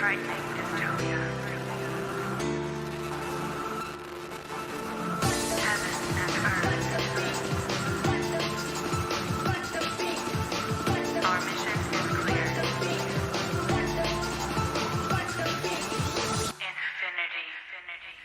frightening dystopia. Heaven and earth. Our mission is clear. Infinity. Infinity.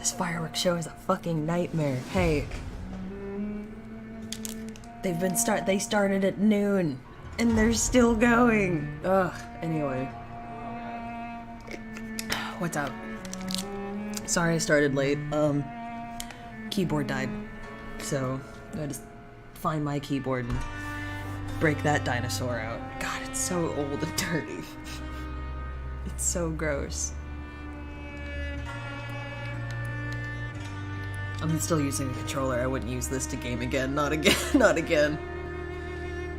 This fireworks show is a fucking nightmare. Hey. They started at noon and they're still going. Ugh. Anyway. What's up? Sorry I started late. Keyboard died. So I had to find my keyboard and break that dinosaur out. God, it's so old and dirty. It's so gross. I'm still using a controller. I wouldn't use this to game again. Not again. Not again.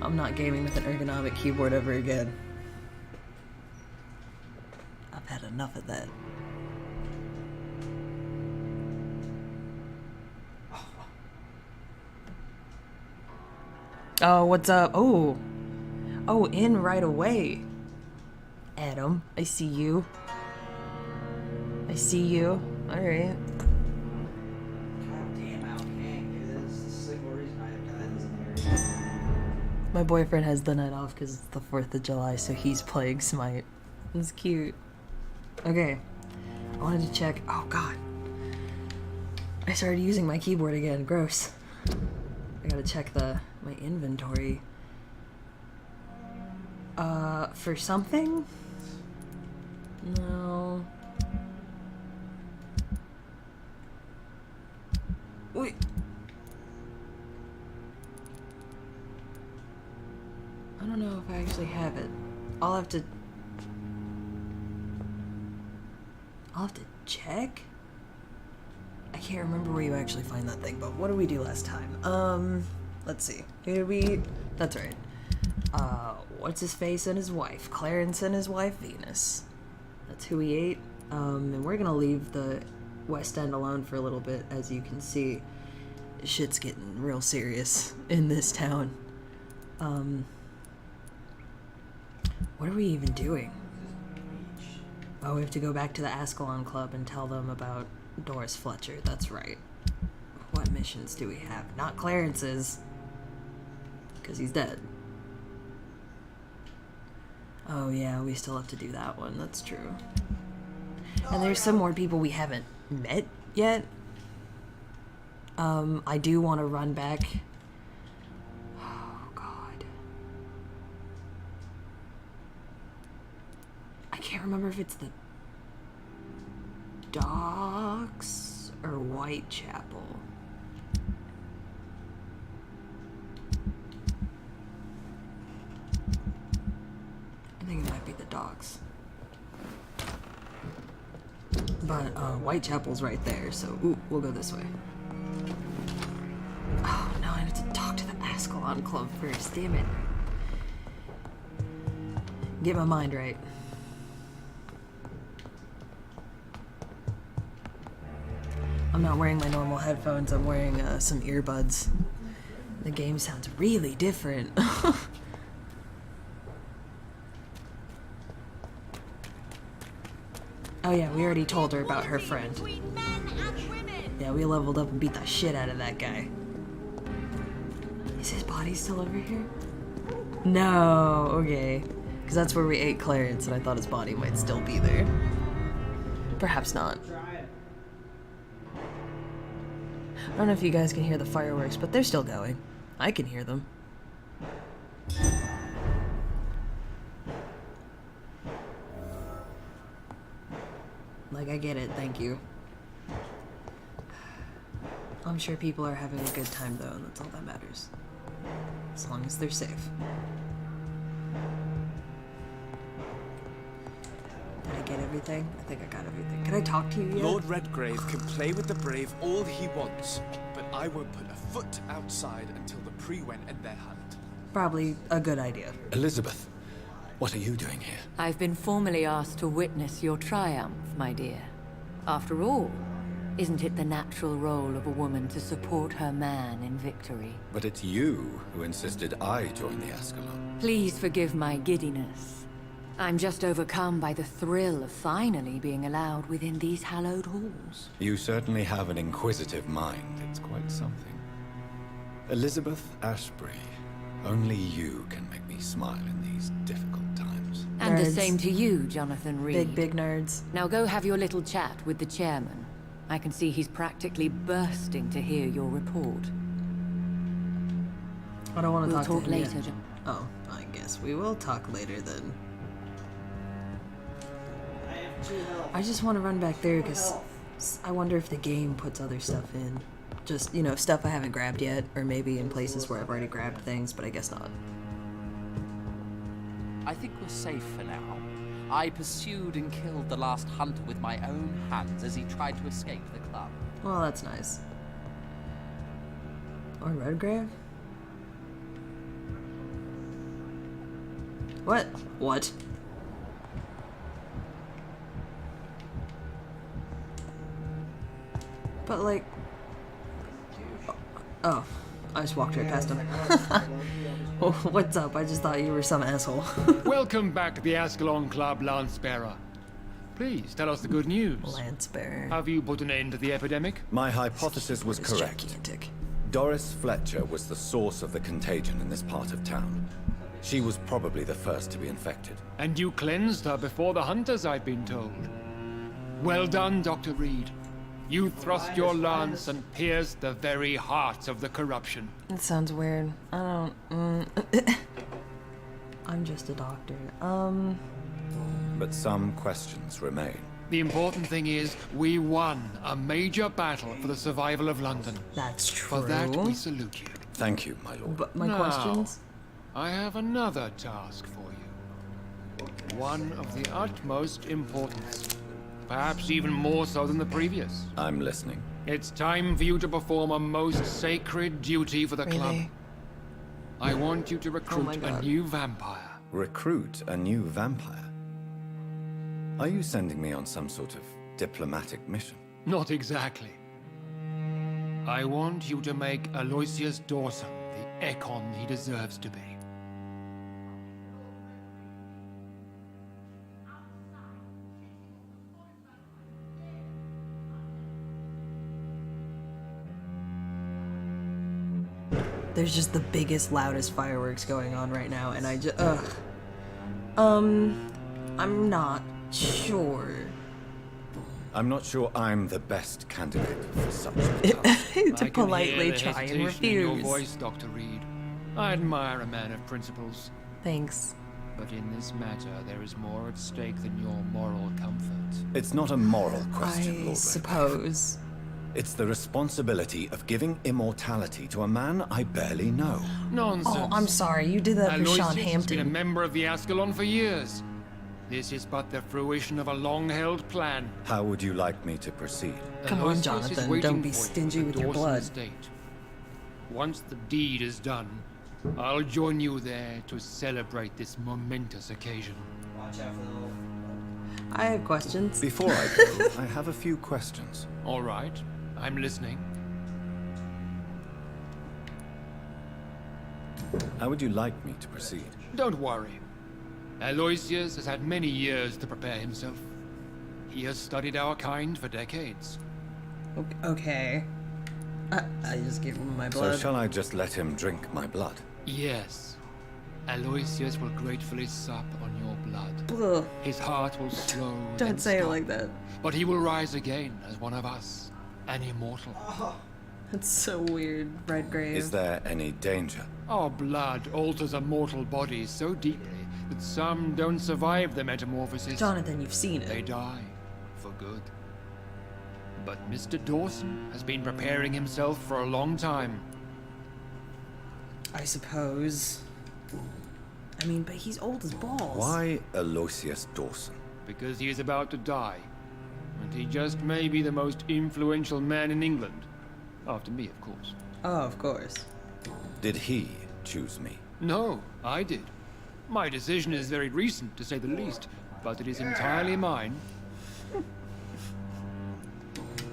I'm not gaming with an ergonomic keyboard ever again. I've had enough of that. Oh, what's up? Oh. Oh, in right away. Adam, I see you. I see you. Alright. My boyfriend has the night off because it's the 4th of July, so he's playing Smite. It's cute. Okay. I wanted to check. Oh, God. I started using my keyboard again. Gross. I gotta check my inventory. For something? No. Wait. I don't know if I actually have it. I'll have to check? I can't remember where you actually find that thing, but what did we do last time? Let's see. Who did we... That's right. What's his face and his wife? Clarence and his wife, Venus. That's who we ate. And we're gonna leave the West End alone for a little bit, as you can see. Shit's getting real serious in this town. What are we even doing? Oh, we have to go back to the Ascalon Club and tell them about Doris Fletcher. That's right. What missions do we have? Not Clarence's. Because he's dead. Oh yeah, we still have to do that one. That's true. And there's some more people we haven't met yet. I do want to run back. Oh, God. I can't remember if it's the Docks or Whitechapel. I think it might be the Docks. But Whitechapel's right there, so ooh, we'll go this way. Oh no, I have to talk to the Ascalon Club first, damn it. Get my mind right. I'm not wearing my normal headphones, I'm wearing some earbuds. The game sounds really different. Oh yeah, we already told her about her friend. Yeah, we leveled up and beat the shit out of that guy. Is his body still over here? No, okay. Because that's where we ate Clarence, and I thought his body might still be there. Perhaps not. I don't know if you guys can hear the fireworks, but they're still going. I can hear them. Like, I get it, thank you. I'm sure people are having a good time, though, and that's all that matters. As long as they're safe. Did I get everything? I think I got everything. Can I talk to you yet? Lord Redgrave can play with the brave all he wants, but I won't put a foot outside until the Pre-Wen end their hunt. Probably a good idea. Elizabeth, what are you doing here? I've been formally asked to witness your triumph, my dear. After all, isn't it the natural role of a woman to support her man in victory? But it's you who insisted I join the Ascalon. Please forgive my giddiness. I'm just overcome by the thrill of finally being allowed within these hallowed halls. You certainly have an inquisitive mind. It's quite something. Elizabeth Ashbury, only you can make me smile in these difficult times. And the Nerds. same to you, Jonathan Reed. Big nerds. Now go have your little chat with the chairman. I can see he's practically bursting to hear your report. I don't want to We'll talk talk to him later. yet. Oh, I guess we will talk later then. I just want to run back there because I wonder if the game puts other stuff in. Just, you know, stuff I haven't grabbed yet, or maybe in places where I've already grabbed things, but I guess not. I think we're safe for now. I pursued and killed the last hunter with my own hands as he tried to escape the club. Well, that's nice. Or Redgrave? What? What? But like... Oh, I just walked right past him. What's up? I just thought you were some asshole. Welcome back to the Ascalon Club, Lancebearer. Please tell us the good news. Lancebearer. Have you put an end to the epidemic? My hypothesis was It's correct. gigantic. Doris Fletcher was the source of the contagion in this part of town. She was probably the first to be infected. And you cleansed her before the hunters, I've been told. Well done, Dr. Reed. You thrust your lance and pierced the very heart of the corruption. It sounds weird. I don't... I'm just a doctor. But some questions remain. The important thing is, we won a major battle for the survival of London. That's true. For that, we salute you. Thank you, my lord. But my Now, questions? I have another task for you. One of the utmost importance. Perhaps even more so than the previous. I'm listening. It's time for you to perform a most sacred duty for the club. Really? I want you to my recruit a God. new vampire. Recruit a new vampire? Are you sending me on some sort of diplomatic mission? Not exactly. I want you to make Aloysius Dawson the Ekon he deserves to be. There's just the biggest, loudest fireworks going on right now, and I just... Ugh. I'm not sure. I'm not sure I'm the best candidate for such a task. I to can politely hear the try and hesitation in your refuse. voice, Dr. Reed. I admire a man of principles. Thanks. But in this matter, there is more at stake than your moral comfort. It's not a moral question, I Lord Redgrave. suppose. It's the responsibility of giving immortality to a man I barely know. Nonsense. Oh, I'm sorry. You did that for Aloysius Sean has been a Hampton. member of the Ascalon for years. This is but the fruition of a long-held plan. How would you like me to proceed? Come on, Aloysius is Jonathan, waiting don't be for you stingy at with your Dawson blood. Estate. Once the deed is done, I'll join you there to celebrate this momentous occasion. I have questions. Before I go, I have a few questions. All right, I'm listening. How would you like me to proceed? Don't worry. Aloysius has had many years to prepare himself. He has studied our kind for decades. Okay. I just gave him my So blood. shall I just let him drink my blood? Yes. Aloysius will gratefully sup on your blood. Ugh. His heart will slow. then Don't say it stop. like that. But he will rise again as one of us, an immortal. That's so weird, Redgrave. Is there any danger? Our blood alters a mortal body so deeply that some don't survive the metamorphosis. Jonathan, you've seen They it. die for good. But Mr. Dawson has been preparing himself for a long time. I suppose. I mean, but he's old as balls. Why Aloysius Dawson? Because he is about to die. And he just may be the most influential man in England. After me, of course. Oh, of course. Did he choose me? No, I did. My decision is very recent, to say the least, but it is entirely mine.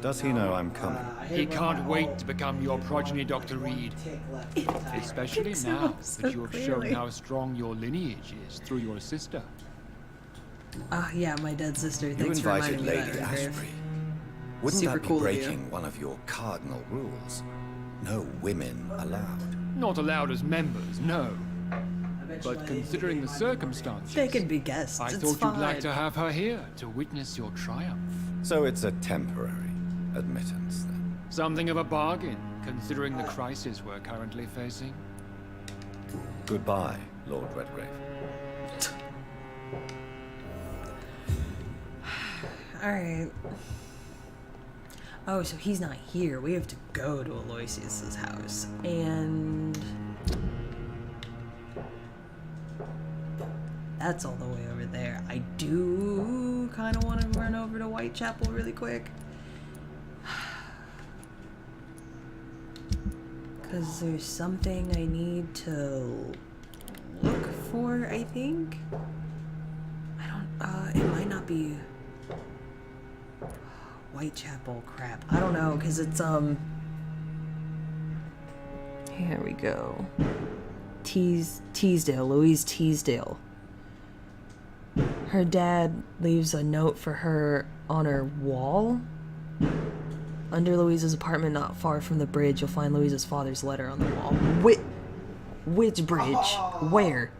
Does he know I'm coming? He can't wait to become your progeny, Dr. Reed. Especially picks now him up so that you have shown clearly. how strong your lineage is through your sister. Ah, yeah, my dead sister. You Thanks for invited reminding me of Lady that, Redgrave. Ashbury. Wouldn't Super that be cool of you. breaking one of your cardinal rules? No women allowed. Not allowed as members, no. But considering the circumstances, They could be guests. I it's thought fine. you'd like to have her here to witness your triumph. So it's a temporary. admittance, then. Something of a bargain, considering the crisis we're currently facing. Goodbye, Lord Redgrave. Alright. Oh, so he's not here. We have to go to Aloysius's house. And that's all the way over there. I do kind of want to run over to Whitechapel really quick. Because there's something I need to look for, I think. I don't, it might not be Whitechapel, crap. I don't know, because it's, here we go. Teasdale, Louise Teasdale. Her dad leaves a note for her on her wall. Under Louise's apartment, not far from the bridge, you'll find Louise's father's letter on the wall. Which bridge? Where?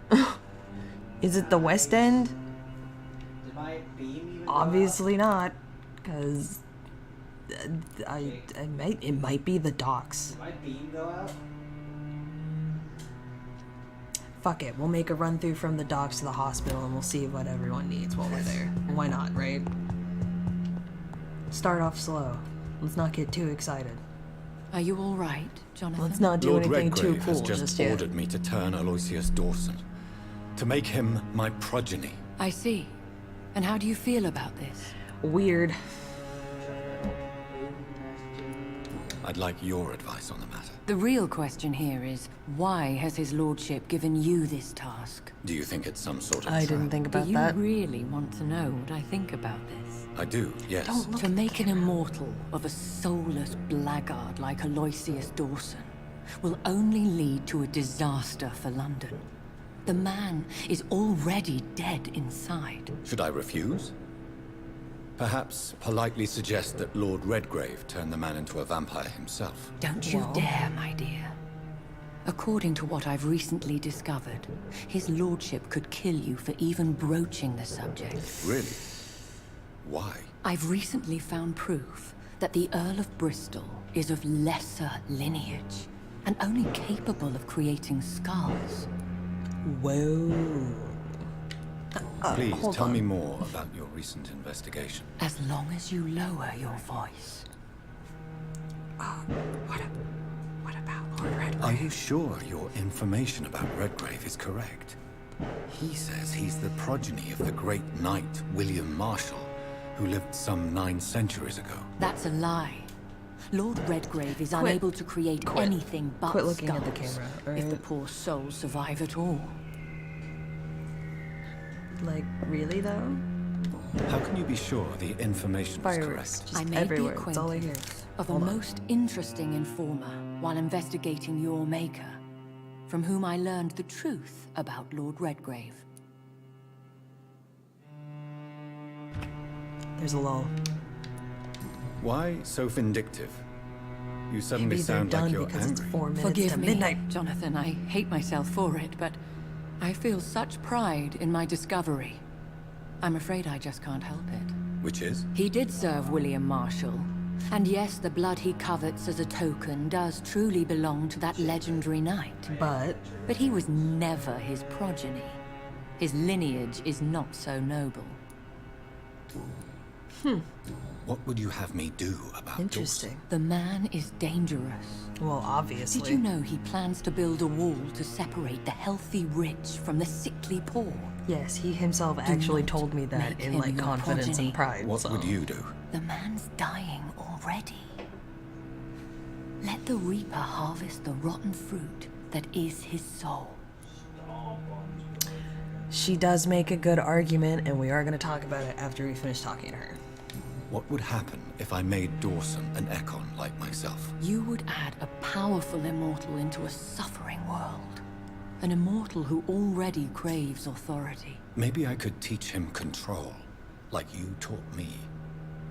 Is it the West End? Did my beam even Obviously not, because it might be the docks. Did my beam go out? Fuck it, we'll make a run through from the docks to the hospital and we'll see what everyone needs while we're there. Why not, right? Start off slow. Let's not get too excited. Are you all right, Jonathan? Let's not do Lord anything too Redgrave cool has just yet. ordered me to turn Aloysius Dawson, to make him my progeny. I see. And how do you feel about this? Weird. I'd like your advice on the matter. The real question here is, why has his lordship given you this task? Do you think it's some sort of I trap? didn't think Do about you that. really want to know what I think about this? I do, yes. To make an immortal of a soulless blackguard like Aloysius Dawson will only lead to a disaster for London. The man is already dead inside. Should I refuse? Perhaps politely suggest that Lord Redgrave turn the man into a vampire himself. Don't you dare, my dear. According to what I've recently discovered, his lordship could kill you for even broaching the subject. Really? Why? I've recently found proof that the Earl of Bristol is of lesser lineage and only capable of creating skulls. Whoa. Please hold tell on. me more about your recent investigation. As long as you lower your voice. What about Lord Redgrave? Are you sure your information about Redgrave is correct? He says he's the progeny of the great knight William Marshall, who lived some 9 centuries ago. That's a lie. Lord Redgrave is unable to create anything but Quit looking skulls at the camera, if the alright? poor souls survive at all. Like, really though? How can you be sure the information is Fireworks. correct? Just I made everywhere. the That's all I hear. acquaintance of a Hold on. most interesting informer while investigating your maker, from whom I learned the truth about Lord Redgrave. There's a lull. Why so vindictive? You suddenly Maybe they're sound like done you're because angry. it's 4 minutes Forgive to me, midnight. Jonathan, I hate myself for it, but I feel such pride in my discovery. I'm afraid I just can't help it. Which is? He did serve William Marshall. And yes, the blood he covets as a token does truly belong to that legendary knight. But But he was never his progeny. His lineage is not so noble. What would you have me do about interesting. The man is dangerous. Well, obviously. Did you know he plans to build a wall to separate the healthy rich from the sickly poor? Yes, he himself actually not told me that make in him like your confidence progeny. and pride. What so. would you do? The man's dying already. Let the reaper harvest the rotten fruit that is his soul. She does make a good argument, and we are going to talk about it after we finish talking to her. What would happen if I made Dawson an Ekon like myself? You would add a powerful immortal into a suffering world. An immortal who already craves authority. Maybe I could teach him control, like you taught me.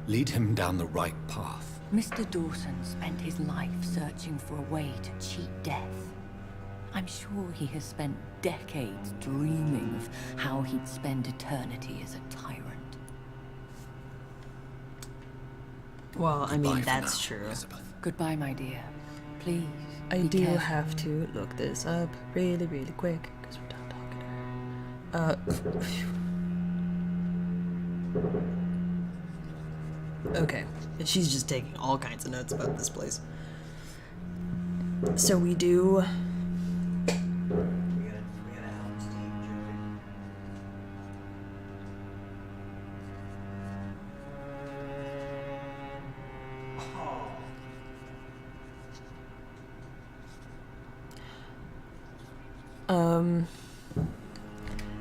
Lead him down the right path. Mr. Dawson spent his life searching for a way to cheat death. I'm sure he has spent decades dreaming of how he'd spend eternity as a tyrant. Well, I Goodbye mean, for that's now, true. Elizabeth. Goodbye, my dear. Please. I be do careful. have to look this up really, really quick because we're done talking to her. Okay, and she's just taking all kinds of notes about this place. So we do. We gotta help Steve dripping.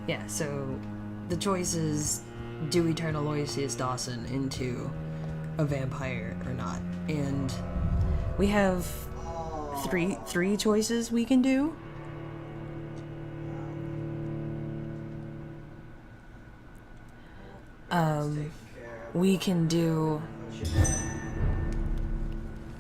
Yeah, so the choice is, do we turn Aloysius Dawson into a vampire or not? And we have three choices we can do. We can do,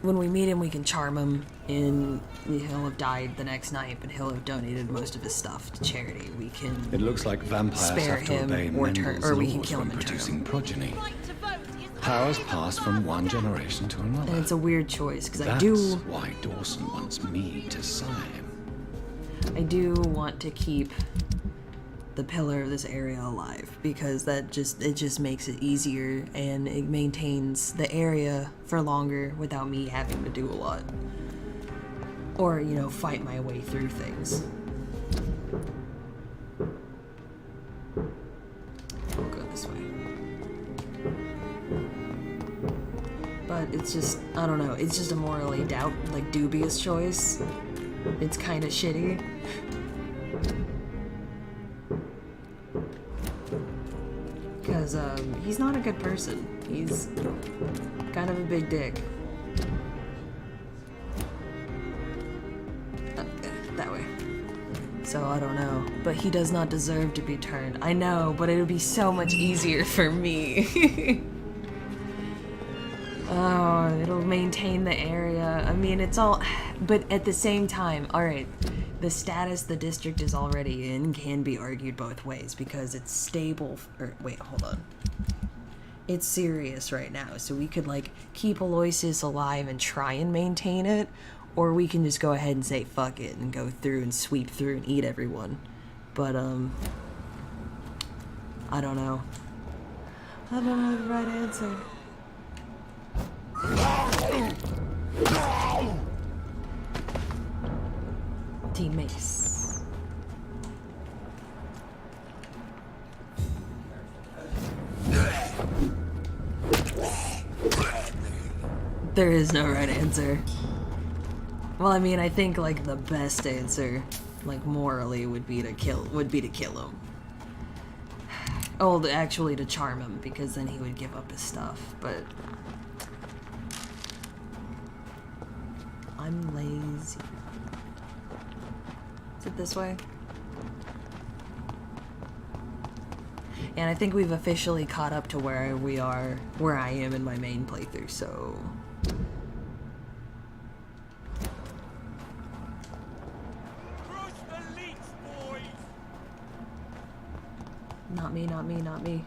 when we meet him, we can charm him, and he'll have died the next night, but he'll have donated most of his stuff to charity. We can It looks like vampires spare have to him obey or Mendel's we can laws kill him when and turn producing him. progeny. Powers pass from one generation to another. And it's a weird choice, because That's I do why Dawson wants me to sire him. want to keep the pillar of this area alive, because it just makes it easier, and it maintains the area for longer without me having to do a lot. Or, you know, fight my way through things. I'll go this way. But it's just, I don't know, it's just a morally dubious choice. It's kind of shitty. Because, he's not a good person. He's kind of a big dick. That way. So, I don't know. But he does not deserve to be turned. I know, but it would be so much easier for me. Oh, it'll maintain the area. I mean, it's all... But at the same time, alright, the status the district is already in can be argued both ways, because it's stable... wait, hold on. It's serious right now, so we could, like, keep Aloysius alive and try and maintain it, or we can just go ahead and say fuck it and go through and sweep through and eat everyone. But, I don't know. I don't know the right answer. Team Mace. There is no right answer. Well, I mean, I think like the best answer, like morally, would be to kill him. Oh, actually to charm him, because then he would give up his stuff, but I'm lazy. Is it this way? And I think we've officially caught up to where I am in my main playthrough, so... Not me, not me, not me.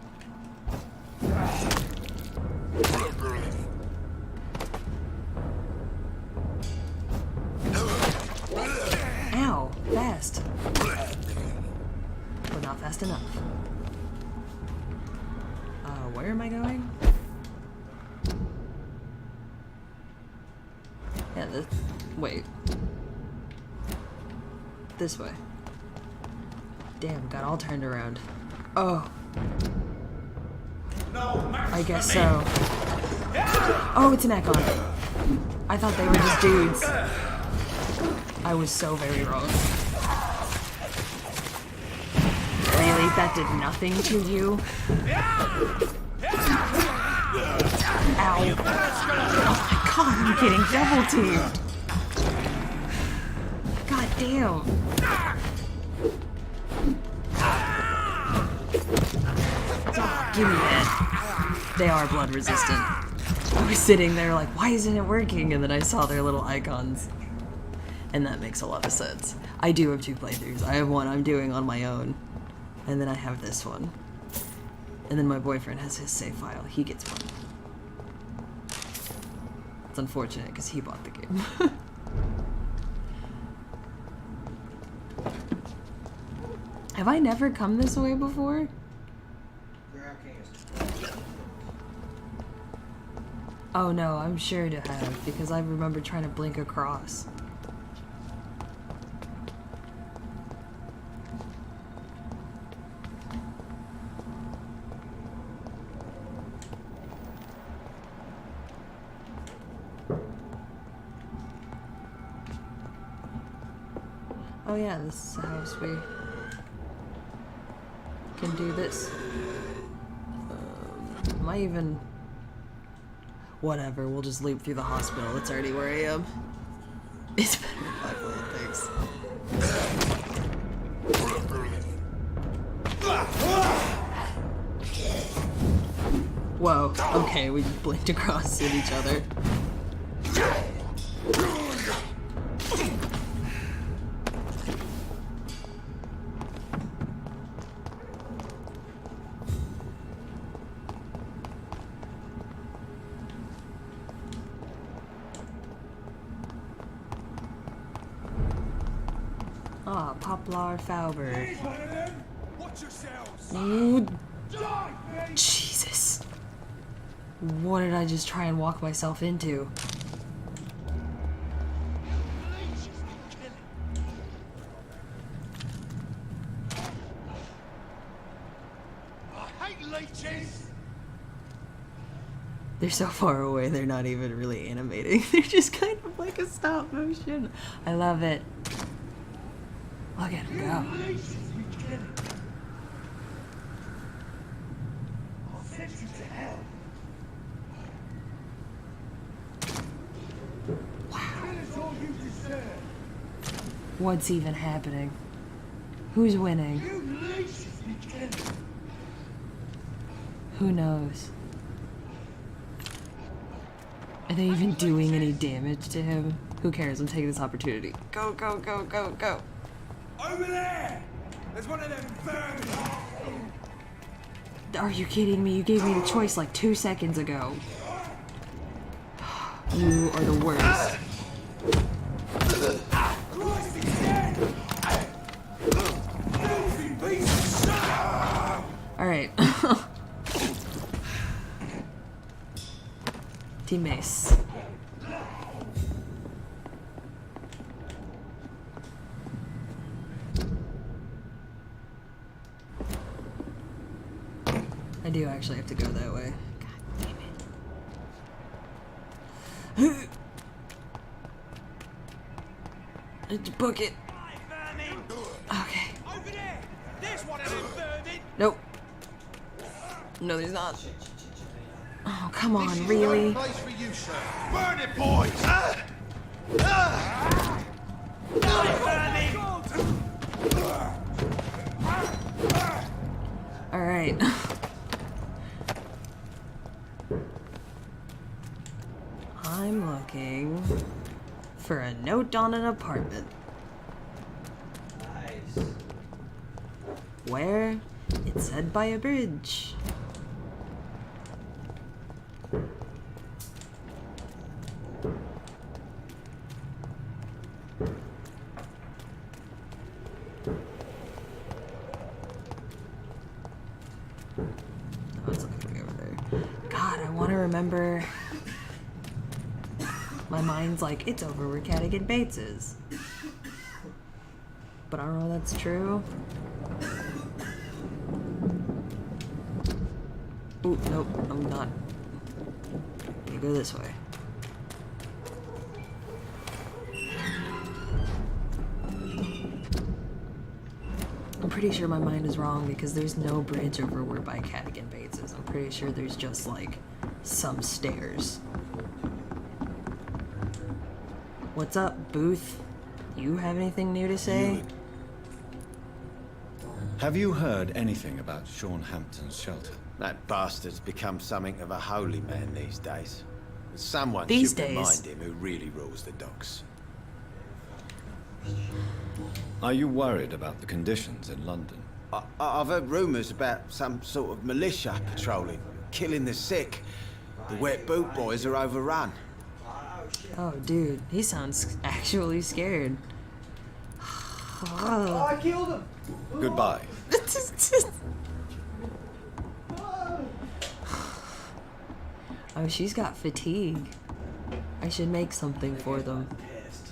Ow, fast. But not fast enough. Where am I going? Yeah, wait. This way. Damn, got all turned around. Oh. I guess so. Oh, it's an Ekon. I thought they were just dudes. I was so very wrong. Really? That did nothing to you? Ow. Oh my god, I'm getting double teamed. God damn. Give me that. They are blood resistant. I was sitting there like, why isn't it working? And then I saw their little icons. And that makes a lot of sense. I do have 2 playthroughs. I have one I'm doing on my own. And then I have this one. And then my boyfriend has his save file. He gets one. It's unfortunate because he bought the game. Have I never come this way before? Your king is. Oh no, I'm sure to have, because I remember trying to blink across. Oh yeah, this is the house we can do this. Am I even... Whatever, we'll just loop through the hospital. It's already where I am. It's better than 5 little things. Whoa, okay, we blinked across at each other. Ah, Poplar Fauber. Watch yourselves! Ooh, Jesus. What did I just try and walk myself into? I hate leeches! They're so far away, they're not even really animating. They're just kind of like a stop motion. I love it. Look at him go. I'll send you to hell. All you deserve. What's even happening? Who's winning? You leeches be killing. Who knows? Are they even doing any damage to him? Who cares? I'm taking this opportunity. Go, go, go, go, go. Over there! There's one of them vermin! Are you kidding me? You gave me the choice like 2 seconds ago. You are the worst. Alright. Team Mace. I do actually have to go that way. God damn it. Let's book it. Okay. Over there! There's one of them vermin! Nope. No, there's not. Oh, come on, really? Place for you, sir. Burn it, boys! Alright. I'm looking for a note on an apartment. Nice. Where? It said by a bridge. Oh, it's looking over there. God, I want to remember. My mind's like, it's over where Cadigan Bates is. But I don't know if that's true. Ooh, nope, I'm not. You go this way. I'm pretty sure my mind is wrong because there's no bridge over where by Cadigan Bates is. I'm pretty sure there's just like some stairs. What's up, Booth? You have anything new to say? Have you heard anything about Sean Hampton's shelter? That bastard's become something of a holy man these days. Someone These should days. remind him who really rules the docks. Are you worried about the conditions in London? I've heard rumours about some sort of militia patrolling, killing the sick. The wet boot boys are overrun. Oh, dude, he sounds actually scared. Oh, I killed him! Goodbye. Oh, she's got fatigue. I should make something for them. Pissed.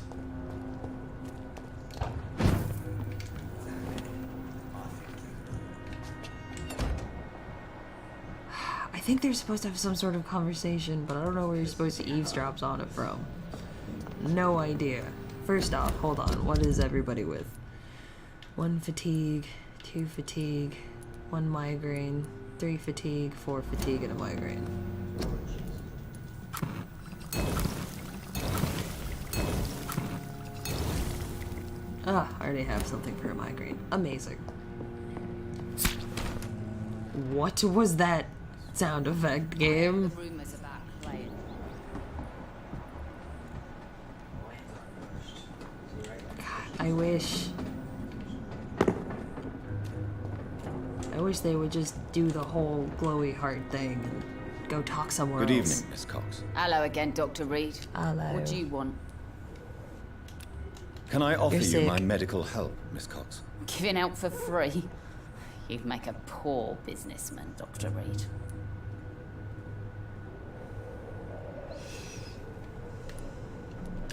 I think they're supposed to have some sort of conversation, but I don't know where you're supposed to eavesdrop on it from. No idea. First off, hold on. What is everybody with? 1 fatigue, 2 fatigue, 1 migraine, 3 fatigue, 4 fatigue, and a migraine. Ah, I already have something for a migraine. Amazing. What was that sound effect, game? Rumors about playing. I wish they would just do the whole glowy heart thing and go talk somewhere Good else. evening, Miss Cox. Hello again, Dr. Reed. Hello. What do you want? Can I offer You're you sick. my medical help, Miss Cox? Giving out for free? You'd make a poor businessman, Dr. Reed.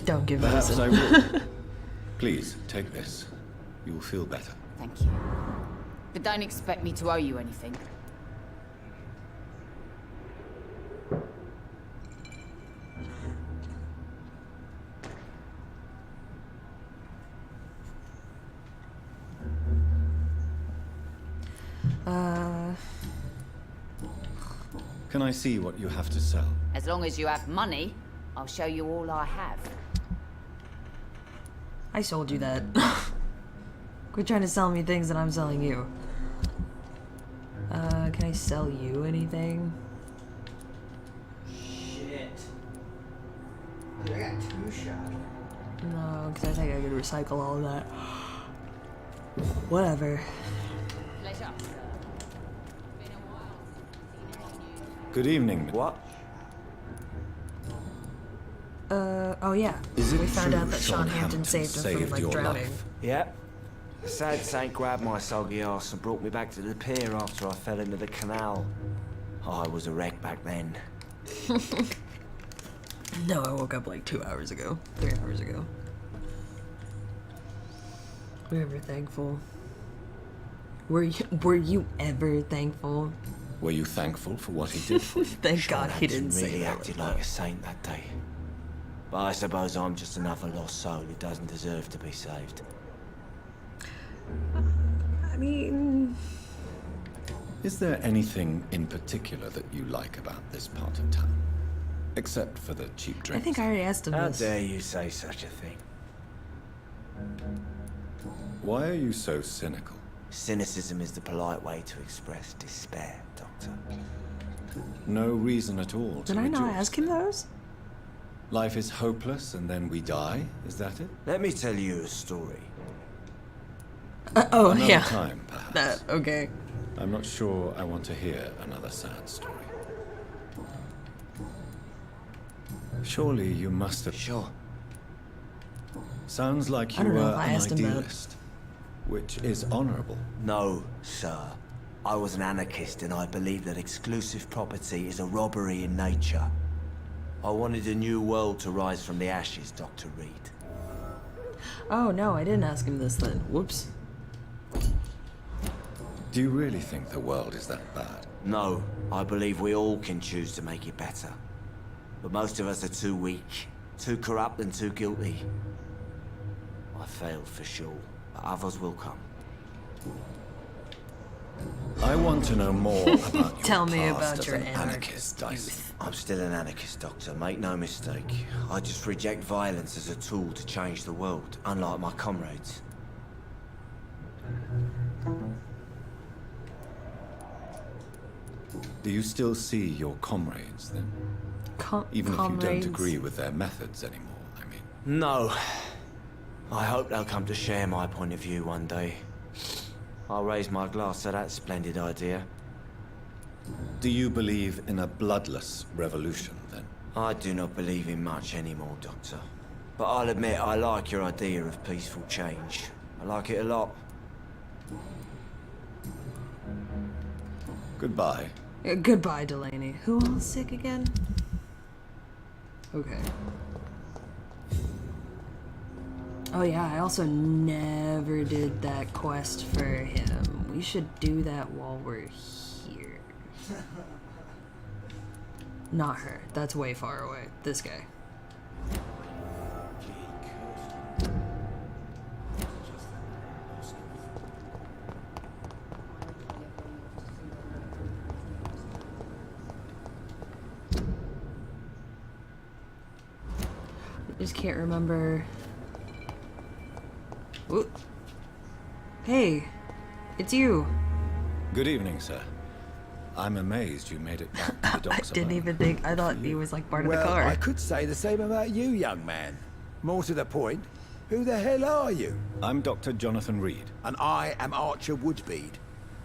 Don't give me Perhaps this. I will. Please, take this. You'll feel better. Thank you. But don't expect me to owe you anything. Can I see what you have to sell? As long as you have money, I'll show you all I have. I sold you that. Quit trying to sell me things that I'm selling you. Can I sell you anything? Shit. Dude, I got 2 shot. No, because I think I could recycle all of that. Whatever. Pleasure. Good evening. What? Oh yeah. Is it We found true out that Sean Hampton saved him from, like, your drowning. life? Yeah. The sad saint grabbed my soggy ass and brought me back to the pier after I fell into the canal. I was a wreck back then. No, I woke up like 2 hours ago. 3 hours ago. We're ever thankful. Were you ever thankful? Were you thankful for what he did for you? Thank God he didn't say really that. acted like a saint that day. But I suppose I'm just another lost soul who doesn't deserve to be saved. I mean, Is there anything in particular that you like about this part of town? Except for the cheap I drinks. think I already asked him How this. dare you say such a thing? Why are you so cynical? Cynicism is the polite way to express despair, Doctor. No reason at all to Did I not rejoice. ask him those? Life is hopeless and then we die? Is that it? Let me tell you a story. Oh, Another yeah. time, perhaps. That, okay. I'm not sure I want to hear another sad story. Surely you must have... Sure. Sounds like I you don't know were if I an asked him that. idealist, which is honorable. No, sir. I was an anarchist and I believe that exclusive property is a robbery in nature. I wanted a new world to rise from the ashes, Dr. Reed. Oh, no, I didn't ask him this then. Whoops. Do you really think the world is that bad? No, I believe we all can choose to make it better. But most of us are too weak, too corrupt and too guilty. I failed for sure, but others will come. I want to know more about your Tell me past about as your an anarchist Dyson. youth. I'm still an anarchist, Doctor, make no mistake. I just reject violence as a tool to change the world, unlike my comrades. Do you still see your comrades then? Even if you Comrades. don't agree with their methods anymore, I mean. No. I hope they'll come to share my point of view one day. I'll raise my glass to that splendid idea. Do you believe in a bloodless revolution then? I do not believe in much anymore, Doctor. But I'll admit I like your idea of peaceful change. I like it a lot. Goodbye. Goodbye, Delaney. Who all's sick again? Okay. Oh yeah, I also never did that quest for him. We should do that while we're here. Not her. That's way far away. This guy. I just can't remember. Ooh. Hey, it's you. Good evening, sir. I'm amazed you made it back to the I docks. didn't even think. I thought he was like part of the Well, car. I could say the same about you, young man. More to the point, who the hell are you? I'm Dr. Jonathan Reed. And I am Archer Woodbead.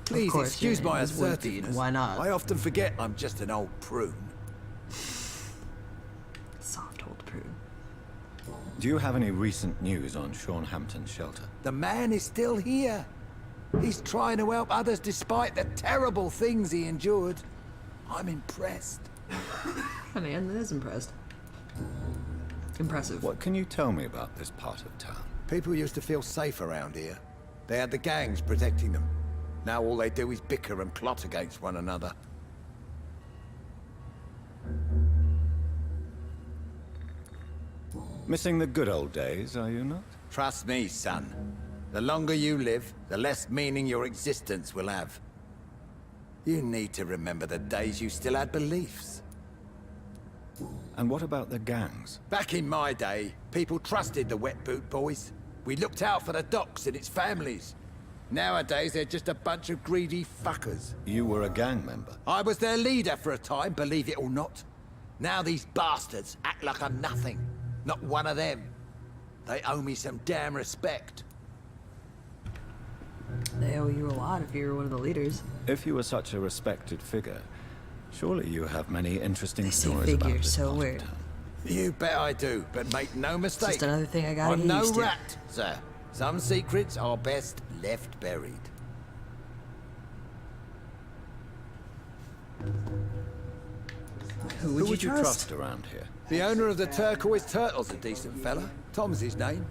Please course, excuse your my name is Woodbead. assertiveness. Why not? I often forget I'm just an old prune. Soft old prune. Do you have any recent news on Sean Hampton's shelter? The man is still here. He's trying to help others despite the terrible things he endured. I'm impressed. I mean, that is impressed. Impressive. What can you tell me about this part of town? People used to feel safe around here. They had the gangs protecting them. Now all they do is bicker and plot against one another. Missing the good old days, are you not? Trust me, son. The longer you live, the less meaning your existence will have. You need to remember the days you still had beliefs. And what about the gangs? Back in my day, people trusted the wet boot boys. We looked out for the docks and its families. Nowadays, they're just a bunch of greedy fuckers. You were a gang member. I was their leader for a time, believe it or not. Now these bastards act like I'm nothing. Not one of them. They owe me some damn respect. They owe you a lot if you're one of the leaders. If you were such a respected figure, surely you have many interesting They say stories figure, about this so part of weird. town. You bet I do, but make no mistake. Just another thing I gotta I'm get no used to. rat, sir. Some secrets are best left buried. Who would Who you trust? trust around here? The owner of the Turquoise Turtle's a decent fella. Tom's his name.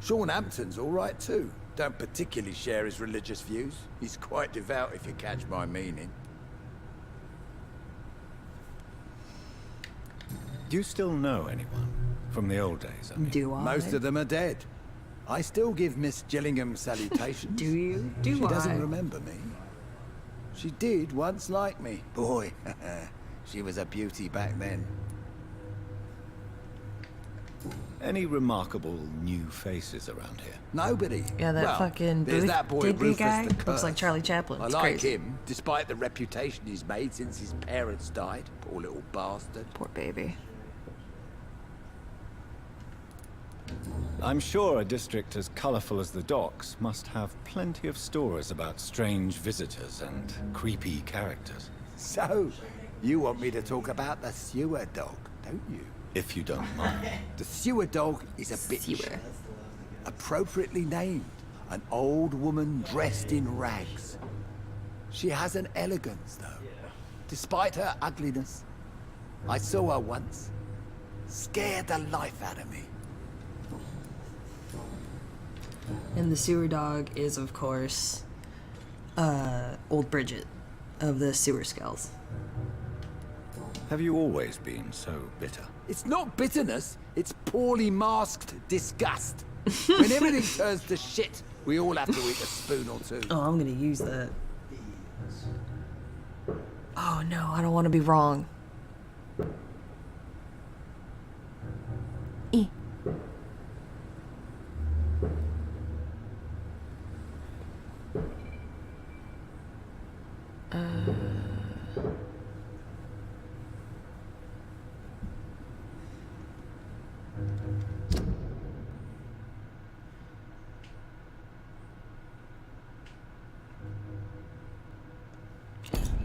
Sean Hampton's all right too. Don't particularly share his religious views. He's quite devout, if you catch my meaning. Do you still know anyone from the old days? I mean? Do I? Most of them are dead. I still give Miss Gillingham salutations. Do you? Do She I? doesn't remember me. She did once like me. Boy, she was a beauty back then. Any remarkable new faces around here? Nobody. Yeah, that Well, fucking there's Booth that boy Digby Rufus guy the looks Curse. like Charlie Chaplin. I It's like crazy. him, despite the reputation he's made since his parents died. Poor little bastard. Poor baby. I'm sure a district as colorful as the docks must have plenty of stories about strange visitors and creepy characters. So, you want me to talk about the sewer dog, don't you? If you don't mind. The sewer dog is a bitch. Sewer. Appropriately named. An old woman dressed in rags. She has an elegance, though. Despite her ugliness. I saw her once. Scared the life out of me. And the sewer dog is, of course, old Bridget of the Sewer Skulls. Have you always been so bitter? It's not bitterness, it's poorly masked disgust. When everything turns to shit, we all have to eat a spoon or two. Oh, I'm gonna use that. Oh no, I don't want to be wrong. E.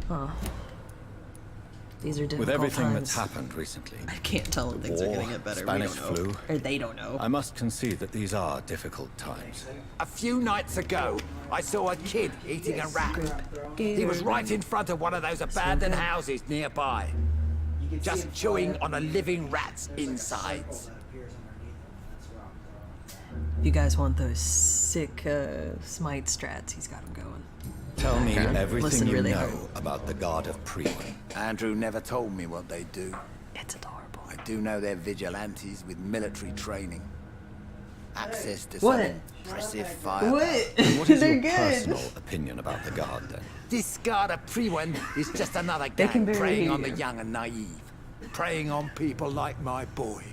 Huh. These are difficult With everything times. that's happened recently, I can't tell if things are war, gonna get better. Spanish we don't know. flu. Or they don't know. I must concede that these are difficult times. A few nights ago, I saw a kid eating a rat. He was right in front of one of those abandoned houses nearby, just chewing on a living rat's insides. If you guys want those sick smite strats, he's got them going. Tell me everything Listen you really know hard. about the Guard of Priwen. Andrew never told me what they do. It's adorable. I do know they're vigilantes with military training. Access to What? some impressive firepower. What is your personal opinion about the Guard, then? This Guard of Priwen is just another They can gang barely preying hear on the you. young and naive. Preying on people like my boy.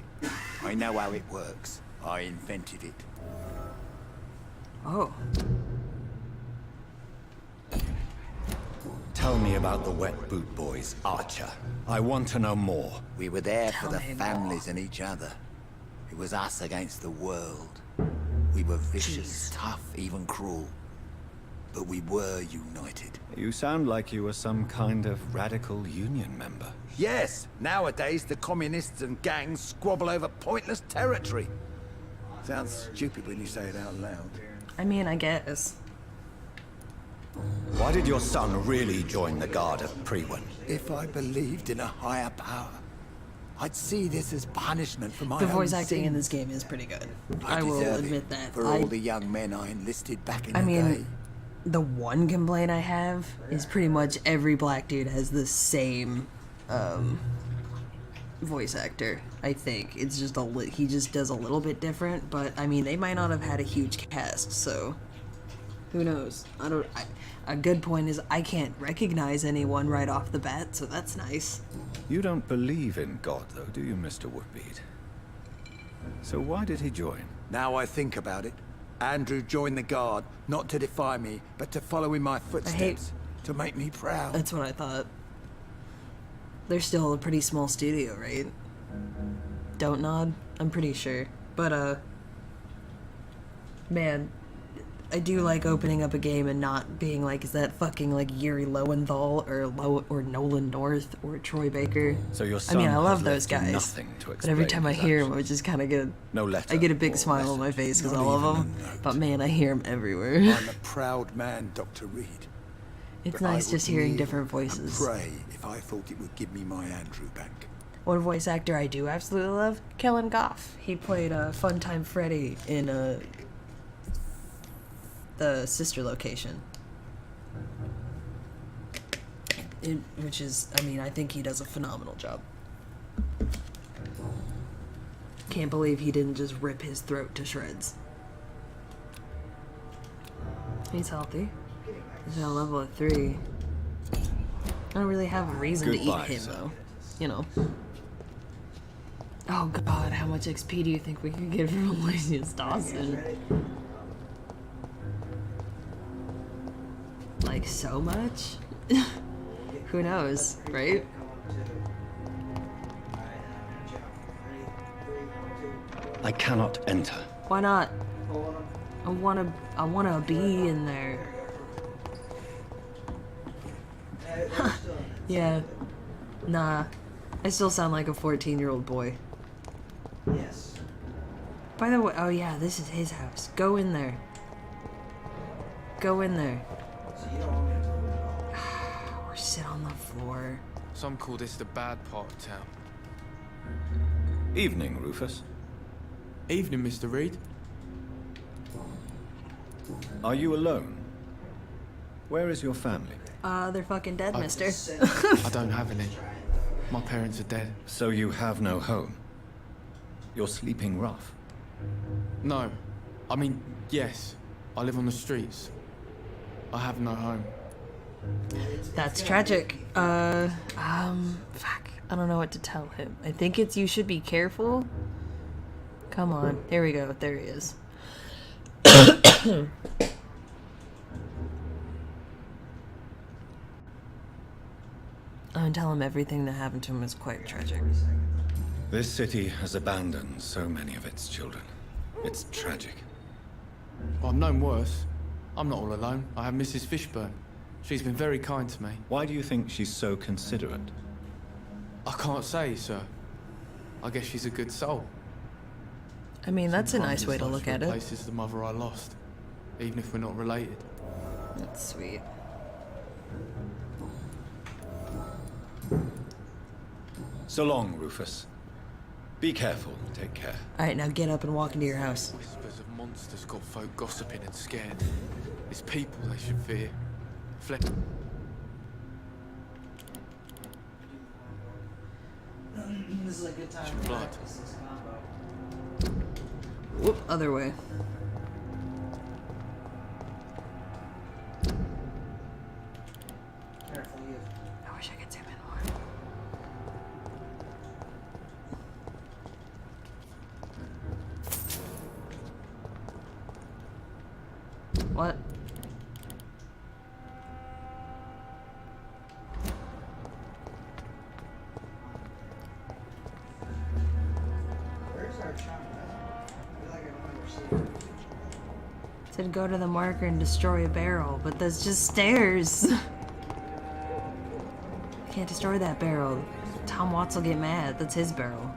I know how it works. I invented it. Oh. Tell me about the Wet Boot Boys, Archer. I want to know more. We were there Tell for the me families and each other. It was us against the world. We were vicious, tough, even cruel. But we were united. You sound like you were some kind of radical union member. Yes, nowadays the communists and gangs squabble over pointless territory. Sounds stupid when you say it out loud. I mean, I guess. Why did your son really join the Guard of Priwen? If I believed in a higher power, I'd see this as punishment for my The own voice acting in sins. this game is pretty good. I I will deserve it admit that. for all the young men I enlisted back in I the mean, day. the one complaint I have is pretty much every black dude has the same voice actor. I think it's just he just does a little bit different, but I mean, they might not have had a huge cast, so who knows? A good point is I can't recognize anyone right off the bat, so that's nice. You don't believe in God, though, do you, Mr. Woodbead? So why did he join? Now I think about it, Andrew joined the Guard, not to defy me, but to follow in my footsteps, to make me proud. That's what I thought. They're still a pretty small studio, right? Don't nod? I'm pretty sure. But, man, I do like opening up a game and not being like, is that fucking like Yuri Lowenthal or Nolan North or Troy Baker? So your I son mean, I love has those left you guys. nothing to But every explain time I his hear him, I actions. just kind of get No letter. I get a big or smile on my message. face because I Not love even them. a note. But man, I hear them everywhere. I'm a proud man, Dr. Reed. It's But I nice would just hearing kneel different and voices. pray if I thought it would give me my Andrew back. One voice actor I do absolutely love, Kellen Goff. He played Funtime Freddy in the sister location. Which is, I mean, I think he does a phenomenal job. Can't believe he didn't just rip his throat to shreds. He's healthy. He's at a level of 3. I don't really have a reason to Goodbye, eat him, sir. though. You know. Oh god, how much XP do you think we could get from Aloysius Dawson? Like, so much? Who knows, right? I cannot enter. Why not? I wanna be in there. Yeah. Nah. I still sound like a 14-year-old boy. Yes. By the way, oh yeah, this is his house. Go in there. Go in there. So you don't want me to move at all. Or sit on the floor. Some call this the bad part of town. Evening, Rufus. Evening, Mr. Reed. Are you alone? Where is your family? They're fucking dead, mister. I don't have any. My parents are dead. So you have no home? You're sleeping rough. No. I mean, yes. I live on the streets. I have no home. That's tragic. Fuck. I don't know what to tell him. I think it's you should be careful. Come on. There we go. There he is. I'm gonna tell him everything that happened to him is quite tragic. This city has abandoned so many of its children. It's tragic. I've known worse. I'm not all alone. I have Mrs. Fishburne. She's been very kind to me. Why do you think she's so considerate? I can't say, sir. I guess she's a good soul. I mean, that's a nice Sometimes way this to life look at it. replaces the mother I lost, even if we're not related. That's sweet. So long, Rufus. Be careful. Take care. Alright, now get up and walk into your house. Whispers of monsters got folk gossiping and scared. It's people they should fear. This is a good time to blood. practice this combo. Whoop, other way. Careful, you. I wish I could zoom in more. What? Where's our chum? I feel like I don't remember seeing her. Said go to the marker and destroy a barrel, but that's just stairs. I can't destroy that barrel. Tom Watts will get mad. That's his barrel.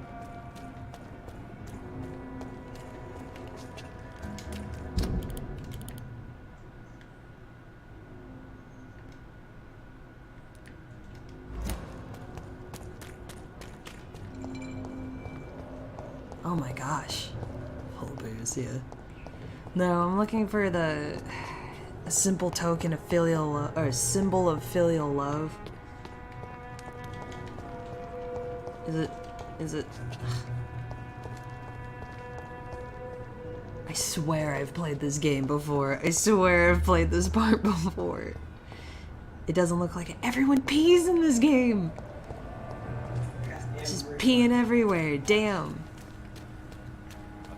Oh my gosh. Full booze, yeah. No, I'm looking for a simple token of filial or symbol of filial love. Is it? I swear I've played this game before. I swear I've played this part before. It doesn't look like it. Everyone pees in this game. Just peeing everywhere. Damn.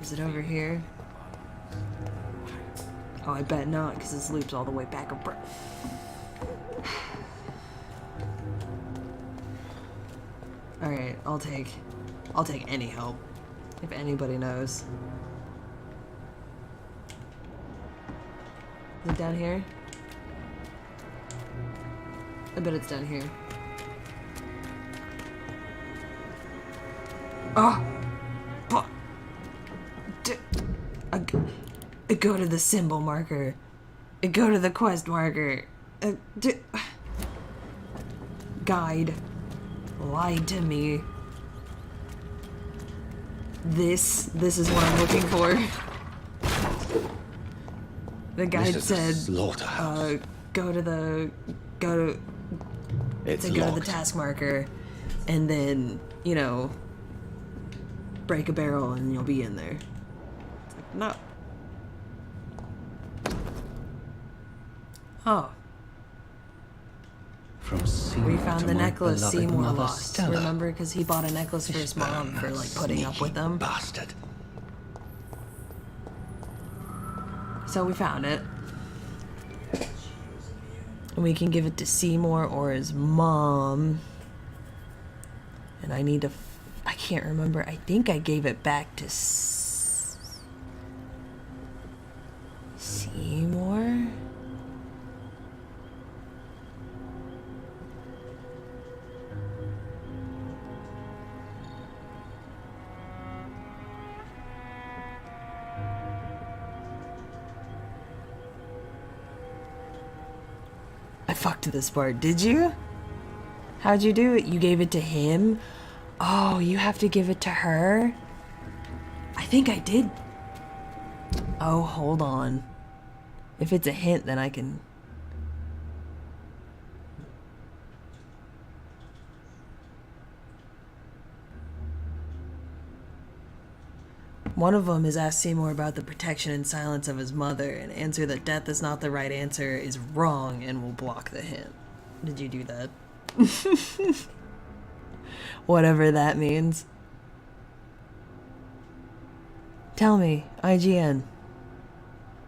Is it over here? Oh, I bet not, because this loops all the way back up. Alright, I'll take any help. If anybody knows. Is it down here? I bet it's down here. Oh! Fuck! Go to the symbol marker. Go to the quest marker. Guide. Lied to me. This is what I'm looking for. The guide said, go to the task marker, and then, you know, break a barrel and you'll be in there. It's like, no. Oh. From Seymour We found to the my necklace beloved Seymour mother lost. Stella. Remember? Because he bought a necklace for his mom for, like, putting up with them. Bastard. So we found it. And we can give it to Seymour or his mom. And I need to... I can't remember. I think I gave it back to... Seymour? I fucked this part, did you? How'd you do it? You gave it to him? Oh, you have to give it to her? I think I did. Oh, hold on. If it's a hint, then I can... One of them is ask Seymour about the protection and silence of his mother, and answer that death is not the right answer is wrong and will block the hint. Did you do that? Whatever that means. Tell me, IGN.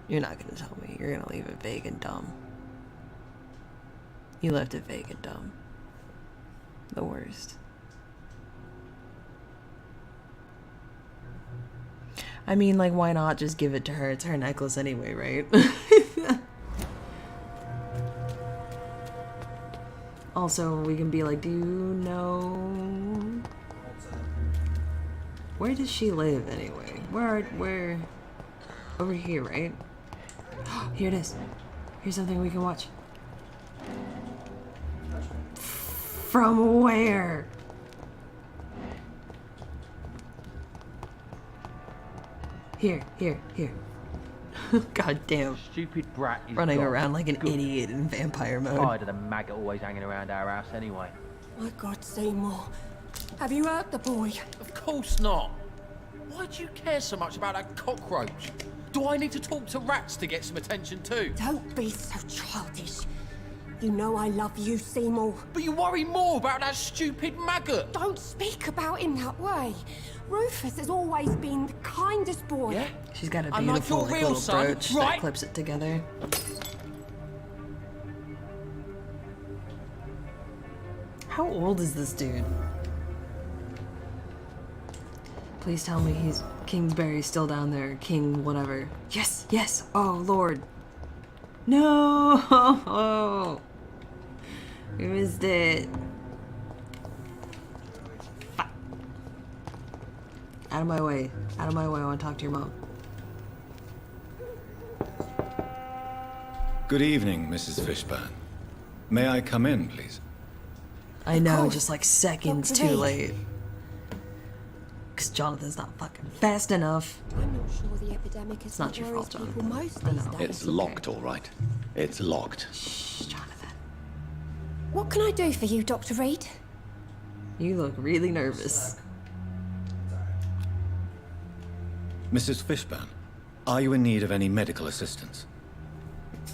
You're not gonna tell me. You're gonna leave it vague and dumb. You left it vague and dumb. The worst. I mean, like, why not just give it to her? It's her necklace anyway, right? Also, we can be like, do you know Where does she live anyway? Where? Over here, right? Here it is. Here's something we can watch. From where? Here. God damn. Stupid brat is Running gone. around like an Good. idiot in vampire mode. Tired of the maggot always hanging around our house anyway. My God, Seymour. Have you hurt the boy? Of course not. Why do you care so much about that cockroach? Do I need to talk to rats to get some attention too? Don't be so childish. You know I love you, Seymour. But you worry more about that stupid maggot. Don't speak about him that way. Rufus has always been the kindest boy. Yeah? She's got a And like beautiful your like, real little son, brooch that right? clips it together. How old is this dude? Please tell me he's Kingsbury's still down there. King whatever. Yes, yes. Oh Lord. No. We missed it. Fuck. Out of my way. Out of my way. I want to talk to your mom. Good evening, Mrs. Fishburne. May I come in, please? I know, course. just like seconds Dr. too Reed. late. Because Jonathan's not fucking fast enough. I'm not sure the epidemic is It's not your fault, people Jonathan. most I these know. days. It's locked, all right. It's locked. Shh, Jonathan. What can I do for you, Dr. Reed? You look really nervous. Mrs. Fishburne, are you in need of any medical assistance?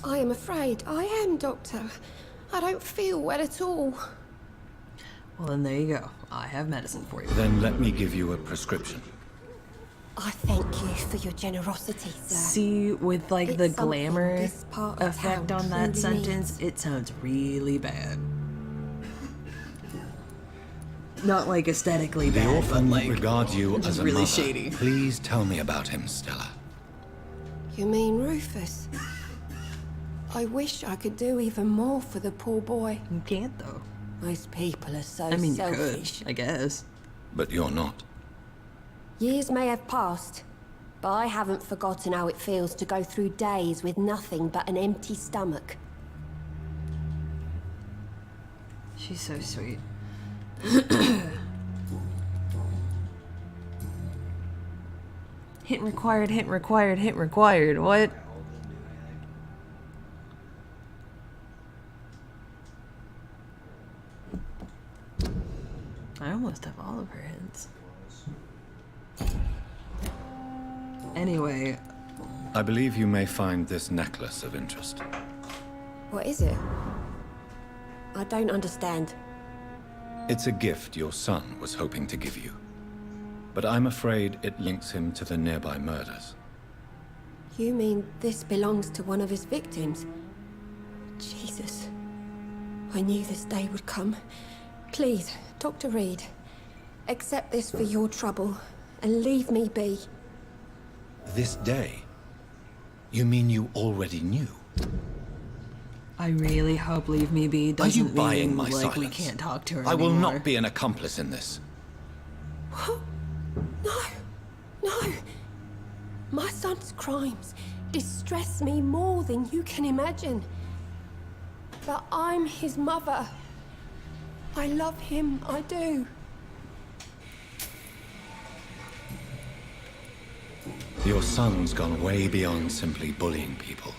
I am afraid I am, Doctor. I don't feel well at all. Well, then there you go. I have medicine for you. Then let me give you a prescription. I thank you for your generosity, sir. See, with like It's the something glamour this part of effect town on that truly sentence, it sounds really bad. Not like aesthetically The bad, but orphan like regards you just as a really mother. shady. Please tell me about him, Stella. You mean Rufus? I wish I could do even more for the poor boy. You can't though. Most people are so I mean, you selfish. could, I guess. But you're not. Years may have passed, but I haven't forgotten how it feels to go through days with nothing but an empty stomach. She's so sweet. Hint required, hint required, hint required. What? I almost have all of her hints. Anyway, I believe you may find this necklace of interest. What is it? I don't understand. It's a gift your son was hoping to give you. But I'm afraid it links him to the nearby murders. You mean this belongs to one of his victims? Jesus. I knew this day would come. Please, Dr. Reed, accept this for your trouble and leave me be. This day? You mean you already knew? I really hope Leave Me Be Are you doesn't buying mean my like silence? we can't talk to her I will anymore. not be an accomplice in this. No, no. My son's crimes distress me more than you can imagine. But I'm his mother. I love him, I do. Your son's gone way beyond simply bullying people.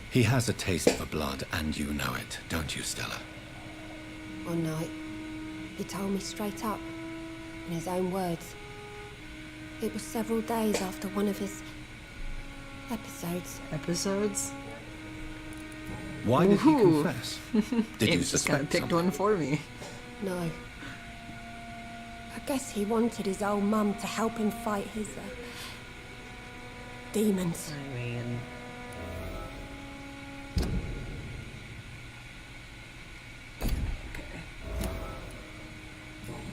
He has a taste for blood, and you know it, don't you, Stella? One night, he told me straight up, in his own words. It was several days after one of his episodes. Episodes? Why did he Woohoo. confess? Did you James just kind of suspect picked something? one for me. No. I guess he wanted his old mum to help him fight his demons. I mean,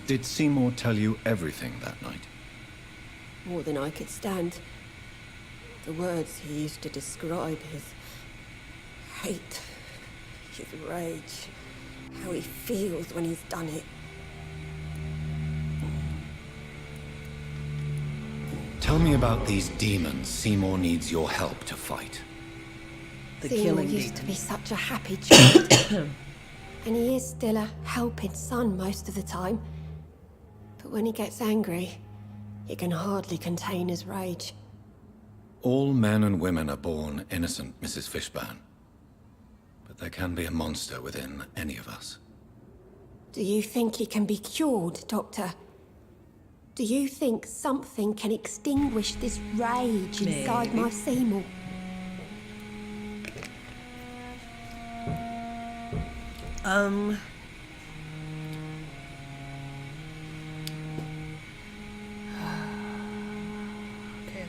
Did Seymour tell you everything that night? More than I could stand. The words he used to describe his hate, his rage, how he feels when he's done it. Tell me about these demons Seymour needs your help to fight. The Seymour killing used to be demons. such a happy child. And he is still a helping son most of the time. But when he gets angry, he can hardly contain his rage. All men and women are born innocent, Mrs. Fishburne. But there can be a monster within any of us. Do you think he can be cured, Doctor? Do you think something can extinguish this rage inside my Seymour? Okay,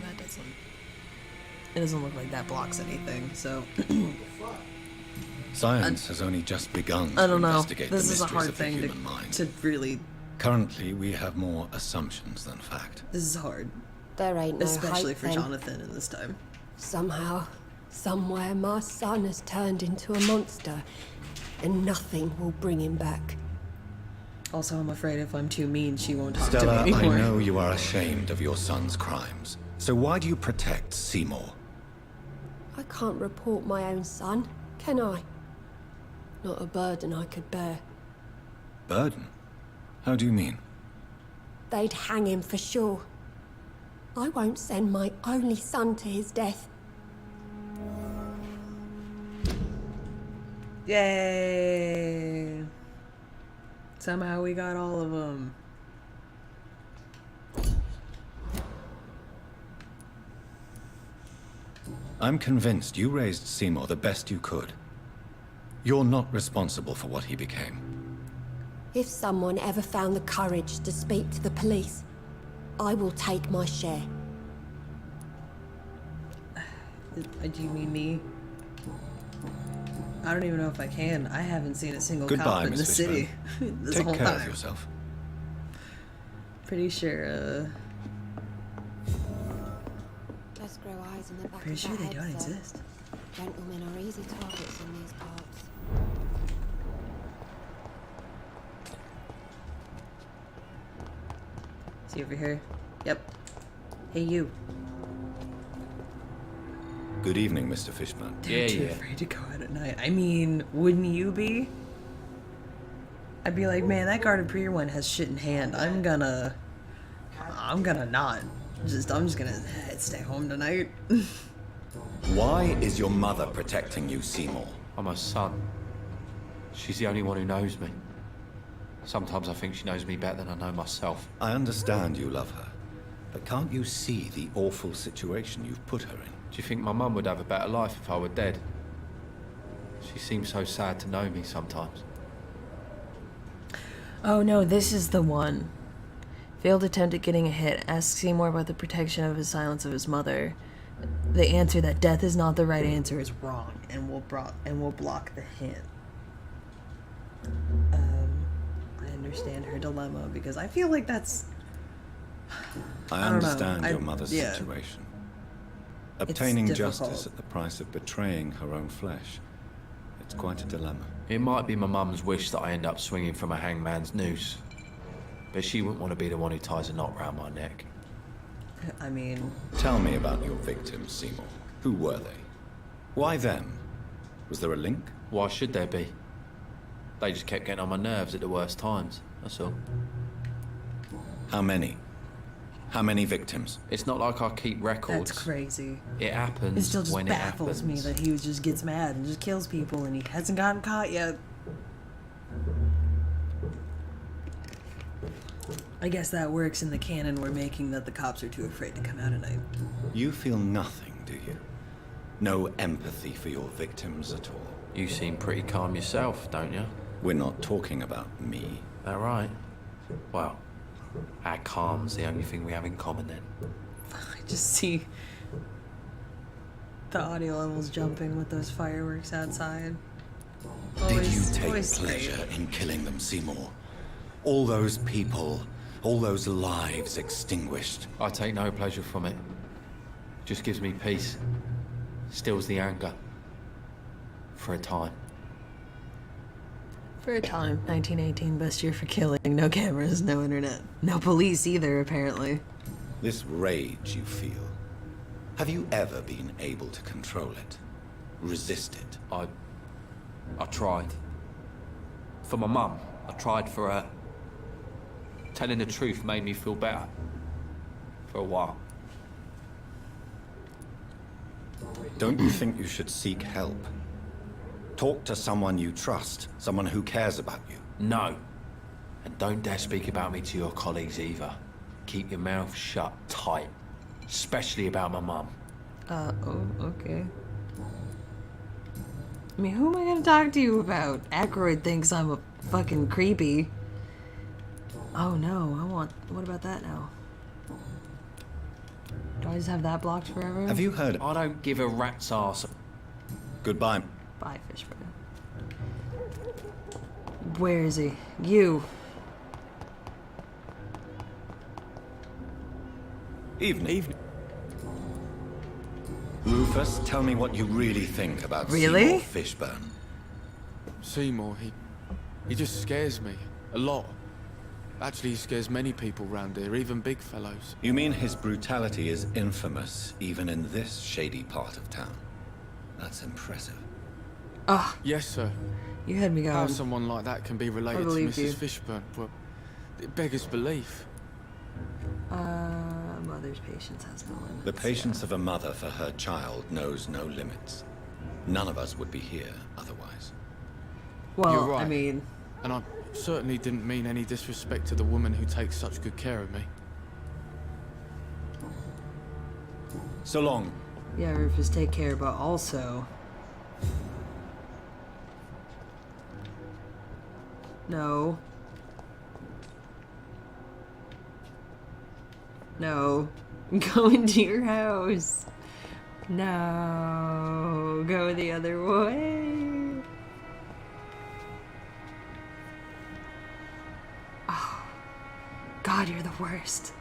that doesn't... It doesn't look like that blocks anything, so... Science has only just begun I to don't know. investigate the This is a mysteries hard of the thing human mind. to really... Currently, we have more assumptions than fact. This is hard. There ain't no Especially hope for then. Jonathan in this time. Somehow, somewhere, my son has turned into a monster, and nothing will bring him back. Also, I'm afraid if I'm too mean, she won't talk Stella, to me I anymore. know you are ashamed of your son's crimes. So why do you protect Seymour? I can't report my own son, can I? Not a burden I could bear. Burden? How do you mean? They'd hang him for sure. I won't send my only son to his death. Yay! Somehow we got all of them. I'm convinced you raised Seymour the best you could. You're not responsible for what he became. If someone ever found the courage to speak to the police, I will take my share. Do you mean me? I don't even know if I can. I haven't seen a single Goodbye, cop in Miss the city this Take whole care time. of yourself. Pretty sure, Just grow eyes in the back pretty of sure that they head, don't sir. exist. Gentlemen are easy targets in these parts. See over here? Yep. Hey, you. Good evening, Mr. Fishburne. They're too afraid to go out at night. I mean, wouldn't you be? I'd be like, man, that Garden Prier one has shit in hand. I'm gonna not. I'm just gonna stay home tonight. Why is your mother protecting you, Seymour? I'm her son. She's the only one who knows me. Sometimes I think she knows me better than I know myself. I understand you love her, but can't you see the awful situation you've put her in? Do you think my mum would have a better life if I were dead? She seems so sad to know me sometimes. Oh no, this is the one. Failed attempt at getting a hit. Ask Seymour about the protection of his silence of his mother. The answer that death is not the right answer is wrong, and will block the hint. I understand her dilemma because I feel like that's. I don't know. understand your mother's yeah. situation. Obtaining difficult. justice at the price of betraying her own flesh. It's quite a dilemma. It might be my mum's wish that I end up swinging from a hangman's noose. But she wouldn't want to be the one who ties a knot round my neck. I mean... Tell me about your victims, Seymour. Who were they? Why them? Was there a link? Why should there be? They just kept getting on my nerves at the worst times, that's all. How many? How many victims? It's not like I keep records. That's crazy. It happens It still just when baffles it me happens. that he just gets mad and just kills people and he hasn't gotten caught yet. I guess that works in the canon we're making that the cops are too afraid to come out at night. You feel nothing, do you? No empathy for your victims at all? You seem pretty calm yourself, don't you? We're not talking about me. That right? Well, our calm's the only thing we have in common then. I just see the audio levels jumping with those fireworks outside. Did you take always pleasure in killing them, Seymour? All those people, all those lives extinguished. I take no pleasure from it. Just gives me peace. Stills the anger. For a time. For a time, 1918, best year for killing. No cameras, no internet. No police either, apparently. This rage you feel, have you ever been able to control it? Resist it? I tried. For my mum, I tried for her. Telling the truth made me feel better. For a while. Don't you think you should seek help? Talk to someone you trust, someone who cares about you. No. And don't dare speak about me to your colleagues either. Keep your mouth shut tight. Especially about my mum. Oh, okay. I mean, who am I gonna talk to you about? Aykroyd thinks I'm a fucking creepy. Oh no, what about that now? Do I just have that blocked forever? Have you heard? I don't give a rat's ass. Goodbye. Bye, Fishburne. Where is he? You. Evening. Rufus, tell me what you really think about Really? Seymour Fishburne. Seymour, he just scares me. A lot. Actually, he scares many people round here, even big fellows. You mean his brutality is infamous, even in this shady part of town? That's impressive. Ah. Yes, sir. You had me going. How someone like that can be related to believe Mrs. you. Fishburne, well, it beggars belief. Mother's patience has no limits. The patience of a mother for her child knows no limits. None of us would be here otherwise. Well, You're right. I mean... And I certainly didn't mean any disrespect to the woman who takes such good care of me. So long. Yeah, Rufus, take care, but also... No. No. Go into your house. No. Go the other way. Oh. God, you're the worst.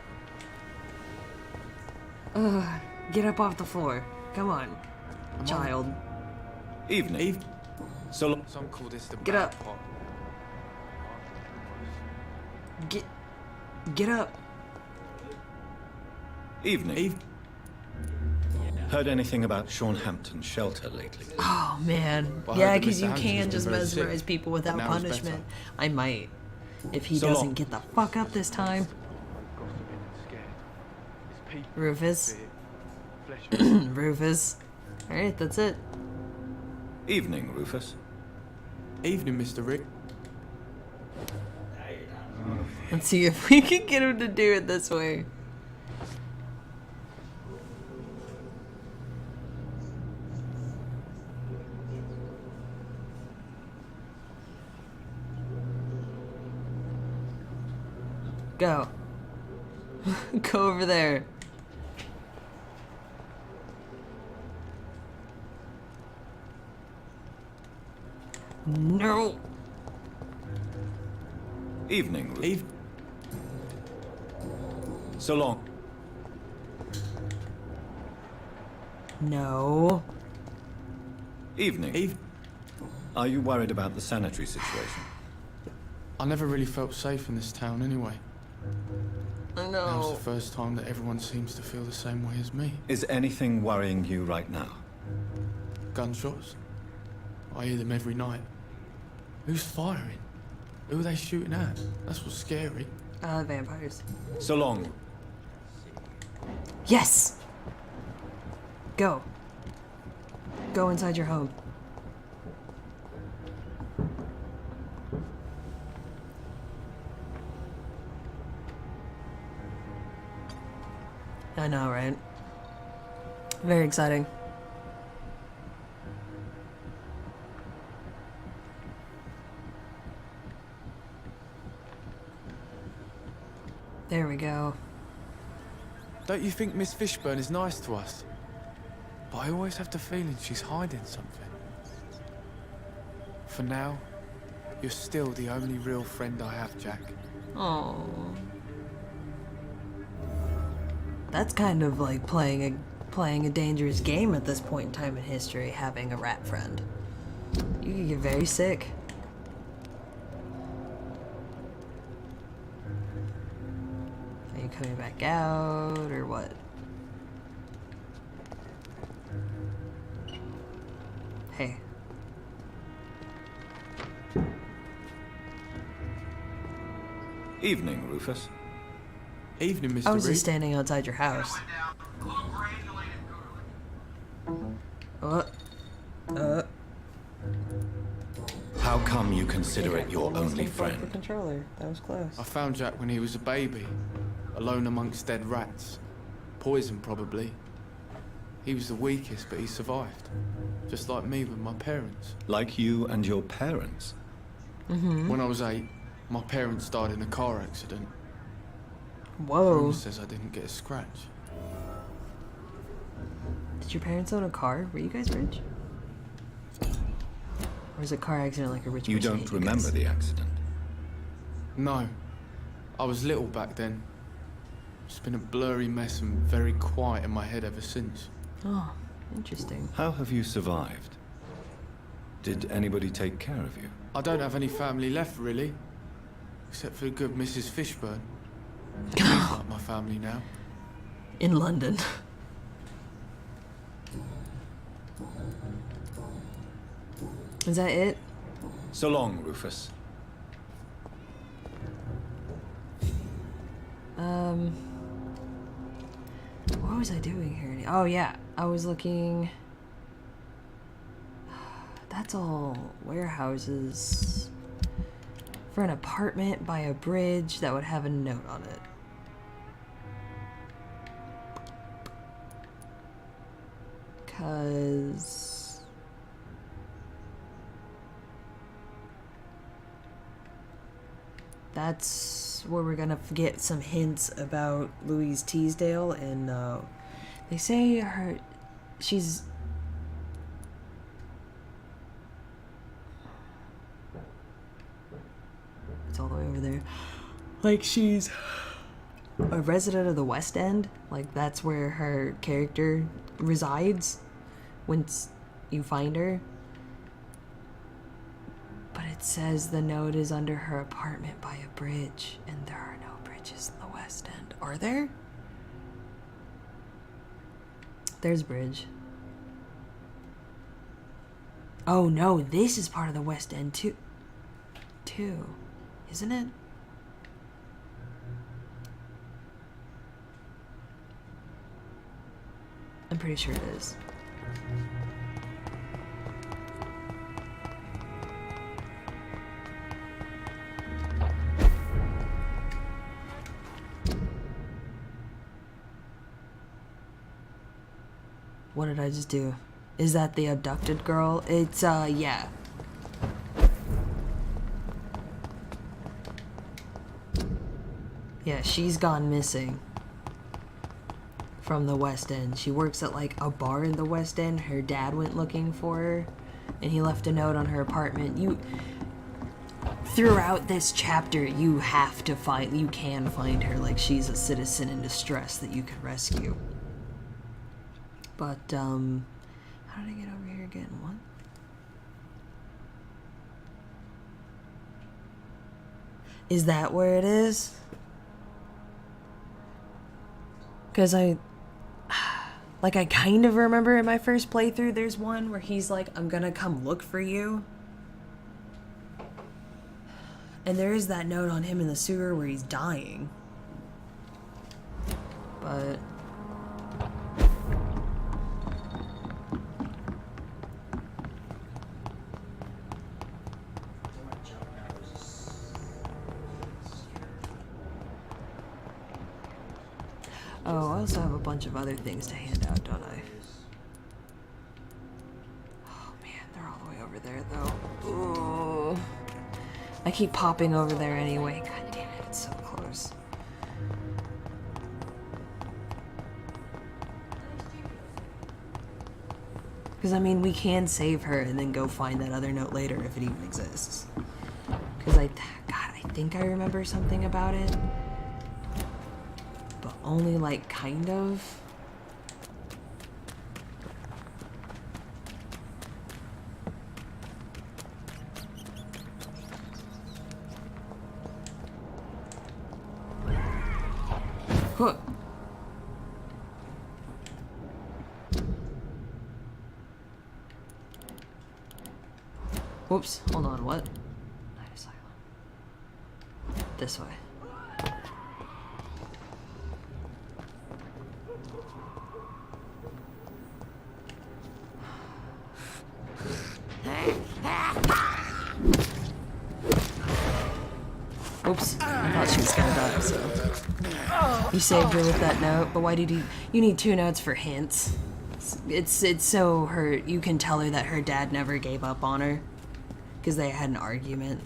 Ugh. Get up off the floor. Come on, child. Evening. So long. Some call this the Get up. pot. Get up. Evening. Heard anything about Sean Hampton's shelter lately? Oh man. Well, I Yeah, heard that because Mr. you Hampton's can been just very mesmerize sick, people but without now he's punishment. better. I might. If he So doesn't long. get the fuck up this time. Rufus. Rufus. Alright, that's it. Evening, Rufus. Evening, Mr. Rick. Let's see if we can get him to do it this way. Go. Go over there. No. Evening, Rufus. So long. No. Evening. Are you worried about the sanitary situation? I never really felt safe in this town anyway. I Now's know. the first time that everyone seems to feel the same way as me. Is anything worrying you right now? Gunshots. I hear them every night. Who's firing? Who are they shooting at? That's what's scary. Vampires. So long. Yes! Go. Go inside your home. I know, right? Very exciting. There we go. Don't you think Miss Fishburne is nice to us? But I always have the feeling she's hiding something. For now, you're still the only real friend I have, Jack. Oh. That's kind of like playing a dangerous game at this point in time in history, having a rat friend. You could get very sick. you coming back out, or what? Hey. Evening, Rufus. Evening, Mr. I was Reed. just standing outside your house. How come you consider it your only The friend? controller. That was close. I found Jack when he was a baby, alone amongst dead rats. Poison, probably. He was the weakest, but he survived. Just like me with my parents. Like you and your parents? When I was 8, my parents died in a car accident. Whoa. Rumour says I didn't get a scratch. Did your parents own a car? Were you guys rich? Or was a car accident like a rich You person don't hate remember guys? the accident? No. I was little back then. It's been a blurry mess and very quiet in my head ever since. Oh, interesting. How have you survived? Did anybody take care of you? I don't have any family left, really. Except for the good Mrs. Fishburne. She's like my family now. In London. Is that it? So long, Rufus. What was I doing here? Oh yeah, I was looking. That's all warehouses for an apartment by a bridge that would have a note on it. Cause that's where we're gonna get some hints about Louise Teasdale, and they say she's it's all the way over there. Like she's a resident of the West End. Like that's where her character resides once you find her. But it says the note is under her apartment by a bridge, and there are no bridges in the West End. Are there? There's a bridge. Oh no, this is part of the West End too. Isn't it? I'm pretty sure it is. What did I just do? Is that the abducted girl? It's, yeah. Yeah, she's gone missing from the West End. She works at, like, a bar in the West End. Her dad went looking for her, and he left a note on her apartment. Throughout this chapter, you can find her. Like, she's a citizen in distress that you could rescue. But, how did I get over here again? What? Is that where it is? Because I kind of remember in my first playthrough, there's one where he's like, I'm gonna come look for you. And there is that note on him in the sewer where he's dying. But... oh, I also have a bunch of other things to hand out, don't I? Oh man, they're all the way over there though. Ooh. I keep popping over there anyway. God damn it, it's so close. Because I mean, we can save her and then go find that other note later if it even exists. Because God, I think I remember something about it. But only like kind of. Oops, hold on, what? Night Asylum. This way. Oops, I thought she was gonna die, so. You saved her with that note, but why did you need 2 notes for hints? It's so you can tell her that her dad never gave up on her. Because they had an argument.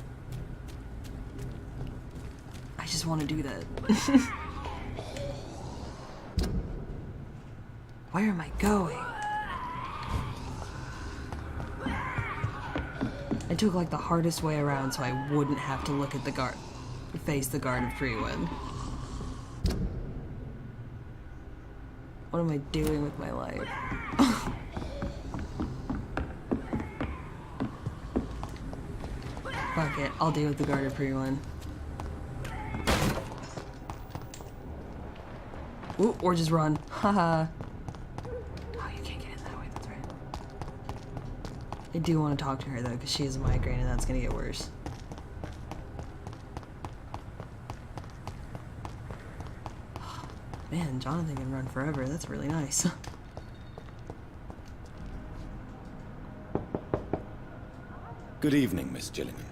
I just want to do that. Where am I going? I took like the hardest way around so I wouldn't have to look at the guard, face the guard of Freewind. What am I doing with my life? Fuck it, I'll deal with the guard of Freewind. Ooh, or just run. Haha. Oh, you can't get in that way, that's right. I do want to talk to her though, because she has a migraine and that's gonna get worse. Man, Jonathan can run forever. That's really nice. Good evening, Miss Gillingham.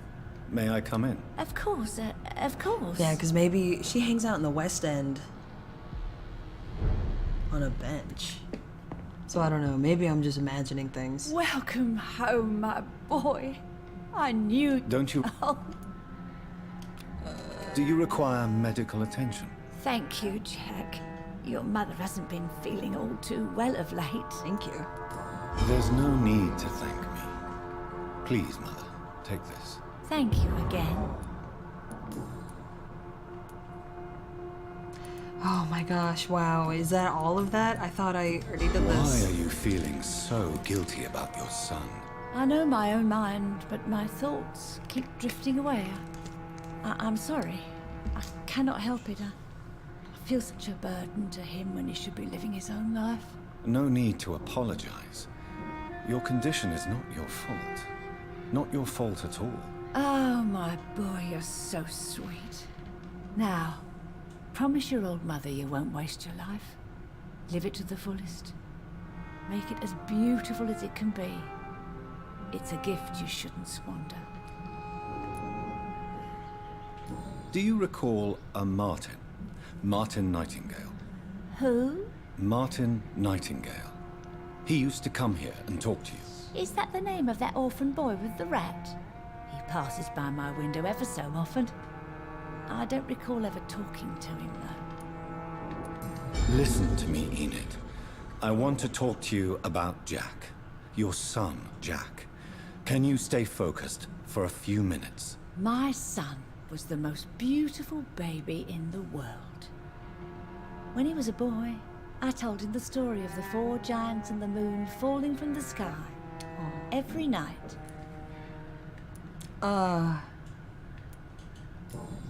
May I come in? Of course, of course. Yeah, because maybe she hangs out in the West End on a bench. So I don't know. Maybe I'm just imagining things. Welcome home, my boy. I knew. Don't you? Oh, Do you require medical attention? thank you, Jack. Your mother hasn't been feeling all too well of late. Thank you. There's no need to thank me. Please, Mother, take this. Thank you again. Oh my gosh, wow. Is that all of that? I thought I already did Why this. are you feeling so guilty about your son? I know my own mind, but my thoughts keep drifting away. I'm sorry. I cannot help it. I feel such a burden to him when he should be living his own life. No need to apologize. Your condition is not your fault. Not your fault at all. Oh, my boy, you're so sweet. Now, promise your old mother you won't waste your life. Live it to the fullest. Make it as beautiful as it can be. It's a gift you shouldn't squander. Do you recall a Martin? Martin Nightingale. Who? Martin Nightingale. He used to come here and talk to you. Is that the name of that orphan boy with the rat? He passes by my window ever so often. I don't recall ever talking to him, though. Listen to me, Enid. I want to talk to you about Jack. Your son, Jack. Can you stay focused for a few minutes? My son was the most beautiful baby in the world. When he was a boy, I told him the story of the 4 giants and the moon falling from the sky. Every night.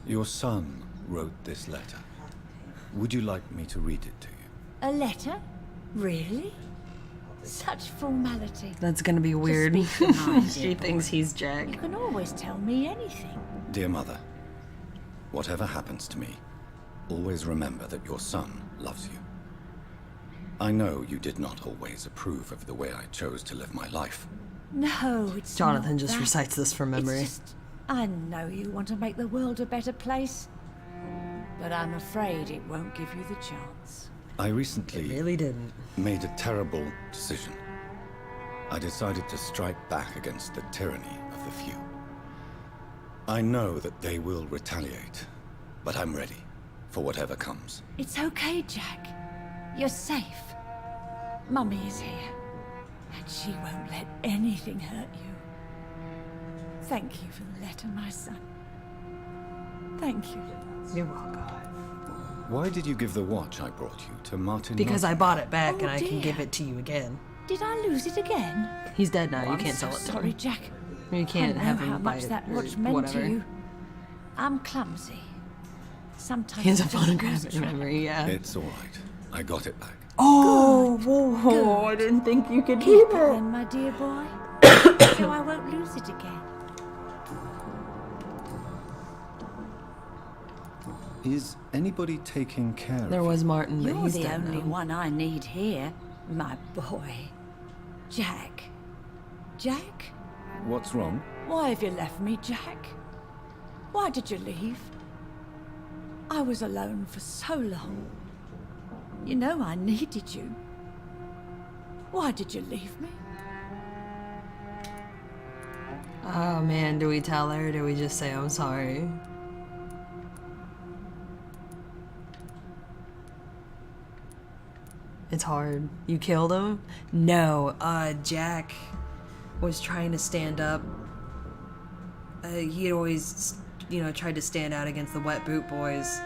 Your son wrote this letter. Would you like me to read it to you? A letter? Really? Such formality. That's gonna be weird. Just speak your mind, She dear thinks boy. he's Jack. You can always tell me anything. Dear Mother, whatever happens to me, always remember that your son loves you. I know you did not always approve of the way I chose to live my life. No, it's Jonathan not just that. recites this from memory. It's just, I know you want to make the world a better place, but I'm afraid it won't give you the chance. I recently Really didn't. made a terrible decision. I decided to strike back against the tyranny of the few. I know that they will retaliate, but I'm ready for whatever comes. It's okay, Jack. You're safe. Mummy is here, and she won't let anything hurt you. Thank you for the letter, my son. Thank you. You're welcome. Why did you give the watch I brought you to Martin? Because I bought it back and I can dear. give it to you again. Did I lose it again? He's dead now. Oh, you I'm can't so sell it to sorry, him. Jack. You can't I have know him how buy much it that or watch meant whatever. to you. I'm clumsy. Sometimes He has a I just lose photographic track. memory, yeah. It's all right. I got it back. Oh, whoa, I didn't think you could Keep keep it it. then, my dear boy. So I won't lose it again. Is anybody taking care of There was Martin, but You're he's the dead only now. one I need here, my boy. Jack. Jack? What's wrong? Why have you left me, Jack? Why did you leave? I was alone for so long. You know I needed you. Why did you leave me? Oh man, do we tell her or do we just say I'm sorry? It's hard. You killed him? No, Jack was trying to stand up. He always, you know, tried to stand out against the Wet Boot Boys.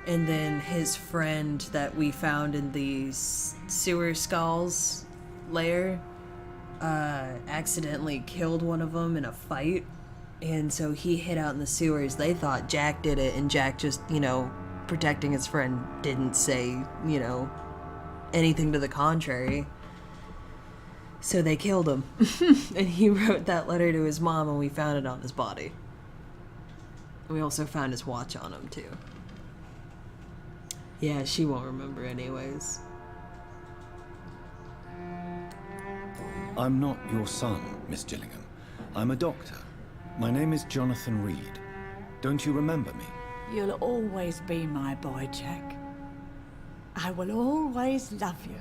And then his friend that we found in the sewer skulls lair accidentally killed one of them in a fight. And so he hid out in the sewers. They thought Jack did it, and Jack just, you know, protecting his friend, didn't say, you know, anything to the contrary. So they killed him. And he wrote that letter to his mom, and we found it on his body. We also found his watch on him, too. Yeah, she won't remember anyways. I'm not your son, Miss Gillingham. I'm a doctor. My name is Jonathan Reed. Don't you remember me? You'll always be my boy, Jack. I will always love you,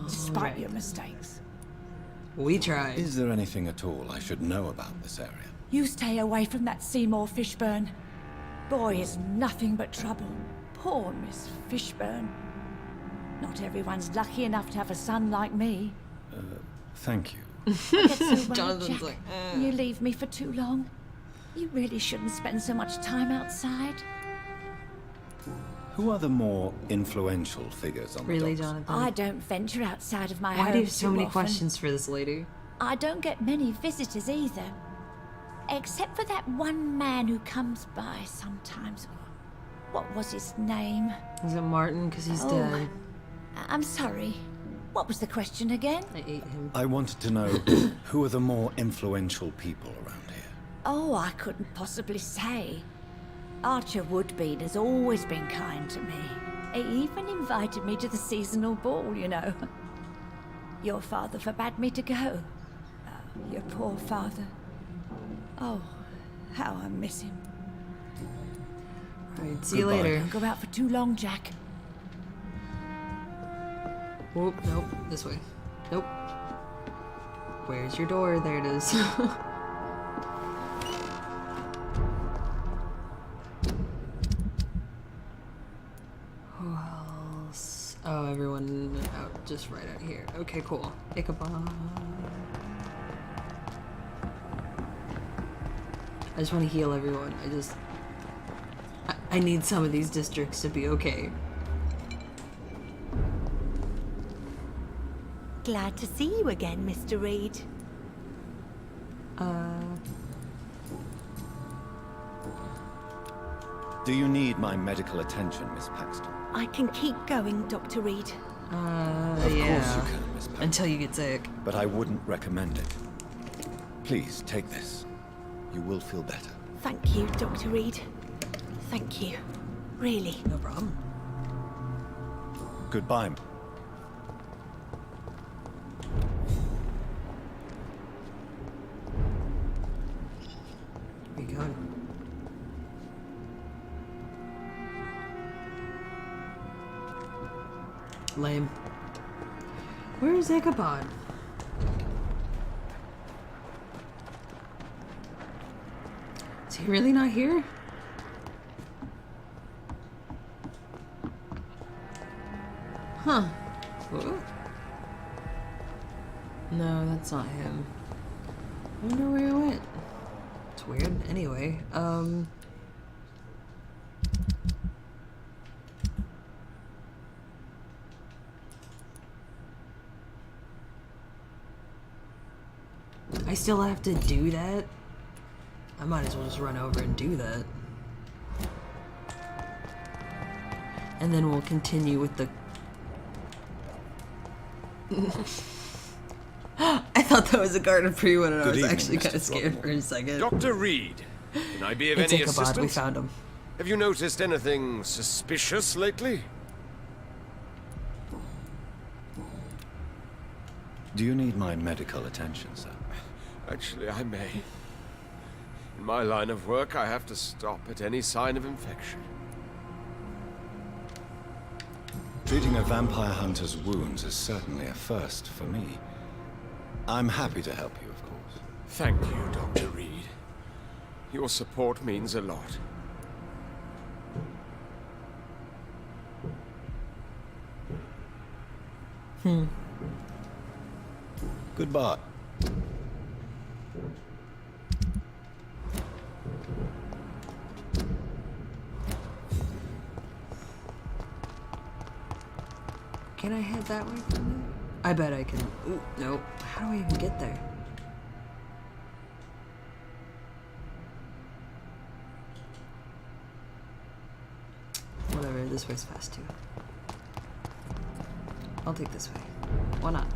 despite your mistakes. We tried. Is there anything at all I should know about this area? You stay away from that Seymour Fishburne. Boy is nothing but trouble. Poor Miss Fishburne. Not everyone's lucky enough to have a son like me. Thank you. I get so worried, Jonathan's Jack, like, you leave me for too long. You really shouldn't spend so much time outside. Who are the more influential figures on Really, the docks? Jonathan? I don't venture outside of my home Why do you have so too many often. questions for this lady? I don't get many visitors either. Except for that one man who comes by sometimes. What was his name? Is it Martin? Because he's dead. I'm sorry. What was the question again? I ate him. I wanted to know who are the more influential people around here. Oh, I couldn't possibly say. Archer Woodbean has always been kind to me. He even invited me to the seasonal ball, you know. Your father forbade me to go. Oh, your poor father. Oh, how I miss him. Alright, see you Goodbye. later. Don't go out for too long, Jack. Whoop, nope, this way. Nope. Where's your door? There it is. Who else? Oh, everyone out, just right out here. Okay, cool. Ichabod. I just want to heal everyone. I need some of these districts to be okay. Glad to see you again, Mr. Reed. Do you need my medical attention, Miss Paxton? I can keep going, Dr. Reed. Of course you Yeah. can, Miss Paxton. Until you get sick. But I wouldn't recommend it. Please, take this. You will feel better. Thank you, Dr. Reed. Thank you. Really. No problem. Goodbye. Where you going? Lame. Where's Ichabod? Is he really not here? Huh. Whoa. No, that's not him. I wonder where he went. It's weird. Anyway, I still have to do that? I might as well just run over and do that. And then we'll continue with the... I thought that was a Garden Pre one, and I was Good evening, actually kind Mr. of scared for a second. Dr. Reed, can I be of It's any Ichabod, we assistance? found him. Have you noticed anything suspicious lately? Do you need my medical attention, sir? Actually, I may. In my line of work, I have to stop at any sign of infection. Treating a vampire hunter's wounds is certainly a first for me. I'm happy to help you, of course. Thank you, Dr. Reed. Your support means a lot. Goodbye. Can I head that way from there? I bet I can. Ooh, nope. How do I even get there? Whatever, this way's fast too. I'll take this way. Why not?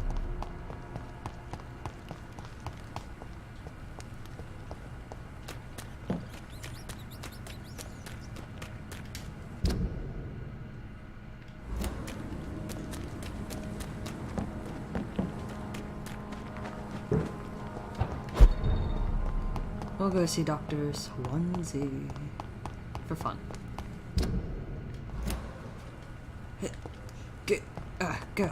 We'll go see Dr. Swansea for fun. Go.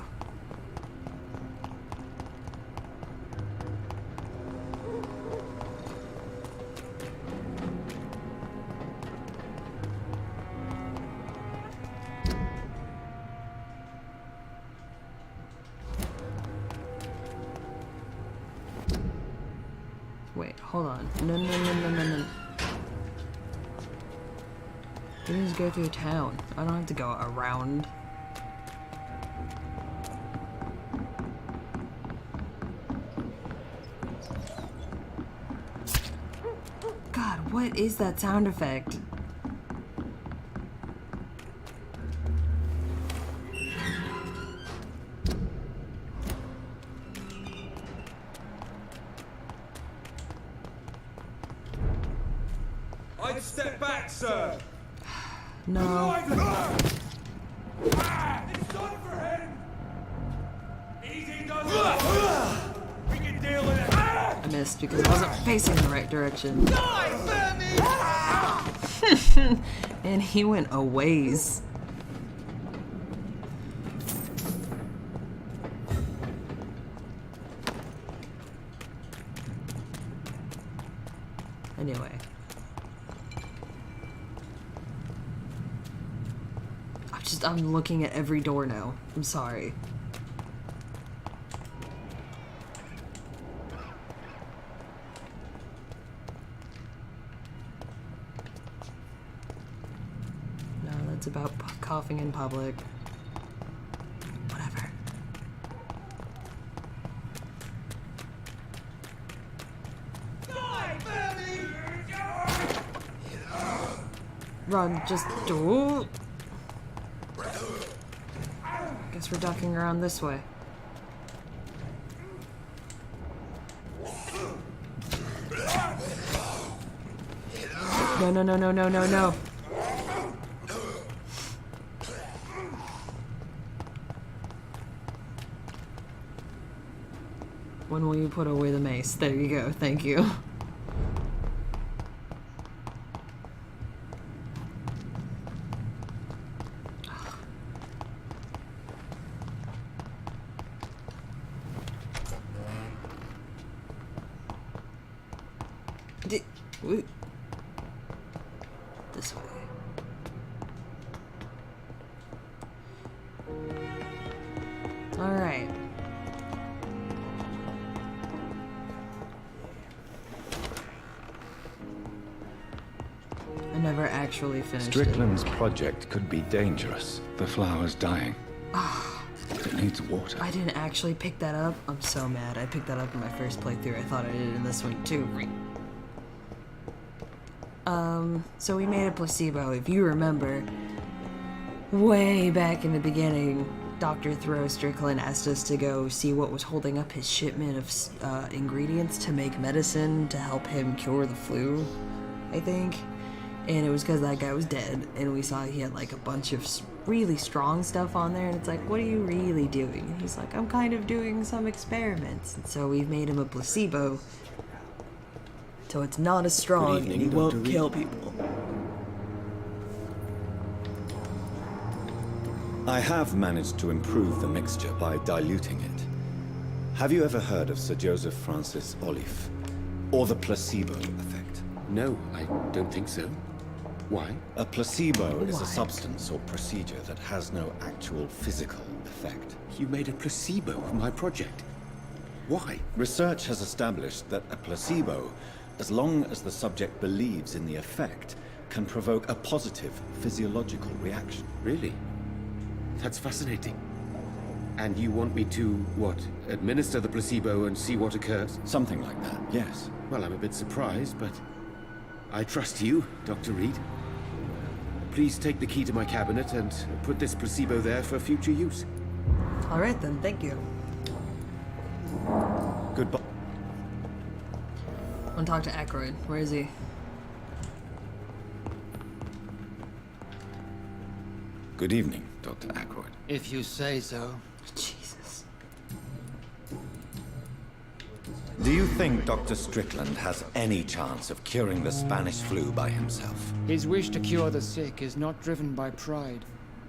Wait, hold on. No. We just go through town. I don't have to go around. God, what is that sound effect? I'd step back, sir. No. It's done for him. Easy does it. We can deal with it. I missed because I wasn't facing the right direction. And he went a ways. Anyway. I'm looking at every door now. I'm sorry. No, that's about coughing in public. Whatever. Run, just do. Guess we're ducking around this way. No. When will you put away the mace? There you go, thank you. This way. All right. I never actually finished Strickland's project could be dangerous. The flower's dying. It needs water. I didn't actually pick that up. I'm so mad. I picked that up in my first playthrough. I thought I did in this one too. So we made a placebo. If you remember, way back in the beginning, Dr. Thoreau Strickland asked us to go see what was holding up his shipment of ingredients to make medicine to help him cure the flu, I think. And it was because that guy was dead, and we saw he had like a bunch of really strong stuff on there, and it's like, what are you really doing? And he's like, I'm kind of doing some experiments. And so we've made him a placebo, so it's not as strong and he won't kill people. I have managed to improve the mixture by diluting it. Have you ever heard of Sir Joseph Francis Olive? Or the placebo effect? No, I don't think so. Why? A placebo is a substance or procedure that has no actual physical effect. You made a placebo of my project. Why? Research has established that a placebo, as long as the subject believes in the effect, can provoke a positive physiological reaction. Really? That's fascinating. And you want me to, what, administer the placebo and see what occurs? Something like that, yes. Well, I'm a bit surprised, but I trust you, Dr. Reed. Please take the key to my cabinet and put this placebo there for future use. All right then, thank you. Goodbye. I want to talk to Aykroyd. Where is he? Good evening, Dr. Aykroyd. If you say so. Jesus. Do you think Dr. Strickland has any chance of curing the Spanish flu by himself? His wish to cure the sick is not driven by pride,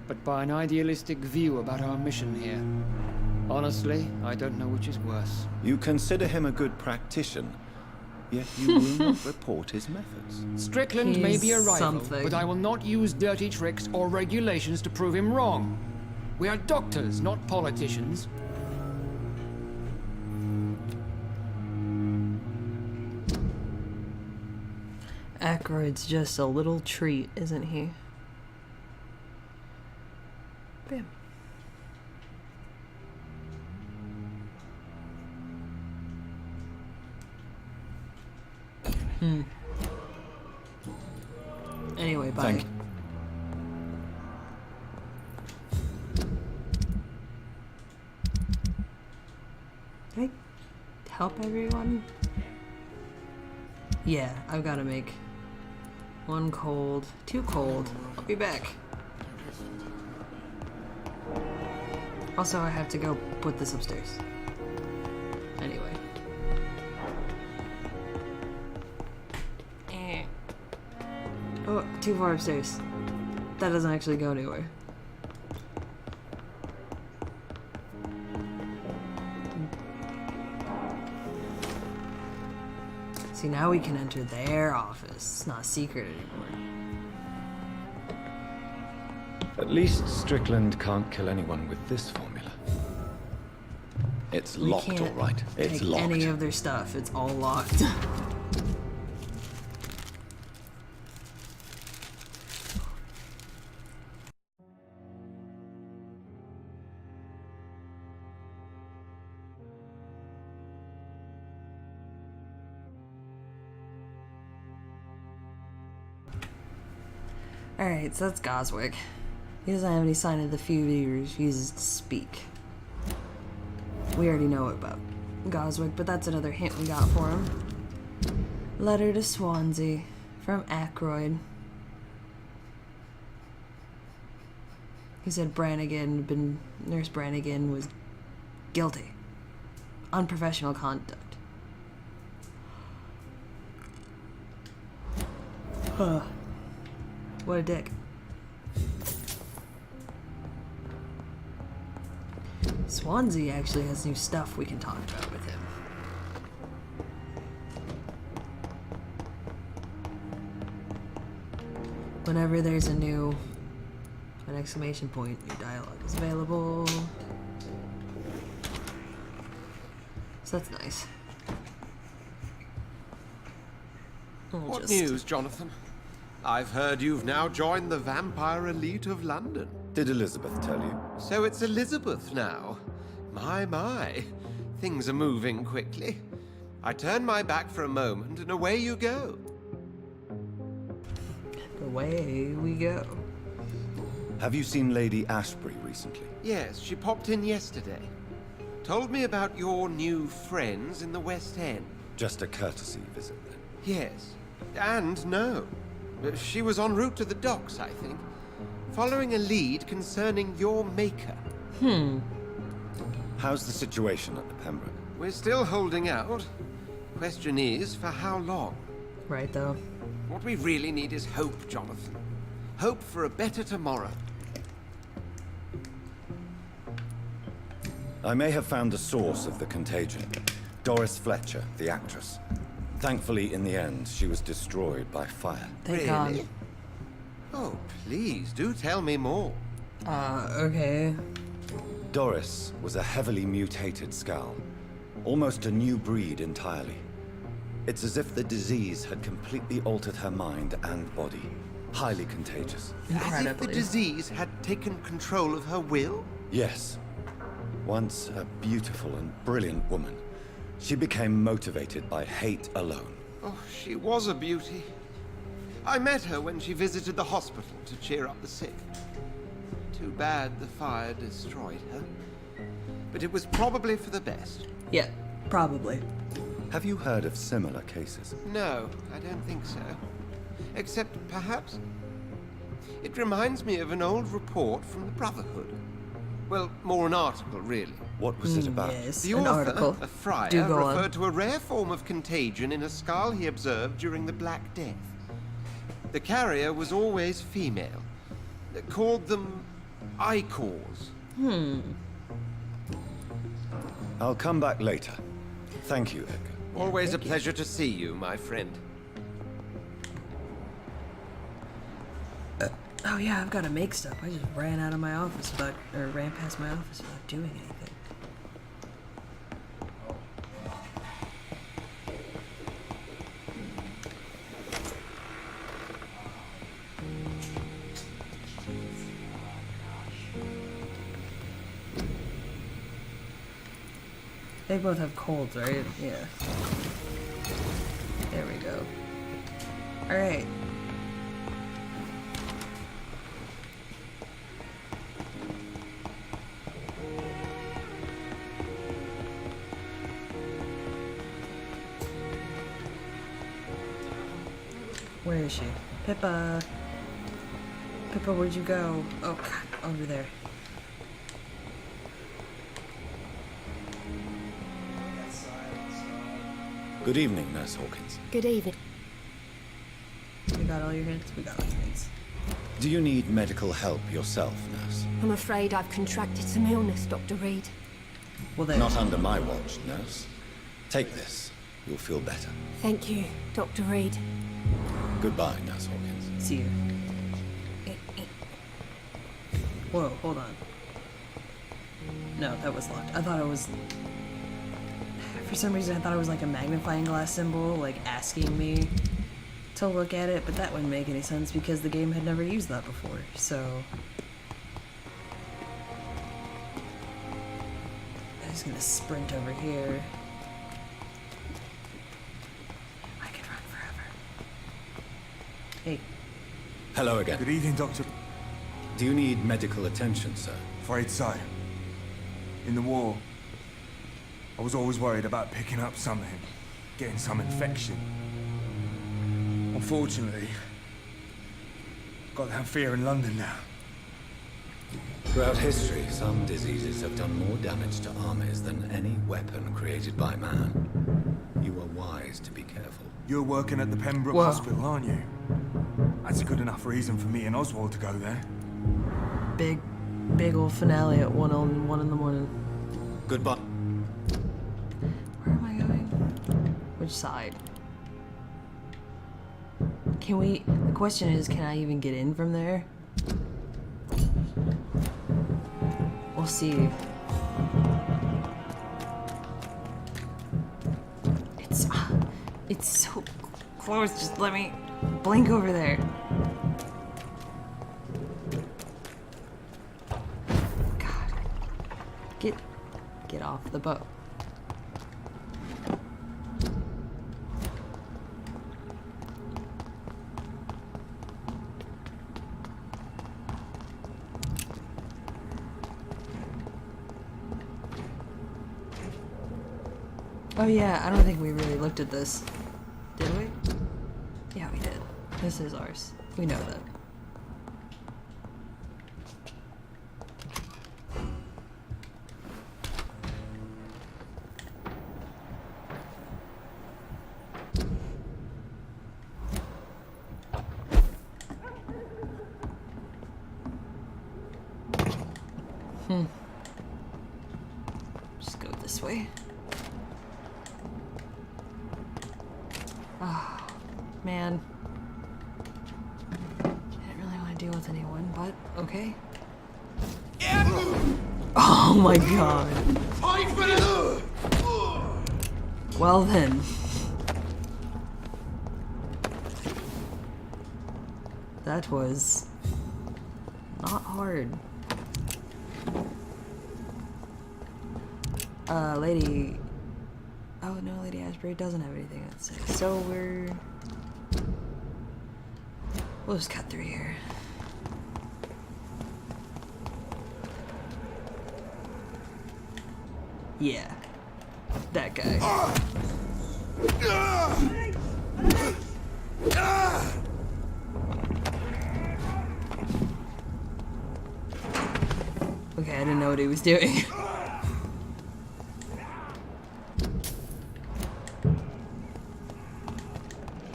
but by an idealistic view about our mission here. Honestly, I don't know which is worse. You consider him a good practitioner, yet you will not report his methods. Strickland may be a He's rival, something. but I will not use dirty tricks or regulations to prove him wrong. We are doctors, not politicians. Aykroyd's just a little treat, isn't he? Bam. Anyway, bye. Thank you. Can I help everyone? Yeah, I've got to make one cold, two cold. I'll be back. Also, I have to go put this upstairs. Anyway. Oh, too far upstairs. That doesn't actually go anywhere. See, now we can enter their office. It's not a secret anymore. At least Strickland can't kill anyone with this formula. It's We locked, can't all right. It's take locked. any of their stuff. It's all locked. Alright, so that's Goswick. He doesn't have any sign of the feud he refuses to speak. We already know about Goswick, but that's another hint we got for him. Letter to Swansea from Aykroyd. He said Nurse Brannigan was guilty. Unprofessional conduct. Huh. What a dick. Swansea actually has new stuff we can talk about with him. Whenever there's an exclamation point, new dialogue is available. So that's nice. What news, Jonathan? I've heard you've now joined the vampire elite of London. Did Elizabeth tell you? So it's Elizabeth now. My. Things are moving quickly. I turn my back for a moment and away you go. Away we go. Have you seen Lady Ashbury recently? Yes, she popped in yesterday. Told me about your new friends in the West End. Just a courtesy visit then. Yes. And no. She was en route to the docks, I think, following a lead concerning your maker. How's the situation at the Pembroke? We're still holding out. Question is, for how long? Right, though. What we really need is hope, Jonathan. Hope for a better tomorrow. I may have found the source of the contagion. Doris Fletcher, the actress. Thankfully, in the end, she was destroyed by fire. Thank Really? God. Oh, please, do tell me more. Okay. Doris was a heavily mutated Skal. Almost a new breed entirely. It's as if the disease had completely altered her mind and body. Highly contagious. As if the disease had taken control of her will? Yes. Once a beautiful and brilliant woman, she became motivated by hate alone. Oh, she was a beauty. I met her when she visited the hospital to cheer up the sick. Too bad the fire destroyed her. But it was probably for the best. Yeah, probably. Have you heard of similar cases? No, I don't think so. Except, perhaps, it reminds me of an old report from the Brotherhood. Well, more an article, really. What was it about? Yes, The an author, article. a friar, Do go referred on. to a rare form of contagion in a skull he observed during the Black Death. The carrier was always female. They called them Icors. I'll come back later. Thank you, Edgar. Always a pleasure to see you, my friend. Oh yeah, I've got to make stuff. I just ran out of my office ran past my office without doing anything. They both have colds, right? Yeah. There we go. Alright. Where is she? Pippa! Pippa, where'd you go? Oh, God, over there. Good evening, Nurse Hawkins. Good evening. We got all your hints? We got all your hints. Do you need medical help yourself, Nurse? I'm afraid I've contracted some illness, Dr. Reed. Well, then. Not under my watch, Nurse. Take this. You'll feel better. Thank you, Dr. Reed. Goodbye, Nurse Hawkins. See you. Whoa, hold on. No, that was locked. I thought it was... For some reason, I thought it was like a magnifying glass symbol, like asking me to look at it, but that wouldn't make any sense because the game had never used that before, so... I'm just gonna sprint over here. I could run forever. Hey. Hello again. Good evening, Doctor. Do you need medical attention, sir? Afraid so. In the war, I was always worried about picking up something, getting some infection. Unfortunately, got that fear in London now. Throughout history, some diseases have done more damage to armies than any weapon created by man. You are wise to be careful. You're working at the Pembroke Hospital, aren't you? That's a good enough reason for me and Oswald to go there. Big old finale at 1 in the morning. Goodbye. Where am I going? Which side? Can we... The question is, can I even get in from there? We'll see. It's so close. Just let me blink over there. God. Get off the boat. Oh yeah, I don't think we really looked at this. Did we? Yeah, we did. This is ours. We know that. Just go this way. Oh, man. I didn't really want to deal with anyone, but okay. Oh my god. Well then. That was not hard. Lady... Oh no, Lady Ashbury doesn't have anything to say. So we'll just cut through here. Yeah. That guy. Okay, I didn't know what he was doing.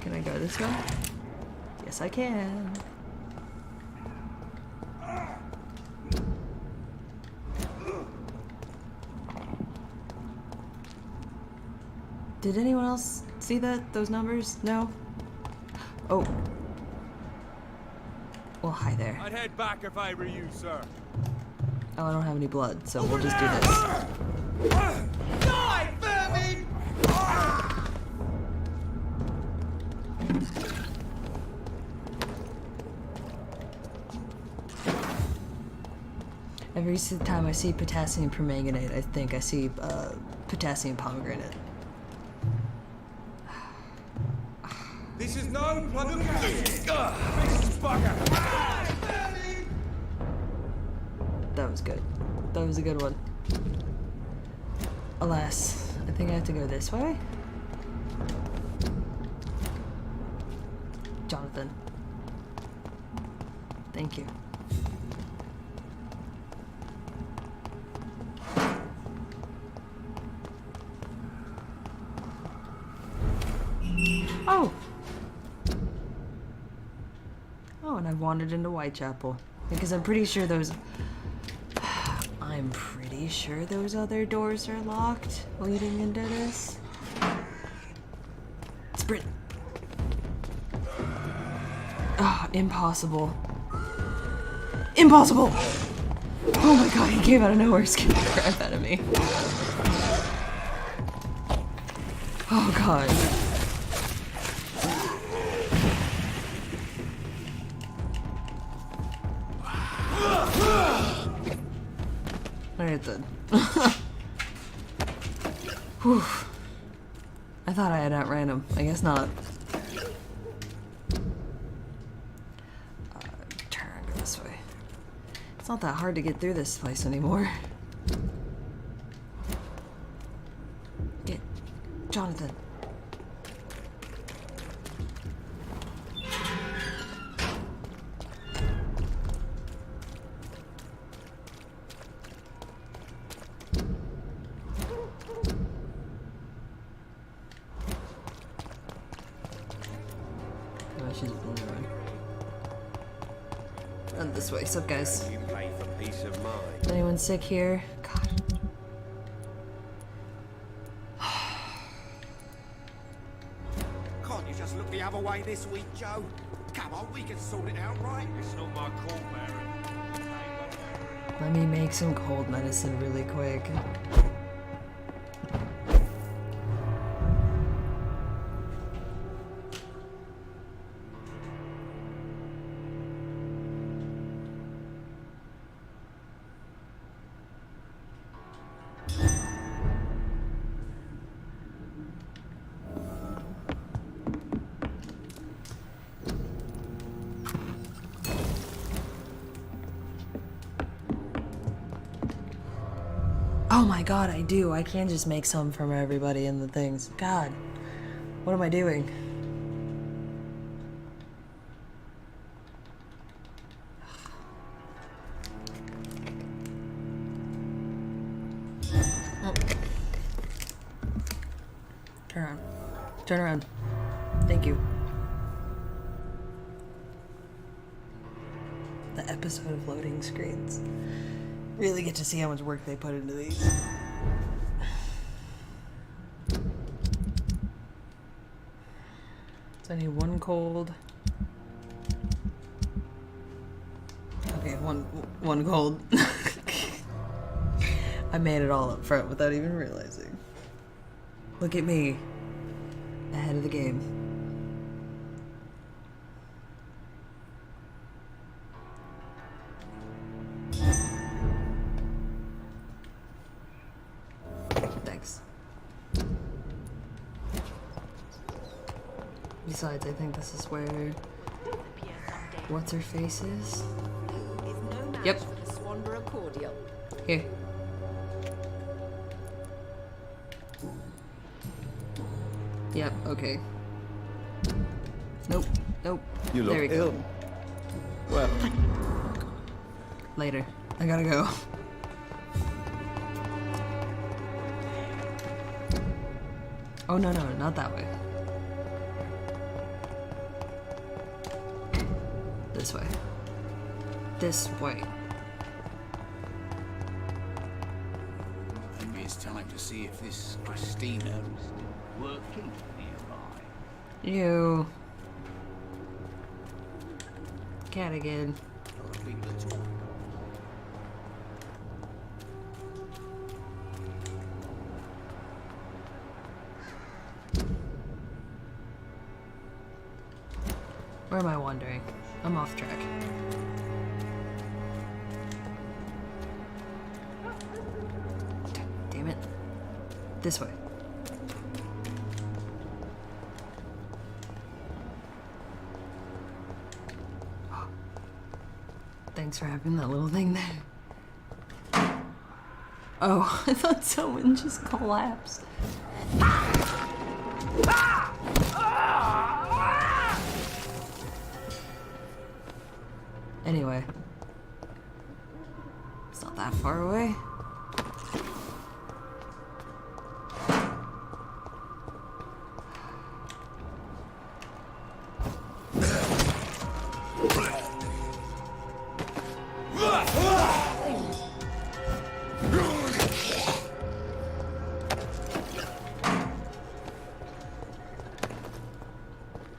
Can I go this way? Yes, I can. Did anyone else see that? Those numbers? No? Oh. Well, hi there. I'd head back if I were you, sir. Oh, I don't have any blood, so we'll just do this. Die, vermin! Every time I see potassium permanganate, I think I see potassium pomegranate. This is no provocation. Bugger. That was good. That was a good one. Alas, I think I have to go this way. Jonathan. Thank you. Oh! Oh, and I've wandered into Whitechapel. Because I'm pretty sure those... I'm pretty sure those other doors are locked leading into this. Sprint! Oh, impossible. Impossible! Oh my god, he came out of nowhere, scared the crap out of me. Oh god. Alright then. Whew. I thought I had outran him. I guess not. Turn and go this way. It's not that hard to get through this place anymore. Get Jonathan. Run this way. Sup, guys? You pay for peace of mind. Anyone sick here? God. Can't you just look the other way this week, Joe? Come on, we can sort it out, right? It's not my call, Baron. Let me make some cold medicine really quick. Oh my god, I do. I can just make some from everybody in the things. God. What am I doing? Turn around. Thank you. The episode of loading screens. Really get to see how much work they put into these. So I need one cold. Okay, one cold. I made it all up front without even realizing. Look at me. Ahead of the game. Thanks. Besides, I think this is where what's her face is. Yep. Here. Yep, okay. Nope, nope. You look there we go. ill. Well, Later. I gotta go. Oh, no, no, not that way. This way. This way. Maybe it's time to see if this Christina is still working nearby. Ew. Cat again. Where am I wandering? I'm off track. Damn it. This way. Thanks for having that little thing there. Oh, I thought someone just collapsed. Anyway. It's not that far away.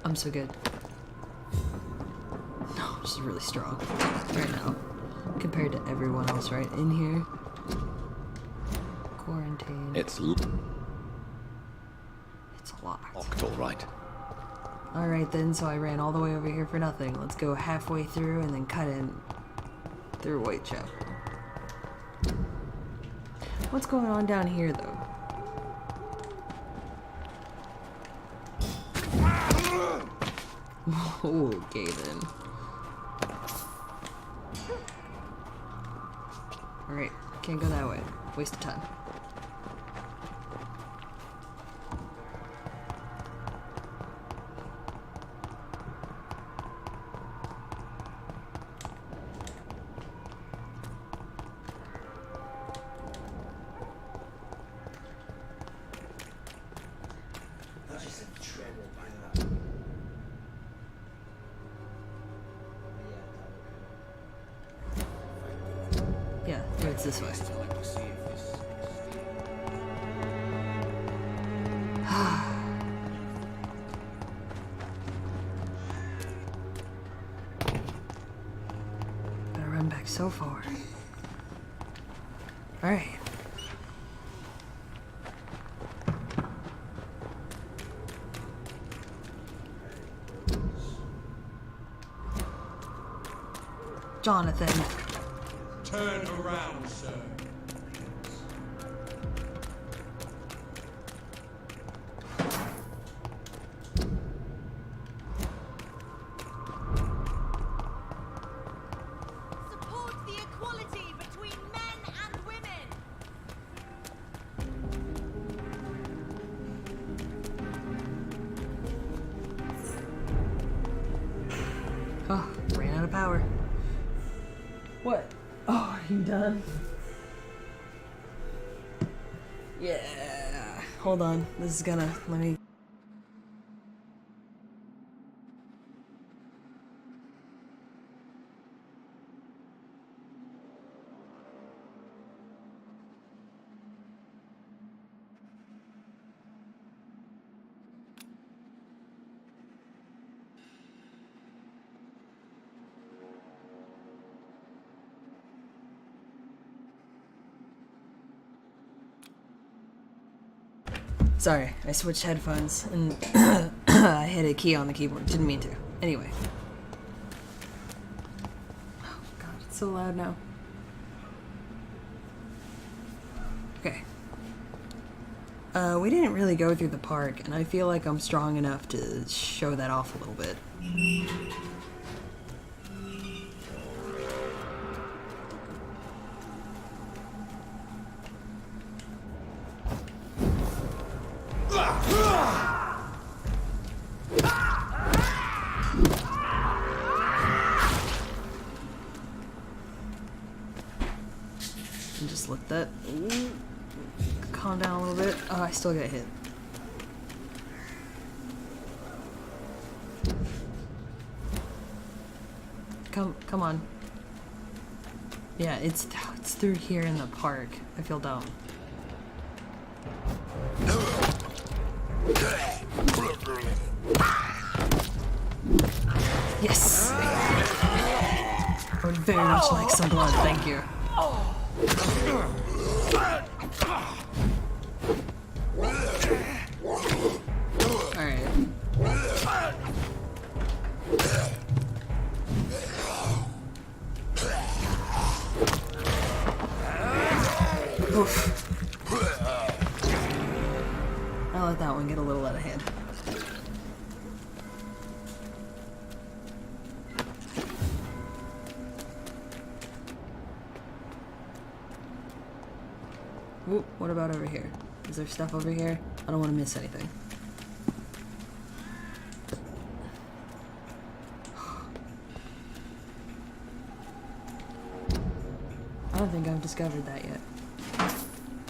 I'm so good. No, this is really strong right now compared to everyone else right in here. Quarantine. it's locked. locked, all right. Alright then, so I ran all the way over here for nothing. Let's go halfway through and then cut in through Whitechapel. What's going on down here though? Okay then. Alright, can't go that way. Waste of time. Yeah, it's this way. Gotta run back so far. Alright. Jonathan. Turn around, sir. Support the equality between men and women. Oh, ran out of power. What? Oh, are you done? Yeah. Hold on. This is gonna, let me Sorry, I switched headphones and I hit a key on the keyboard. Didn't mean to. Anyway. Oh god, it's so loud now. Okay. We didn't really go through the park, and I feel like I'm strong enough to show that off a little bit. And just let that calm down a little bit. Oh, I still get hit. Come on. Yeah, it's through here in the park. I feel dumb. Yes! I would very much like some blood, thank you. Alright. Oof. I let that one get a little out of hand. Ooh, what about over here? Is there stuff over here? I don't want to miss anything. I don't think I've discovered that yet.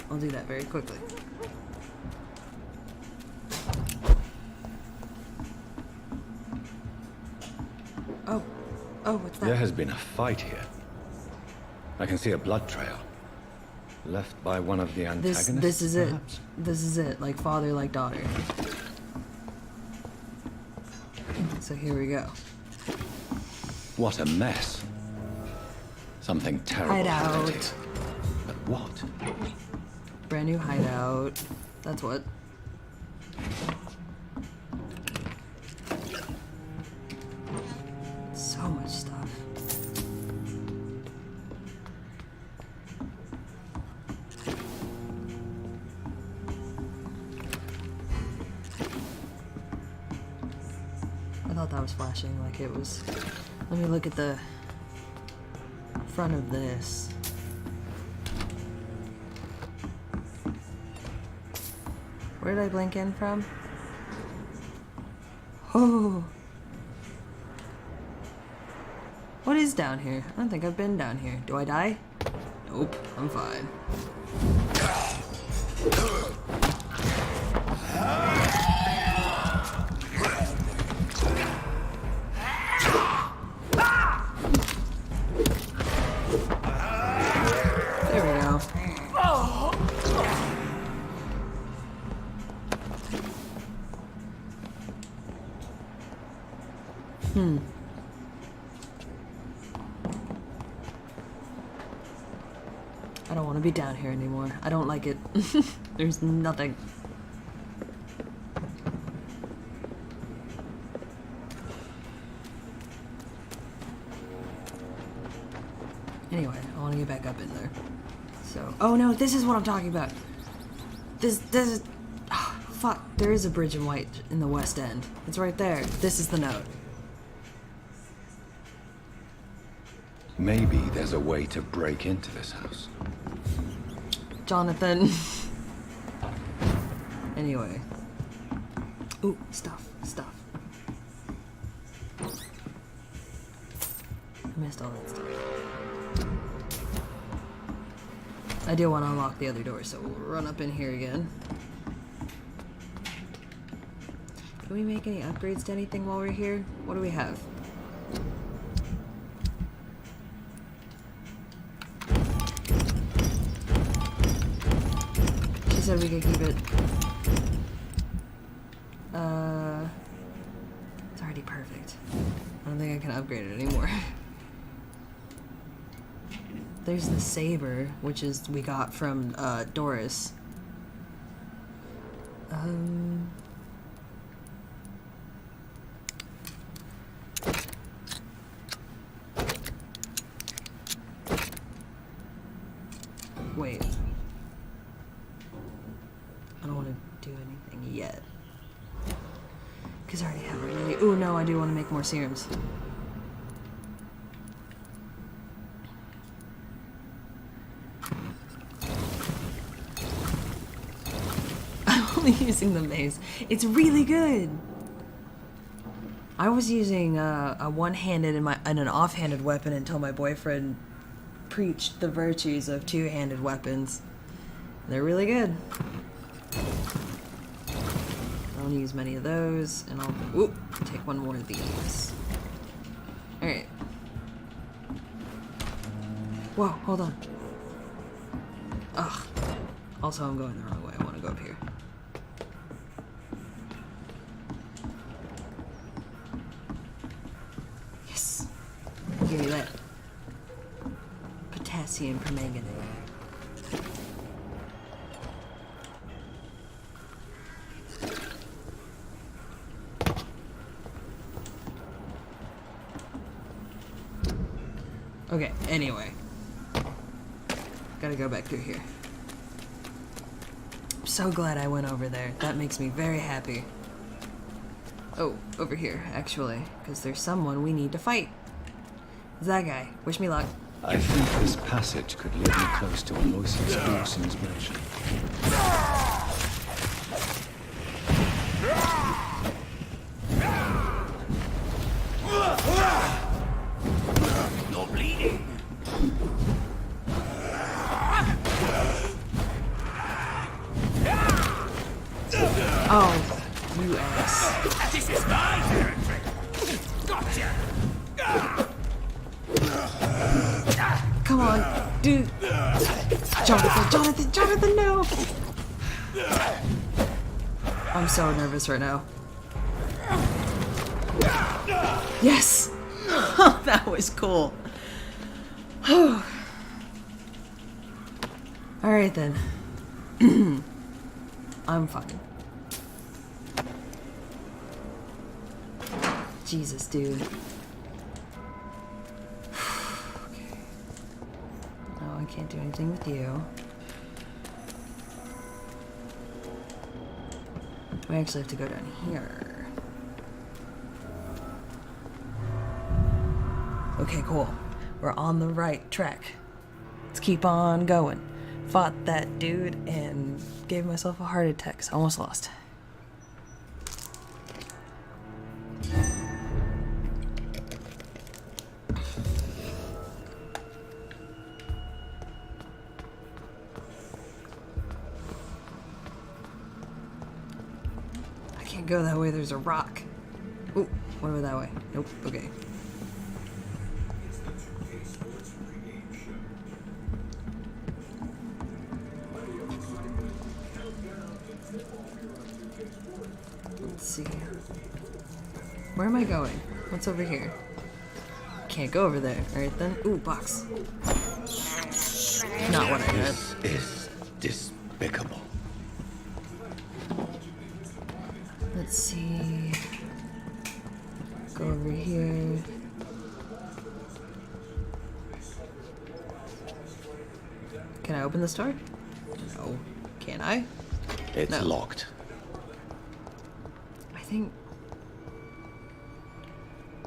I'll do that very quickly. Oh, what's that? There has been a fight here. I can see a blood trail. Left by one of the antagonists, This is it. perhaps? This is it. Like father, like daughter. So here we go. What a mess. Something terrible Hideout. happened here. But what? Brand new hideout. That's what. So much stuff. I thought that was flashing like it was. Let me look at the front of this. Where did I blink in from? Oh. What is down here? I don't think I've been down here. Do I die? Nope, I'm fine. There we go. I don't want to be down here anymore. I don't like it. There's nothing. Anyway, I want to get back up in there. So, oh no, this is what I'm talking about. This is, oh, fuck. There is a bridge in white in the West End. It's right there. This is the note. Maybe there's a way to break into this house. Jonathan. Anyway. Ooh, stuff. I missed all that stuff. I do want to unlock the other door, so we'll run up in here again. Can we make any upgrades to anything while we're here? What do we have? She said we could keep it. It's already perfect. I don't think I can upgrade it anymore. There's the saber, which is we got from Doris. Wait. I don't want to do anything yet. Because I already have really. Ooh, no, I do want to make more serums. I'm only using the mace. It's really good. I was using a one-handed and an off-handed weapon until my boyfriend preached the virtues of two-handed weapons. They're really good. I don't use many of those, and I'll take one more of these. Alright. Whoa, hold on. Ugh. Also, I'm going the wrong way. I want to go up here. Yes. Give me that. Potassium permanganate. Okay, anyway. Gotta go back through here. I'm so glad I went over there. That makes me very happy. Oh, over here, actually. Because there's someone we need to fight. It's that guy. Wish me luck. I think this passage could lead me close to Aloysius Dawson's mansion. You're bleeding. Oh, you ass. This is my territory. Gotcha. Come on, dude. Jonathan, no. I'm so nervous right now. Yes. That was cool. Alright then. I'm fine. Jesus, dude. Okay. No, I can't do anything with you. We actually have to go down here. Okay, cool. We're on the right track. Let's keep on going. Fought that dude and gave myself a heart attack, so I almost lost. I can't go that way, there's a rock. Ooh, what about that way? Nope, okay. Let's see. Where am I going? What's over here? Can't go over there. Alright then. Ooh, box. Not what I meant. This is despicable. Let's see. Go over here. Can I open this door? No. Can I? It's No. locked. I think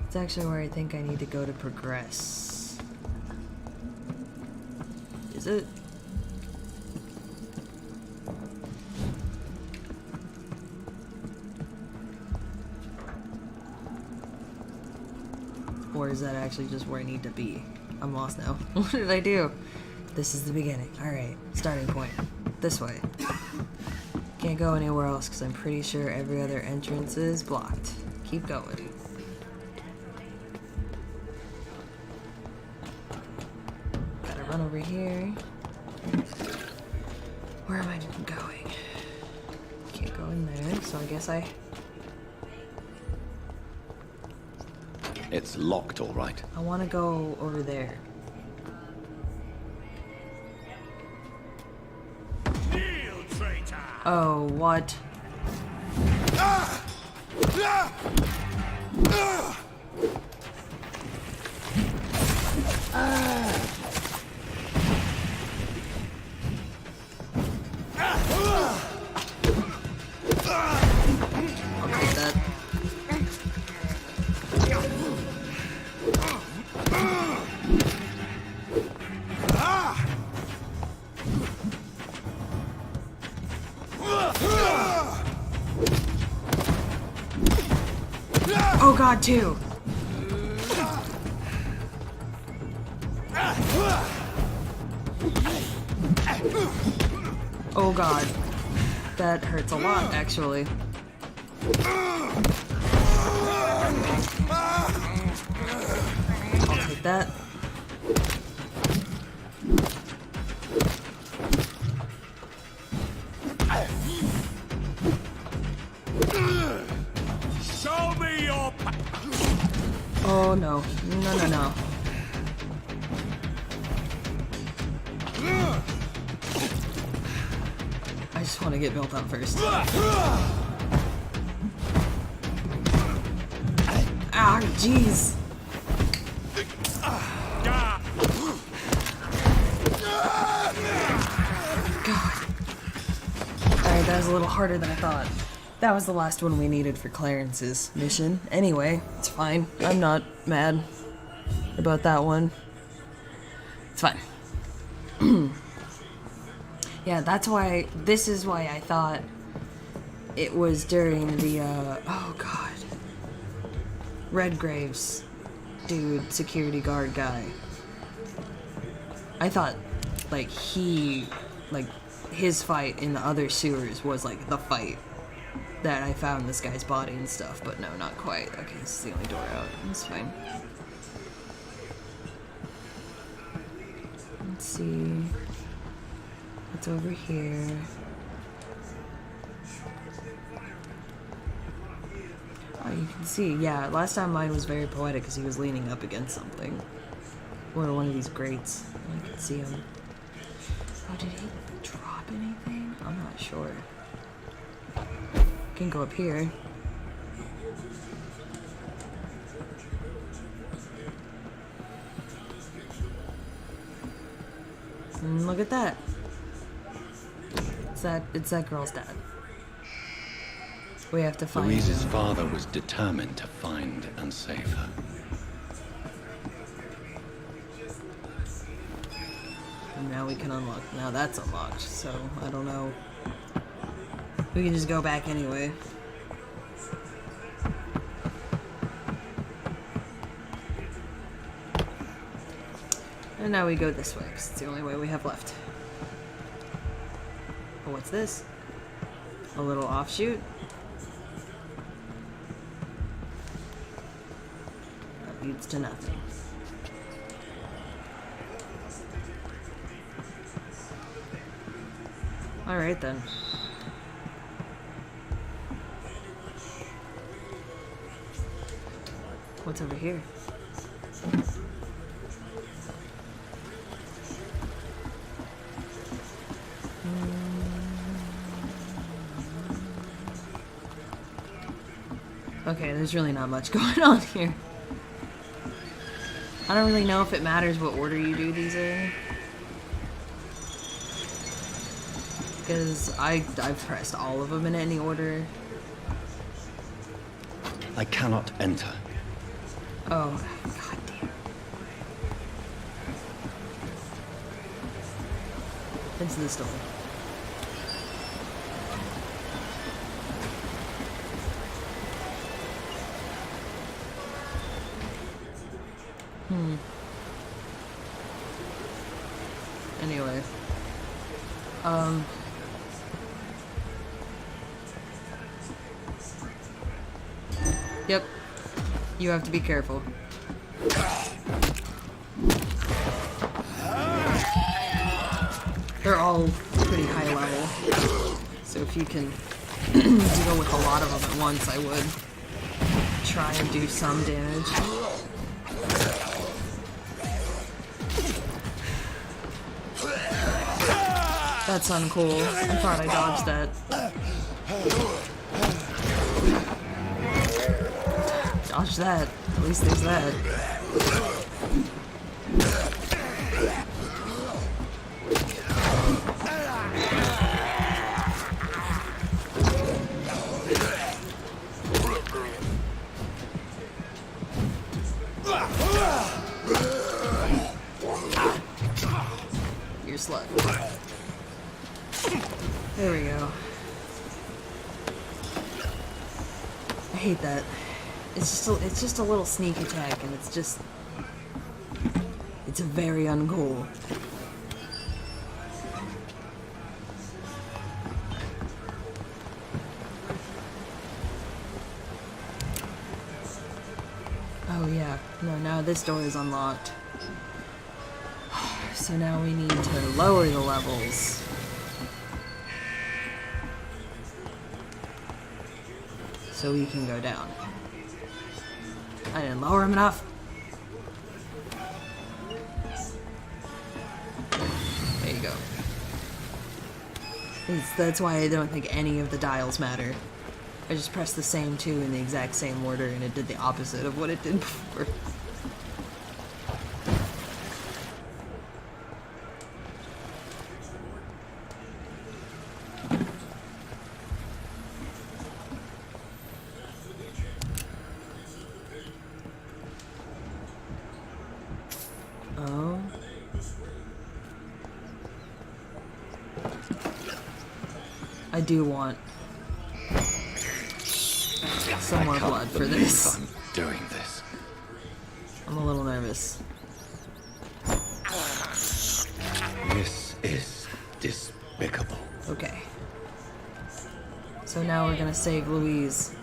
it's actually where I think I need to go to progress. Is it? Or is that actually just where I need to be? I'm lost now. What did I do? This is the beginning. Alright, starting point. This way. Can't go anywhere else because I'm pretty sure every other entrance is blocked. Keep going. Gotta run over here. Where am I going? Can't go in there, so I guess I... It's locked, all right. I want to go over there. Kneel, traitor. Oh, what? I'll take that. Oh god, too. Oh god. That hurts a lot, actually. I'll take that. Show me your Oh no. No, no, no. I just want to get built up first. Ah, jeez. God. Alright, that was a little harder than I thought. That was the last one we needed for Clarence's mission. Anyway, it's fine. I'm not mad about that one. It's fine. Yeah, that's why, this is why I thought it was during the, oh god. Redgrave's dude, security guard guy. I thought, like, his fight in the other sewers was, like, the fight that I found this guy's body and stuff, but no, not quite. Okay, this is the only door out. It's fine. Let's see. What's over here? Oh, you can see. Yeah, last time mine was very poetic because he was leaning up against something. Or one of these grates. I can see him. Oh, did he drop anything? I'm not sure. Can go up here. And look at that. It's that girl's dad. We have to find Louise's father was determined to find and save her. And now we can unlock. Now that's unlocked, so I don't know. We can just go back anyway. And now we go this way, because it's the only way we have left. Oh, what's this? A little offshoot? That leads to nothing. Alright then. What's over here? Okay, there's really not much going on here. I don't really know if it matters what order you do these in. Because I've pressed all of them in any order. I cannot enter. Oh, god damn. Into this door. Anyway. Yep. You have to be careful. They're all pretty high level. So if you can deal with a lot of them at once, I would try and do some damage. That's uncool. I thought I dodged that. Dodge that. At least there's that. You're slut. There we go. I hate that. It's just a little sneak attack, and it's very uncool. Oh yeah, no, now this door is unlocked. So now we need to lower the levels. So we can go down. I didn't lower him enough. There you go. That's why I don't think any of the dials matter. I just pressed the same two in the exact same order and it did the opposite of what it did before. Oh. I do want some more blood for this. I'm doing this. I'm a little nervous. This is despicable. Okay. So now we're gonna save Louise.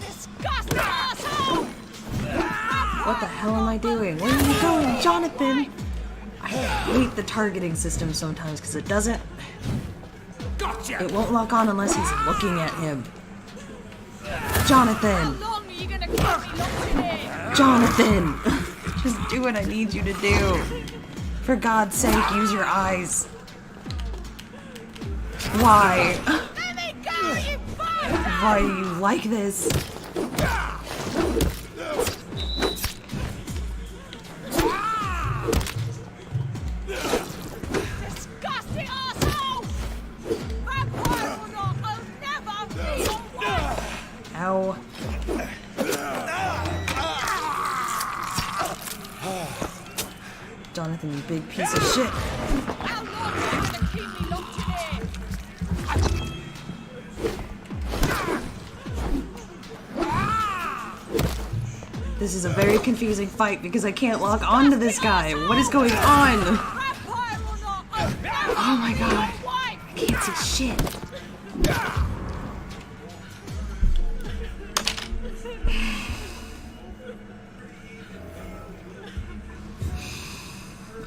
Disgusting asshole! What the hell am I doing? Where are you going, Jonathan? I hate the targeting system sometimes because it doesn't. Gotcha! It won't lock on unless he's looking at him. Jonathan! How long are you gonna keep me locked in here? Jonathan! Just do what I need you to do. For God's sake, use your eyes. Why? Let me go, you fuck! Why are you like this? Disgusting asshole! Vampire or not, I'll never be your wife! Ow. Jonathan, you big piece of shit. How long are you gonna keep me locked in here? This is a very confusing fight because I can't lock onto this guy. What is going on? Vampire or not, I'll never Oh my be god. your wife! I can't see shit.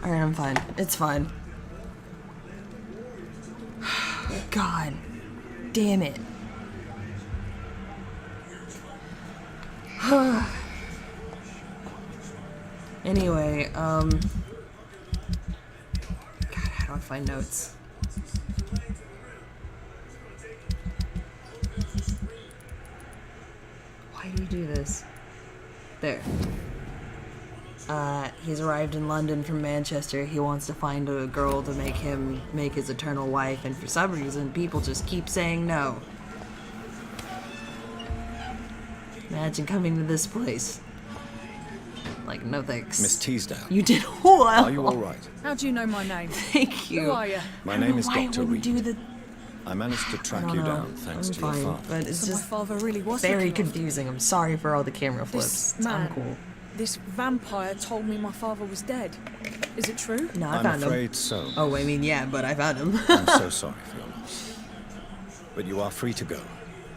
Alright, I'm fine. It's fine. God damn it. Anyway, God, how do I find notes? Why do you do this? There. He's arrived in London from Manchester. He wants to find a girl to make his eternal wife, and for some reason, people just keep saying no. Imagine coming to this place. Like, no thanks. Miss Teasdale. You did well. Are you all right? How do you know my name? Thank you. Who are you? My name is Why Dr. wouldn't Reed. do the... I managed to track I don't you know. down thanks I'm to your fine, father. but it's So just my father really was very looking after confusing. I'm sorry for all the camera flips. This It's man, uncool. this vampire told me my father was dead. Is it true? No, I I'm found him. afraid so. Oh, I mean, yeah, but I found him. I'm so sorry for your loss. But you are free to go,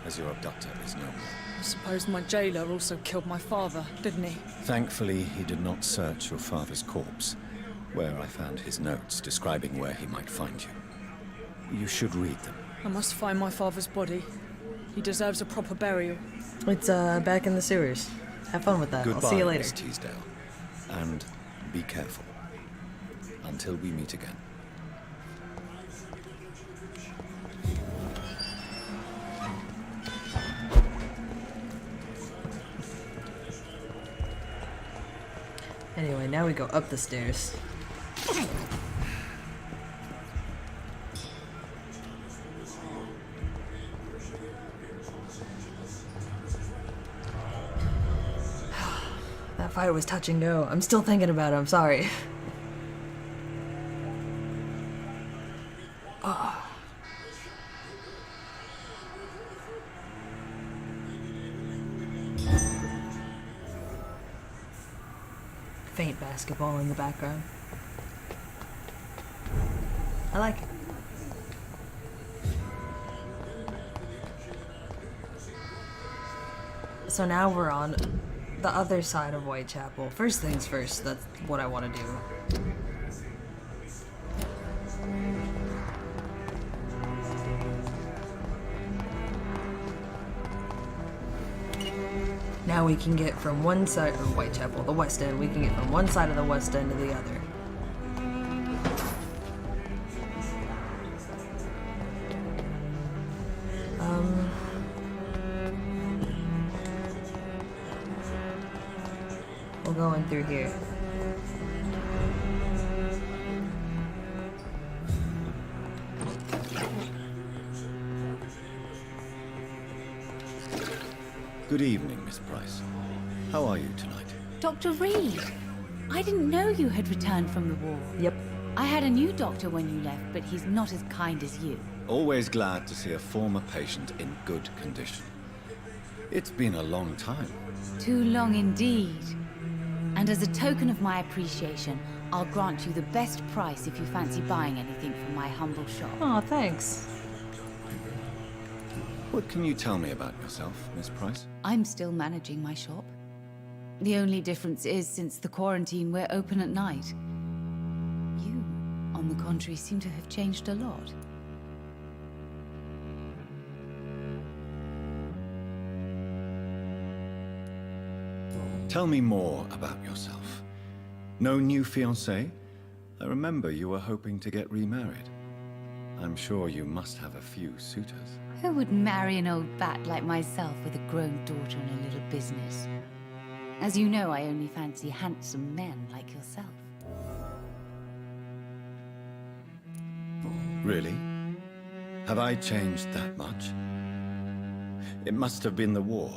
as your abductor is no more. I suppose my jailer also killed my father, didn't he? Thankfully, he did not search your father's corpse, where I found his notes describing where he might find you. You should read them. I must find my father's body. He deserves a proper burial. It's back in the sewers. Have fun with that. Goodbye, I'll see you later. Miss Teasdale. And be careful. Until we meet again. Anyway, now we go up the stairs. That fight was touch and go. I'm still thinking about it, I'm sorry. Faint basketball in the background. I like it. So now we're on the other side of Whitechapel. First things first, that's what I want to do. Now we can get from one side of Whitechapel, the West End, we can get from one side of the West End to the other. We'll go in through here. Good evening, Miss Price. How are you tonight? Dr. Reed! I didn't know you had returned from the war. Yep. I had a new doctor when you left, but he's not as kind as you. Always glad to see a former patient in good condition. It's been a long time. Too long indeed. And as a token of my appreciation, I'll grant you the best price if you fancy buying anything from my humble shop. Aw, thanks. What can you tell me about yourself, Miss Price? I'm still managing my shop. The only difference is, since the quarantine, we're open at night. You, on the contrary, seem to have changed a lot. Tell me more about yourself. No new fiancé? I remember you were hoping to get remarried. I'm sure you must have a few suitors. Who would marry an old bat like myself with a grown daughter and a little business? As you know, I only fancy handsome men like yourself. Really? Have I changed that much? It must have been the war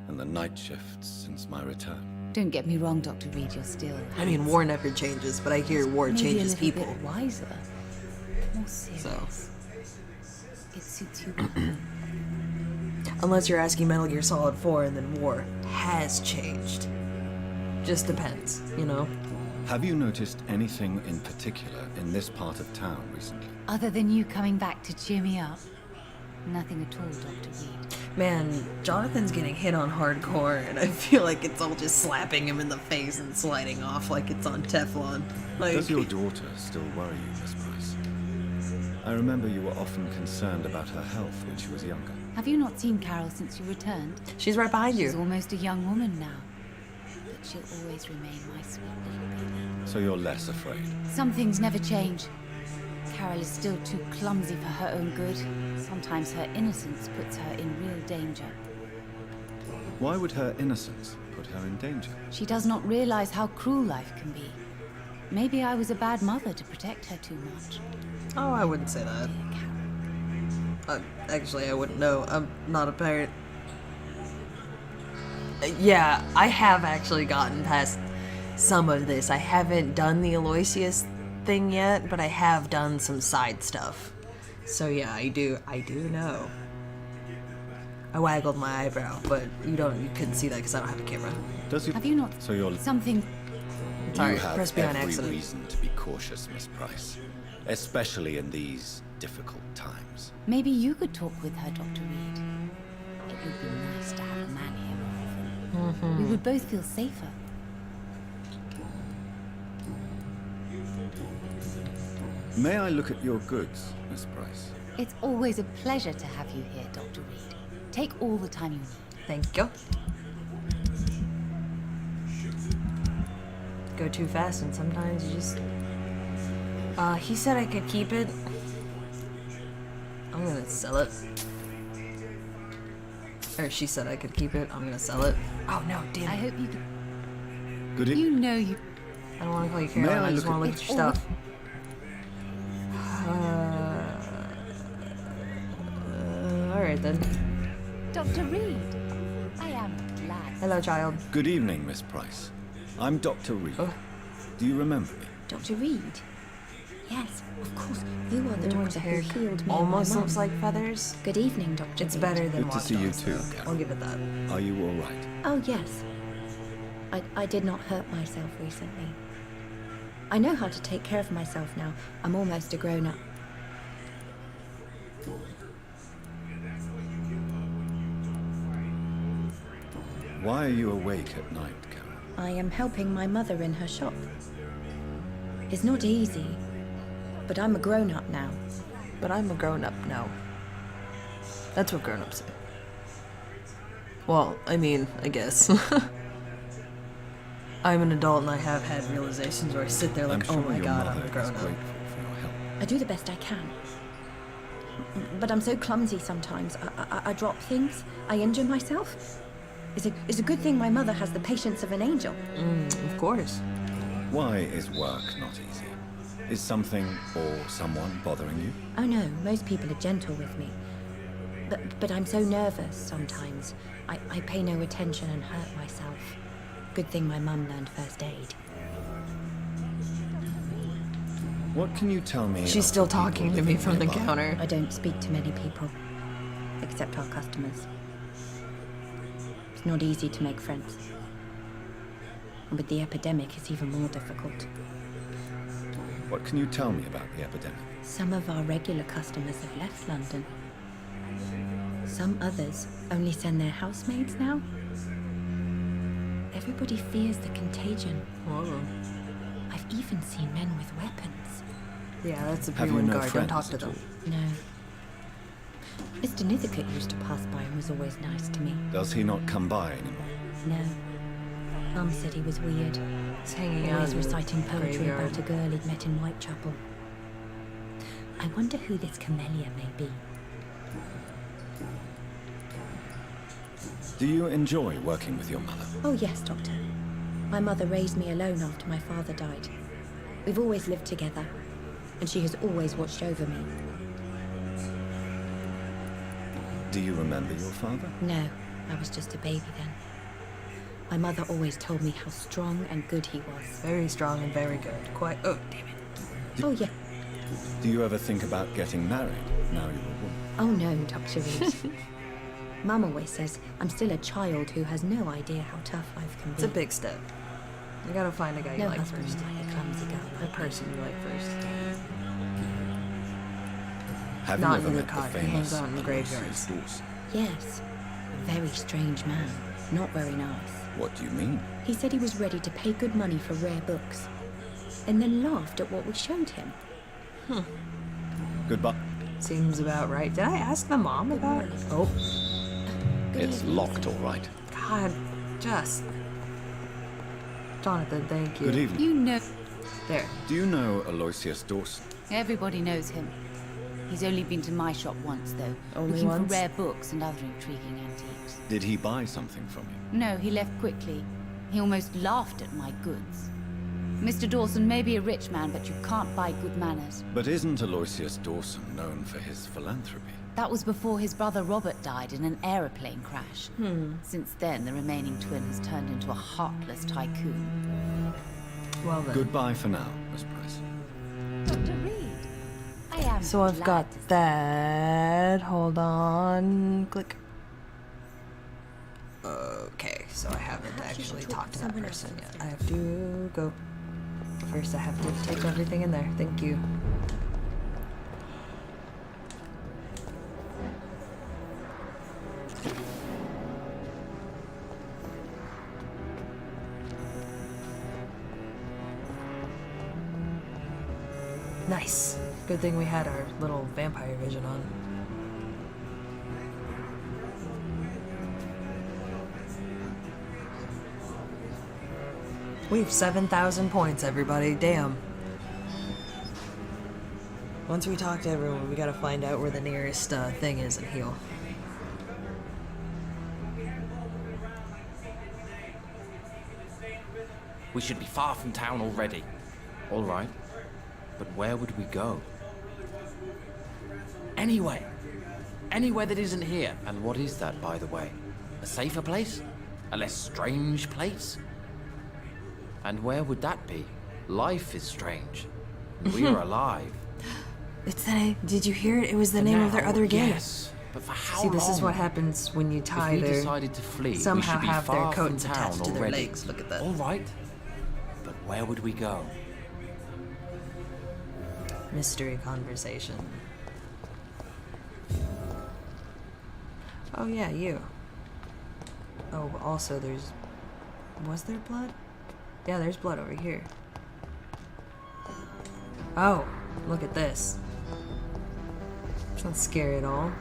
and the night shifts since my return. Don't get me wrong, Dr. Reed, you're still... I mean, war never changes, but I hear war changes people. Maybe a little bit wiser. More serious. So. It suits you. Unless you're asking Metal Gear Solid 4, and then war has changed. Just depends, you know? Have you noticed anything in particular in this part of town recently? Other than you coming back to cheer me up? Nothing at all, Dr. Reed. Man, Jonathan's getting hit on hardcore, and I feel like it's all just slapping him in the face and sliding off like it's on Teflon. Like... Does your daughter still worry you, Miss Price? I remember you were often concerned about her health when she was younger. Have you not seen Carol since you returned? She's right behind you. She's almost a young woman now. But she'll always remain my sweet little baby. So you're less afraid? Some things never change. Carol is still too clumsy for her own good. Sometimes her innocence puts her in real danger. Why would her innocence put her in danger? She does not realize how cruel life can be. Maybe I was a bad mother to protect her too much. Oh, I wouldn't say that. Actually, I wouldn't know. I'm not a parent. Yeah, I have actually gotten past some of this. I haven't done the Aloysius thing yet, but I have done some side stuff. So yeah, I do know. I waggled my eyebrow, but you couldn't see that because I don't have a camera. Does you? Have you not? So you're something. Sorry, you have press B on every accident. reason to be cautious, Miss Price, especially in these difficult times. Maybe you could talk with her, Dr. Reed. It would be nice to have a man here more often. We would both feel safer. May I look at your goods, Miss Price? It's always a pleasure to have you here, Dr. Reed. Take all the time you need. Thank you. Go too fast and sometimes you just... he said I could keep it. I'm gonna sell it. Or she said I could keep it. I'm gonna sell it. Oh no, damn it. I hope you do. Good You know you... I don't want to call you May Caroline, I I just look want to at- look at your It's stuff. Alright then. Dr. Reed. I am glad. Hello, child. Good evening, Miss Price. I'm Dr. Reed. Do you remember me? Dr. Reed? Yes, of course. You are the Everyone's doctor hair who healed me almost and my looks mum. like feathers. Good evening, Dr. It's Reed. better than Good to see you watchdogs, too, though. Carol. I'll give it that. Are you all right? Oh, yes. I did not hurt myself recently. I know how to take care of myself now. I'm almost a grown-up. Why are you awake at night, Carol? I am helping my mother in her shop. It's not easy, but I'm a grown-up now. But I'm a grown-up now. That's what grown-ups say. Well, I mean, I guess. I'm an adult and I have had realizations where I sit there like, I'm oh sure my your god, mother I'm a is grown-up. grateful for your help. I do the best I can. But I'm so clumsy sometimes. I drop things. I injure myself. It's a good thing my mother has the patience of an angel. Of course. Why is work not easy? Is something or someone bothering you? Oh no, most people are gentle with me. But I'm so nervous sometimes. I pay no attention and hurt myself. Good thing my mum learned first aid. What can you tell me? She's of still the people talking to me living from the nearby? counter. I don't speak to many people, except our customers. It's not easy to make friends. And with the epidemic, it's even more difficult. What can you tell me about the epidemic? Some of our regular customers have left London. Some others only send their housemaids now. Everybody fears the contagion. Whoa. I've even seen men with weapons. Yeah, that's a Have you pre-win no guard. Don't friends talk to at them. No. Mr. Nithercote used to pass by and was always nice to me. Does he not come by anymore? No. Mum said he was weird. He's hanging out Always in the reciting poetry graveyard. about a girl he'd met in Whitechapel. I wonder who this camellia may be. Do you enjoy working with your mother? Oh yes, Doctor. My mother raised me alone after my father died. We've always lived together, and she has always watched over me. Do you remember your father? No, I was just a baby then. My mother always told me how strong and good he was. Very strong and very good. Quite. Oh, damn it. Oh yeah. Do you ever think about getting married now you're a woman? Oh no, Dr. Reed. Mum always says I'm still a child who has no idea how tough life can be. It's a big step. You gotta find a guy you No like husband first. like a clumsy girl. A person you like first. Have Not you ever in the met the cot. He hangs famous out in the graveyards. Dawson? Yes. A very strange man. Not very nice. What do you mean? He said he was ready to pay good money for rare books, and then laughed at what we showed him. Goodbye. Seems about right. Did I ask the mom about it? Oh. It's locked, all right. God, just. Jonathan, thank you. Good evening. You know... There. Do you know Aloysius Dawson? Everybody knows him. He's only been to my shop once, though. Only looking once? for rare books and other intriguing antiques. Did he buy something from you? No, he left quickly. He almost laughed at my goods. Mr. Dawson may be a rich man, but you can't buy good manners. But isn't Aloysius Dawson known for his philanthropy? That was before his brother Robert died in an aeroplane crash. Since then, the remaining twin has turned into a heartless tycoon. Well then. Goodbye for now, Miss Price. Dr. Reed, I am So I've got that. Hold on. Click. Okay, so I haven't actually talked to that person yet. I have to go. First, I have to take everything in there. Thank you. Nice. Good thing we had our little vampire vision on. We have 7,000 points, everybody. Damn. Once we talk to everyone, we gotta find out where the nearest thing is and heal. We should be far from town already. All right. But where would we go? Anyway. Anywhere that isn't here. And what is that, by the way? A safer place? A less strange place? And where would that be? Life is strange. We are alive. It's the did you hear it? It was the name of their other game. Yes, but for how See, this long? is what happens when you tie If we their decided to flee, somehow we should be have their far from coats town attached to their already. legs. Look at that. All right. But where would we go? Mystery conversation. Oh yeah, you. Oh, also there's... Was there blood? Yeah, there's blood over here. Oh, look at this. It's not scary at all.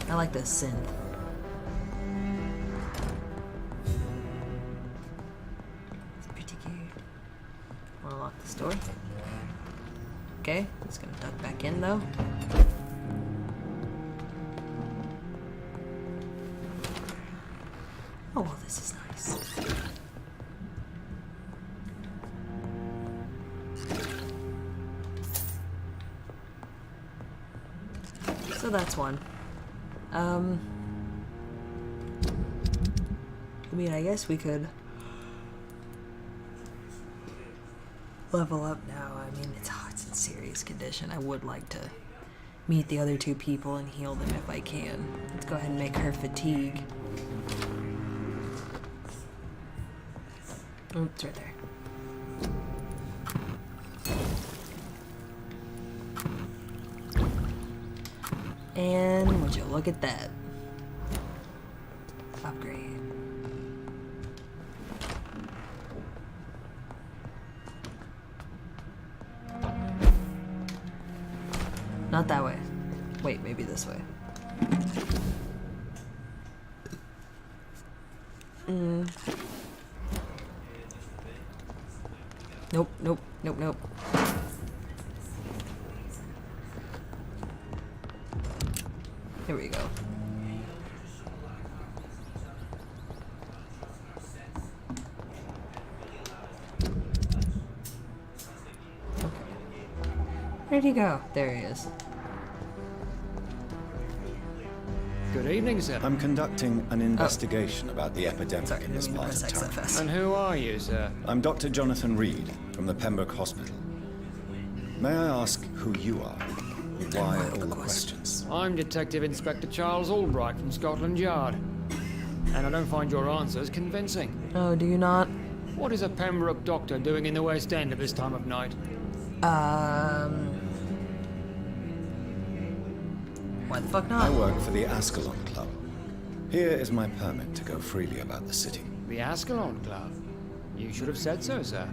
I like this synth. It's pretty cute. Wanna lock this door? Okay, just gonna duck back in though. Oh, well, this is nice. So that's one. I mean, I guess we could level up now. I mean, it's in serious condition. I would like to meet the other two people and heal them if I can. Let's go ahead and make her fatigue. Oh, it's right there. And would you look at that? Upgrade. Not that way. Wait, maybe this way. Nope, nope, nope, nope. Here we go. Okay. Where'd he go? There he is. Good evening, sir. I'm conducting an investigation about the epidemic in this part of town. And who are you, sir? I'm Dr. Jonathan Reed from the Pembroke Hospital. May I ask who you are? Why all the questions? I'm Detective Inspector Charles Albright from Scotland Yard. And I don't find your answers convincing. Oh, do you not? What is a Pembroke doctor doing in the West End at this time of night? Why the fuck not? I work for the Ascalon Club. Here is my permit to go freely about the city. The Ascalon Club? You should have said so, sir.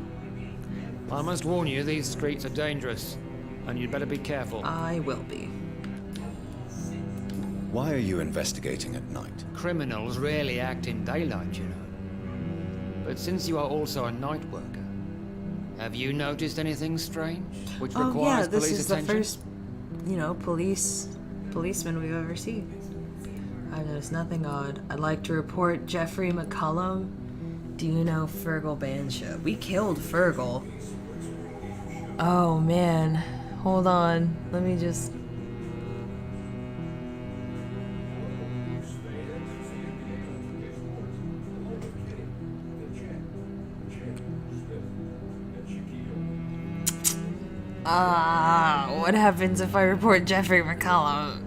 I must warn you, these streets are dangerous, and you'd better be careful. I will be. Why are you investigating at night? Criminals rarely act in daylight, you know. But since you are also a night worker, have you noticed anything strange which requires oh yeah, this police is attention? the first, you know, policeman we've ever seen. I've noticed nothing odd. I'd like to report Jeffrey McCullum. Do you know Fergal Bansha? We killed Fergal. Oh man, hold on. Let me just... what happens if I report Jeffrey McCullum?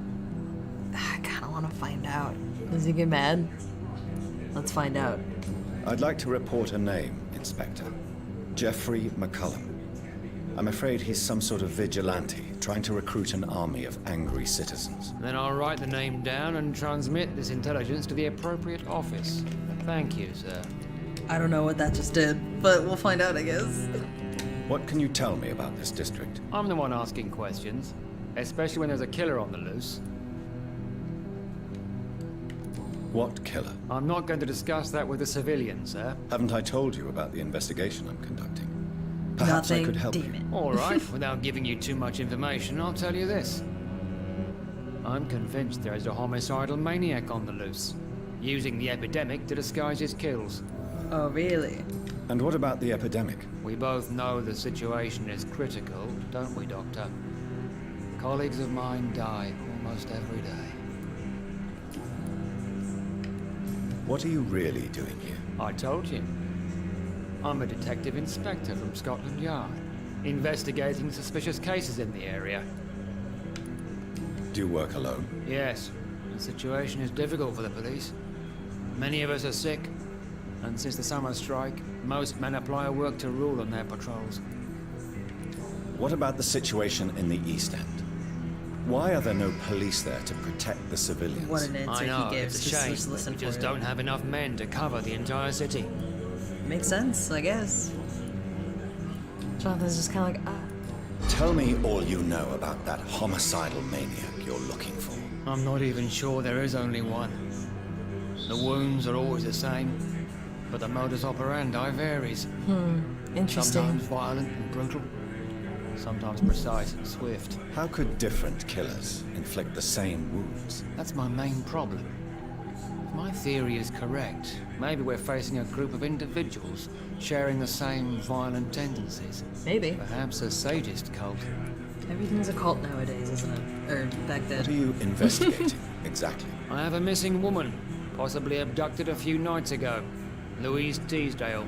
I kinda wanna find out. Does he get mad? Let's find out. I'd like to report a name, Inspector. Jeffrey McCullum. I'm afraid he's some sort of vigilante, trying to recruit an army of angry citizens. Then I'll write the name down and transmit this intelligence to the appropriate office. Thank you, sir. I don't know what that just did, but we'll find out, I guess. What can you tell me about this district? I'm the one asking questions, especially when there's a killer on the loose. What killer? I'm not going to discuss that with the civilians, sir. Haven't I told you about the investigation I'm conducting? Perhaps I could help you. All right, without giving you too much information, I'll tell you this. I'm convinced there is a homicidal maniac on the loose, using the epidemic to disguise his kills. Oh, really? And what about the epidemic? We both know the situation is critical, don't we, Doctor? Colleagues of mine die almost every day. What are you really doing here? I told you. I'm a detective inspector from Scotland Yard, investigating suspicious cases in the area. Do you work alone? Yes, the situation is difficult for the police. Many of us are sick, and since the summer strike, most men apply a work to rule on their patrols. What about the situation in the East End? Why are there no police there to protect the civilians? What an answer I know, he gives. it's a shame, Just listen we for just it. don't have enough men to cover the entire city. Makes sense, I guess. Jonathan's just kind of like, Tell me all you know about that homicidal maniac you're looking for. I'm not even sure there is only one. The wounds are always the same, but the modus operandi varies. Interesting. Sometimes violent and brutal, sometimes precise and swift. How could different killers inflict the same wounds? That's my main problem. If my theory is correct, maybe we're facing a group of individuals sharing the same violent tendencies. Maybe. Perhaps a sadist cult. Everything's a cult nowadays, isn't it? Or back then. What are you investigating, exactly? I have a missing woman, possibly abducted a few nights ago. Louise Teasdale.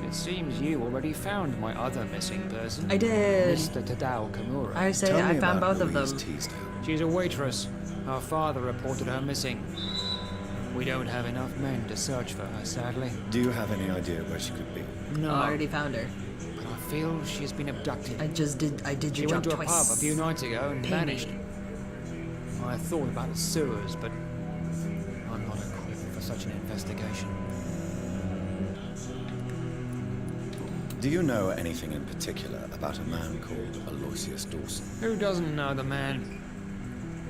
It seems you already found my other missing person. I did. Mr. Tadao Kimura. I say I found both of them. She's a waitress. Her father reported her missing. We don't have enough men to search for her, sadly. Do you have any idea where she could be? No. Oh, I already found her. But I feel she's been abducted. I did She your went job to a twice. pub a few nights ago and Pay me. vanished. I thought about the sewers, but I'm not equipped for such an investigation. Do you know anything in particular about a man called Aloysius Dawson? Who doesn't know the man?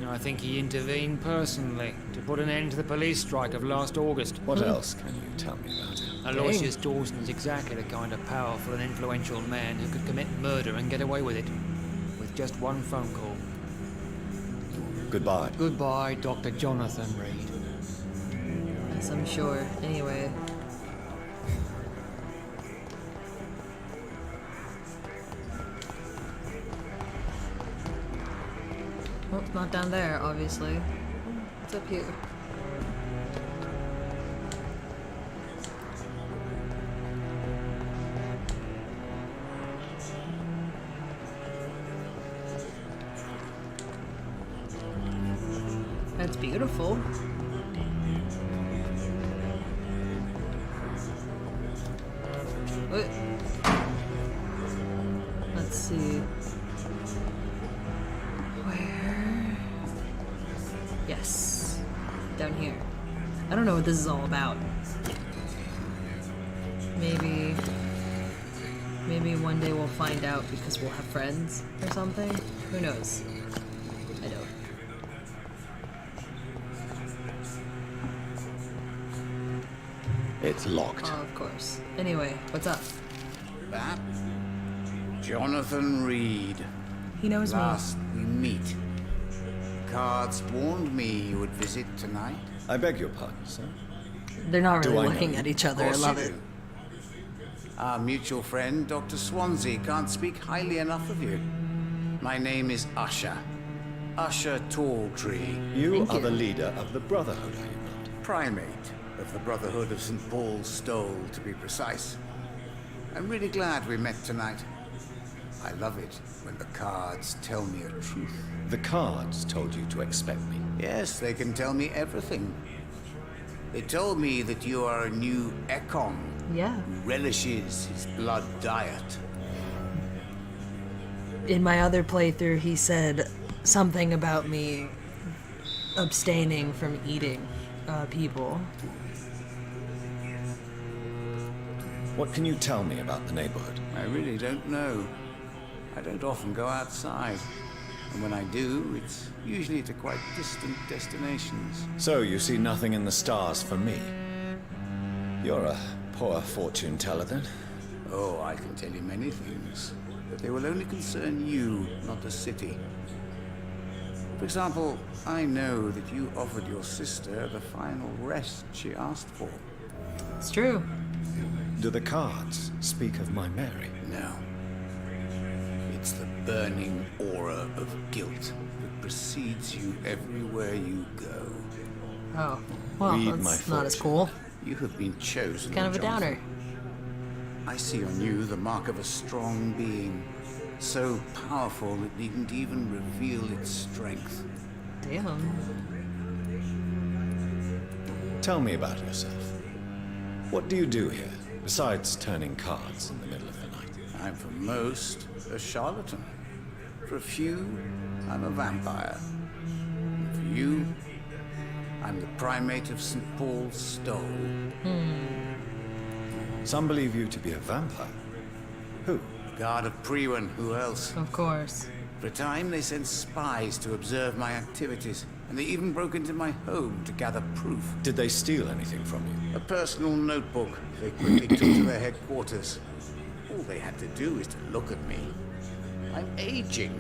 I think he intervened personally to put an end to the police strike of last August. What else can you tell me about him? Aloysius Dawson is exactly the kind of powerful and influential man who could commit murder and get away with it. With just one phone call. Goodbye. Goodbye, Dr. Jonathan Reed. Yes, I'm sure. Anyway. Well, not down there, obviously. It's up here. That's beautiful. What? Let's see. Where? Yes. Down here. I don't know what this is all about. Maybe one day we'll find out because we'll have friends or something. Who knows? I don't. It's locked. Oh, of course. Anyway, what's up? That? Jonathan Reed. He knows me. Last we meet. Cards warned me you would visit tonight. I beg your pardon, sir. They're not Do really I know looking you? at each other. I Of course love you it. do. Our mutual friend, Dr. Swansea, can't speak highly enough of you. My name is Usher. Usher Talltree. You are the leader of the Brotherhood, are you not? Primate of the Brotherhood of St. Paul's Stole, to be precise. I'm really glad we met tonight. I love it when the cards tell me a truth. The cards told you to expect me. Yes, they can tell me everything. They told me that you are a new Ekon Yeah. who relishes his blood diet. In my other playthrough, he said something about me abstaining from eating people. What can you tell me about the neighborhood? I really don't know. I don't often go outside. And when I do, it's usually to quite distant destinations. So you see nothing in the stars for me? You're a poor fortune teller, then? Oh, I can tell you many things, but they will only concern you, not the city. For example, I know that you offered your sister the final rest she asked for. It's true. Do the cards speak of my Mary? No. It's the burning aura of guilt that precedes you everywhere you go. Oh, well, that's not as cool. You have been chosen. Kind of a Jonathan. downer. I see on you the mark of a strong being, so powerful it needn't even reveal its strength. Damn. Tell me about yourself. What do you do here, besides turning cards in the middle of the night? I'm for most a charlatan. For a few, I'm a vampire. And for you, I'm the primate of St. Paul's Stole. Some believe you to be a vampire. Who? Guard of Priwen, who else? Of course. For a time, they sent spies to observe my activities, and they even broke into my home to gather proof. Did they steal anything from you? A personal notebook they quickly took to their headquarters. All they had to do is to look at me. I'm aging.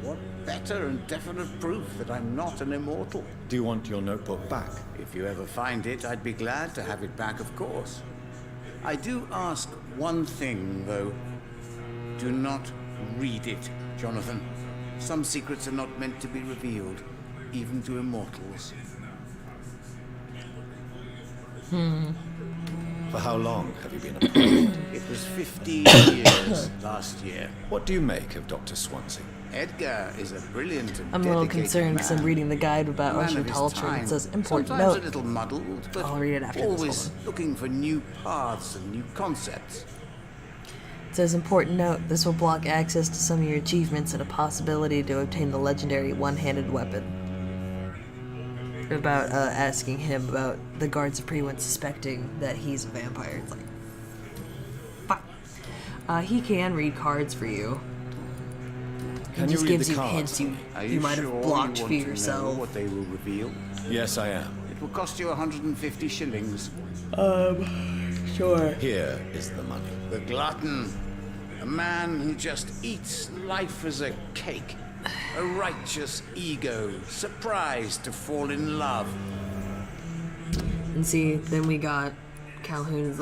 What better and definite proof that I'm not an immortal? Do you want your notebook back? If you ever find it, I'd be glad to have it back, of course. I do ask one thing, though. Do not read it, Jonathan. Some secrets are not meant to be revealed, even to immortals. For how long have you been a pirate? It was 15 years last year. What do you make of Dr. Swansea? Edgar is a brilliant and I'm a little dedicated concerned because I'm man. reading the guide about Man ocean of his culture and time. it says important Sometimes note. a little muddled, but I'll read it after this, always hold looking for new paths and new concepts. It says important note, this will block access to some of your achievements and a possibility to obtain the legendary one-handed weapon. About asking him about the guards of Priwen suspecting that he's a vampire. It's like, fuck. He can read cards for you. He Can just you read gives the you cards hints to you, me? Are you might sure have you blocked want for to know yourself. what they will reveal? Yes, I am. It will cost you 150 shillings. Sure. Here is the money. The glutton. A man who just eats life as a cake. A righteous ego, surprised to fall in love. And see, then we got Calhoun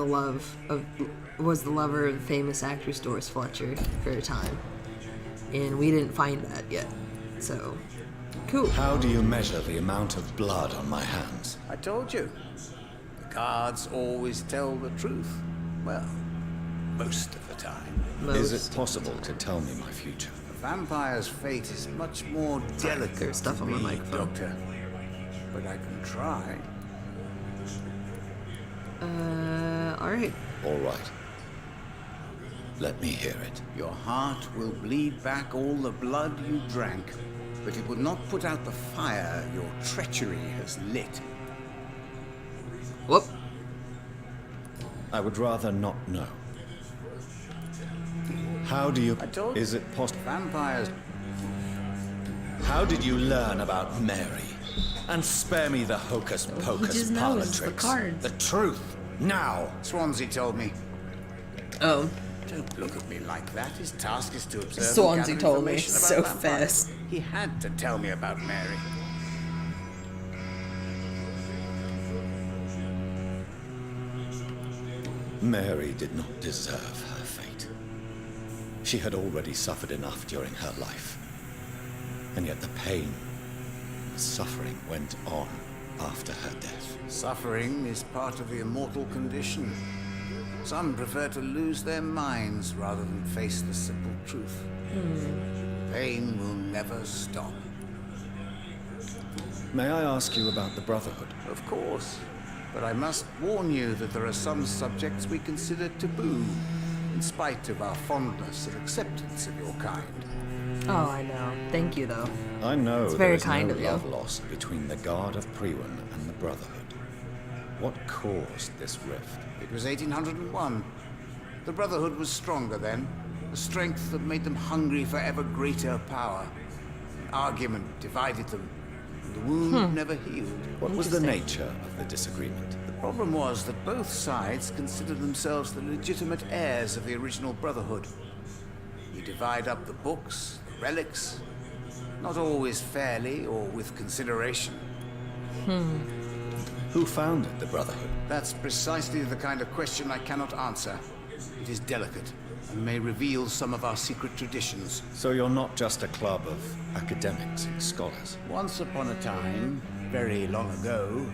was the lover of famous actress Doris Fletcher for a time. And we didn't find that yet. So, cool. How do you measure the amount of blood on my hands? I told you. The cards always tell the truth. Well, most of the time. Is it possible to tell me my future? A vampire's fate is much more delicate There's stuff to on my me, microphone. Doctor. But I can try. Alright. All right. Let me hear it. Your heart will bleed back all the blood you drank, but it will not put out the fire your treachery has lit. Whoop. I would rather not know. How do you... I told Is it possible? Vampires. How did you learn about Mary? And spare me the hocus pocus just parlor knows the tricks. cards. The truth, now. Swansea told me. Oh. Don't look at me like that. His task is to observe Swansea and gather told me information so about vampires. fast. He had to tell me about Mary. Mary did not deserve her fate. She had already suffered enough during her life. And yet the pain, the suffering went on after her death. Suffering is part of the immortal condition. Some prefer to lose their minds rather than face the simple truth. Pain will never stop. May I ask you about the Brotherhood? Of course. But I must warn you that there are some subjects we consider taboo, in spite of our fondness and acceptance of your kind. Oh, I know. Thank you, though. I know It's very there is kind no of you. love lost between the Guard of Priwen and the Brotherhood. What caused this rift? It was 1801. The Brotherhood was stronger then, a strength that made them hungry for ever greater power. An argument divided them, and the wound never healed. What was the nature of the disagreement? The problem was that both sides considered themselves the legitimate heirs of the original Brotherhood. You divide up the books, the relics, not always fairly or with consideration. Who founded the Brotherhood? That's precisely the kind of question I cannot answer. It is delicate and may reveal some of our secret traditions. So you're not just a club of academics and scholars? Once upon a time, very long ago,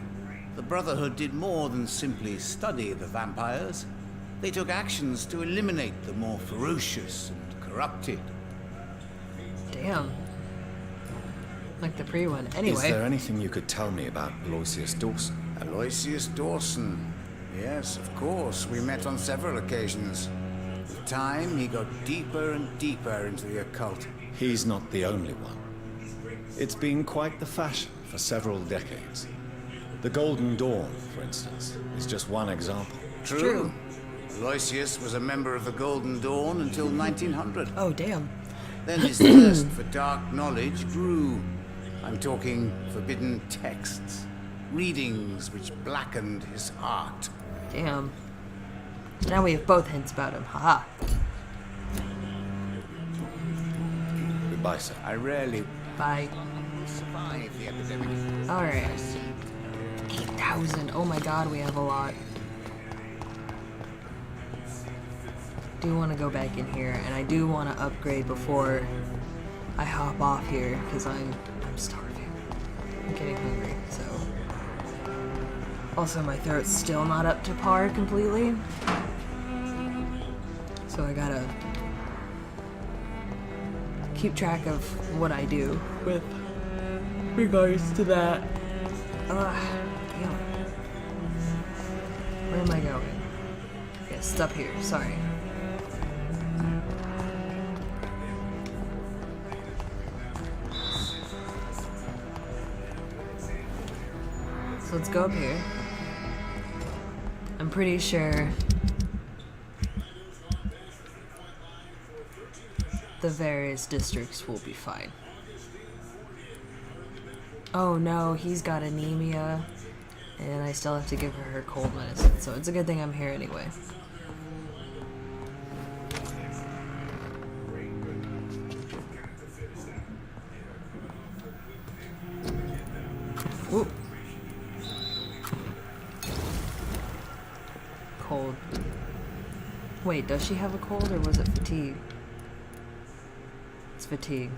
the Brotherhood did more than simply study the vampires. They took actions to eliminate the more ferocious and corrupted. Damn. Like the pre-one. Anyway. Is there anything you could tell me about Aloysius Dawson? Aloysius Dawson. Yes, of course. We met on several occasions. With time, he got deeper and deeper into the occult. He's not the only one. It's been quite the fashion for several decades. The Golden Dawn, for instance, is just one example. True. Aloysius was a member of the Golden Dawn until 1900. Oh, damn. Then his thirst for dark knowledge grew. I'm talking forbidden texts, readings which blackened his heart. Damn. Now we have both hints about him. Haha. Goodbye, sir. I rarely Bye. survive the epidemic. Alright. 8,000. Oh my god, we have a lot. Do want to go back in here, and I do want to upgrade before I hop off here, because I'm starving. I'm getting hungry, so. Also, my throat's still not up to par completely. So I gotta keep track of what I do with regards to that. Damn. Where am I going? Yes, it's up here, sorry. So let's go up here. I'm pretty sure the various districts will be fine. Oh no, he's got anemia, and I still have to give her cold medicine, so it's a good thing I'm here anyway. Whoop. Cold. Wait, does she have a cold or was it fatigue? It's fatigue.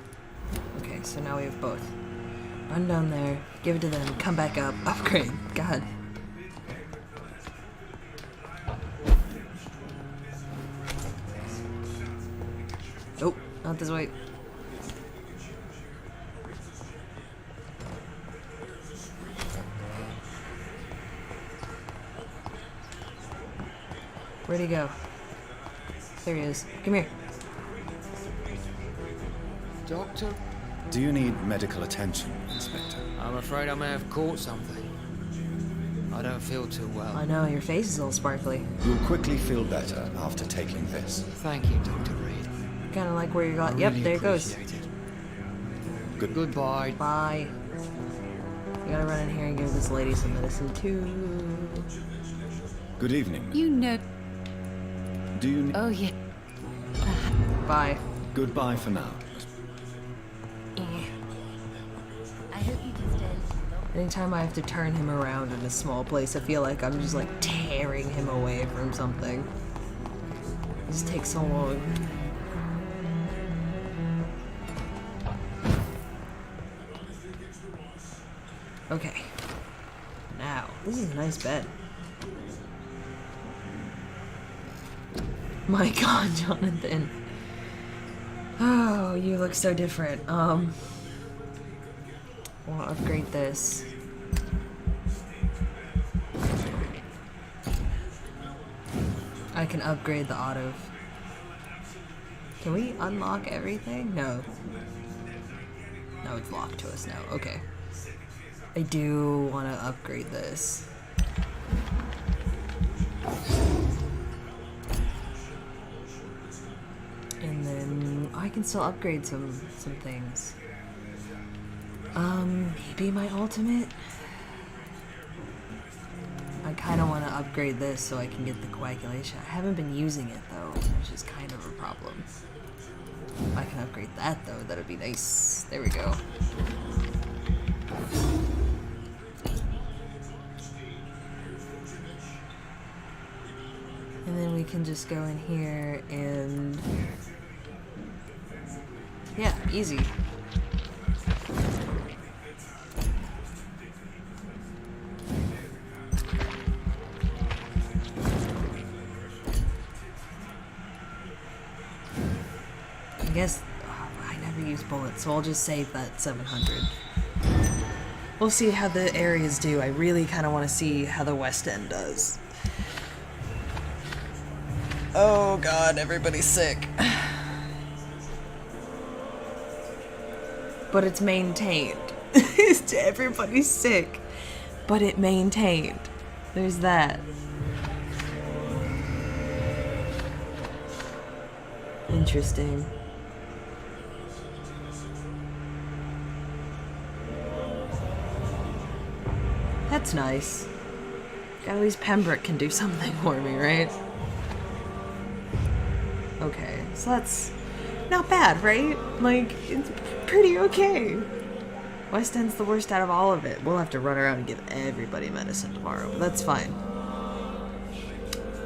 Okay, so now we have both. Run down there, give it to them, come back up, upgrade. God. Nope, not this way. Where'd he go? There he is. Come here. Doctor? Do you need medical attention, Inspector? I'm afraid I may have caught something. I don't feel too well. I know, your face is all sparkly. You'll quickly feel better after taking this. Thank you, Dr. Reed. Kinda like where you got. Yep, there it goes. Goodbye. Bye. We gotta run in here and give this lady some medicine too. Good evening. You know. Do you? Oh yeah. Bye. Goodbye for now. I hope you can stay. Anytime I have to turn him around in a small place, I feel like I'm just like tearing him away from something. It just takes so long. Okay. Now, this is a nice bed. My God, Jonathan. Oh, you look so different. We'll upgrade this. I can upgrade the auto. Can we unlock everything? No. No, it's locked to us now. Okay. I do want to upgrade this. And then I can still upgrade some things. Maybe my ultimate? I kind of want to upgrade this so I can get the coagulation. I haven't been using it though, which is kind of a problem. If I can upgrade that though, that'd be nice. There we go. we can just go in here and... yeah, easy. I guess I never use bullets, so I'll just save that 700. We'll see how the areas do. I really kind of want to see how the West End does. Oh god, everybody's sick. But it's maintained. Everybody's sick, but it maintained. There's that. Interesting. That's nice. At least Pembroke can do something for me, right? Okay, so that's not bad, right? Like, it's pretty okay. West End's the worst out of all of it. We'll have to run around and give everybody medicine tomorrow, but that's fine.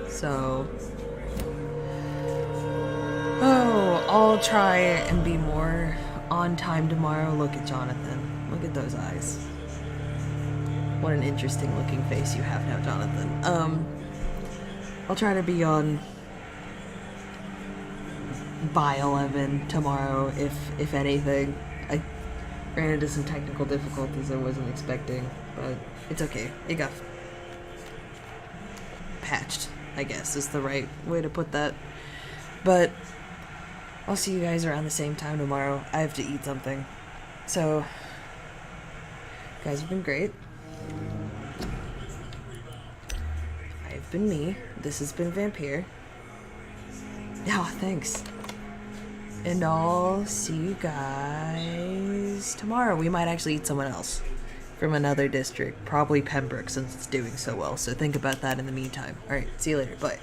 So... oh, I'll try and be more on time tomorrow. Look at Jonathan. Look at those eyes. What an interesting looking face you have now, Jonathan. I'll try to be on by 11 tomorrow, if anything. I ran into some technical difficulties I wasn't expecting, but it's okay. It got patched, I guess, is the right way to put that. But I'll see you guys around the same time tomorrow. I have to eat something. So, you guys have been great. I've been me. This has been Vampyr. Oh, thanks. And I'll see you guys tomorrow. We might actually eat someone else from another district. Probably Pembroke, since it's doing so well. So think about that in the meantime. Alright, see you later. Bye.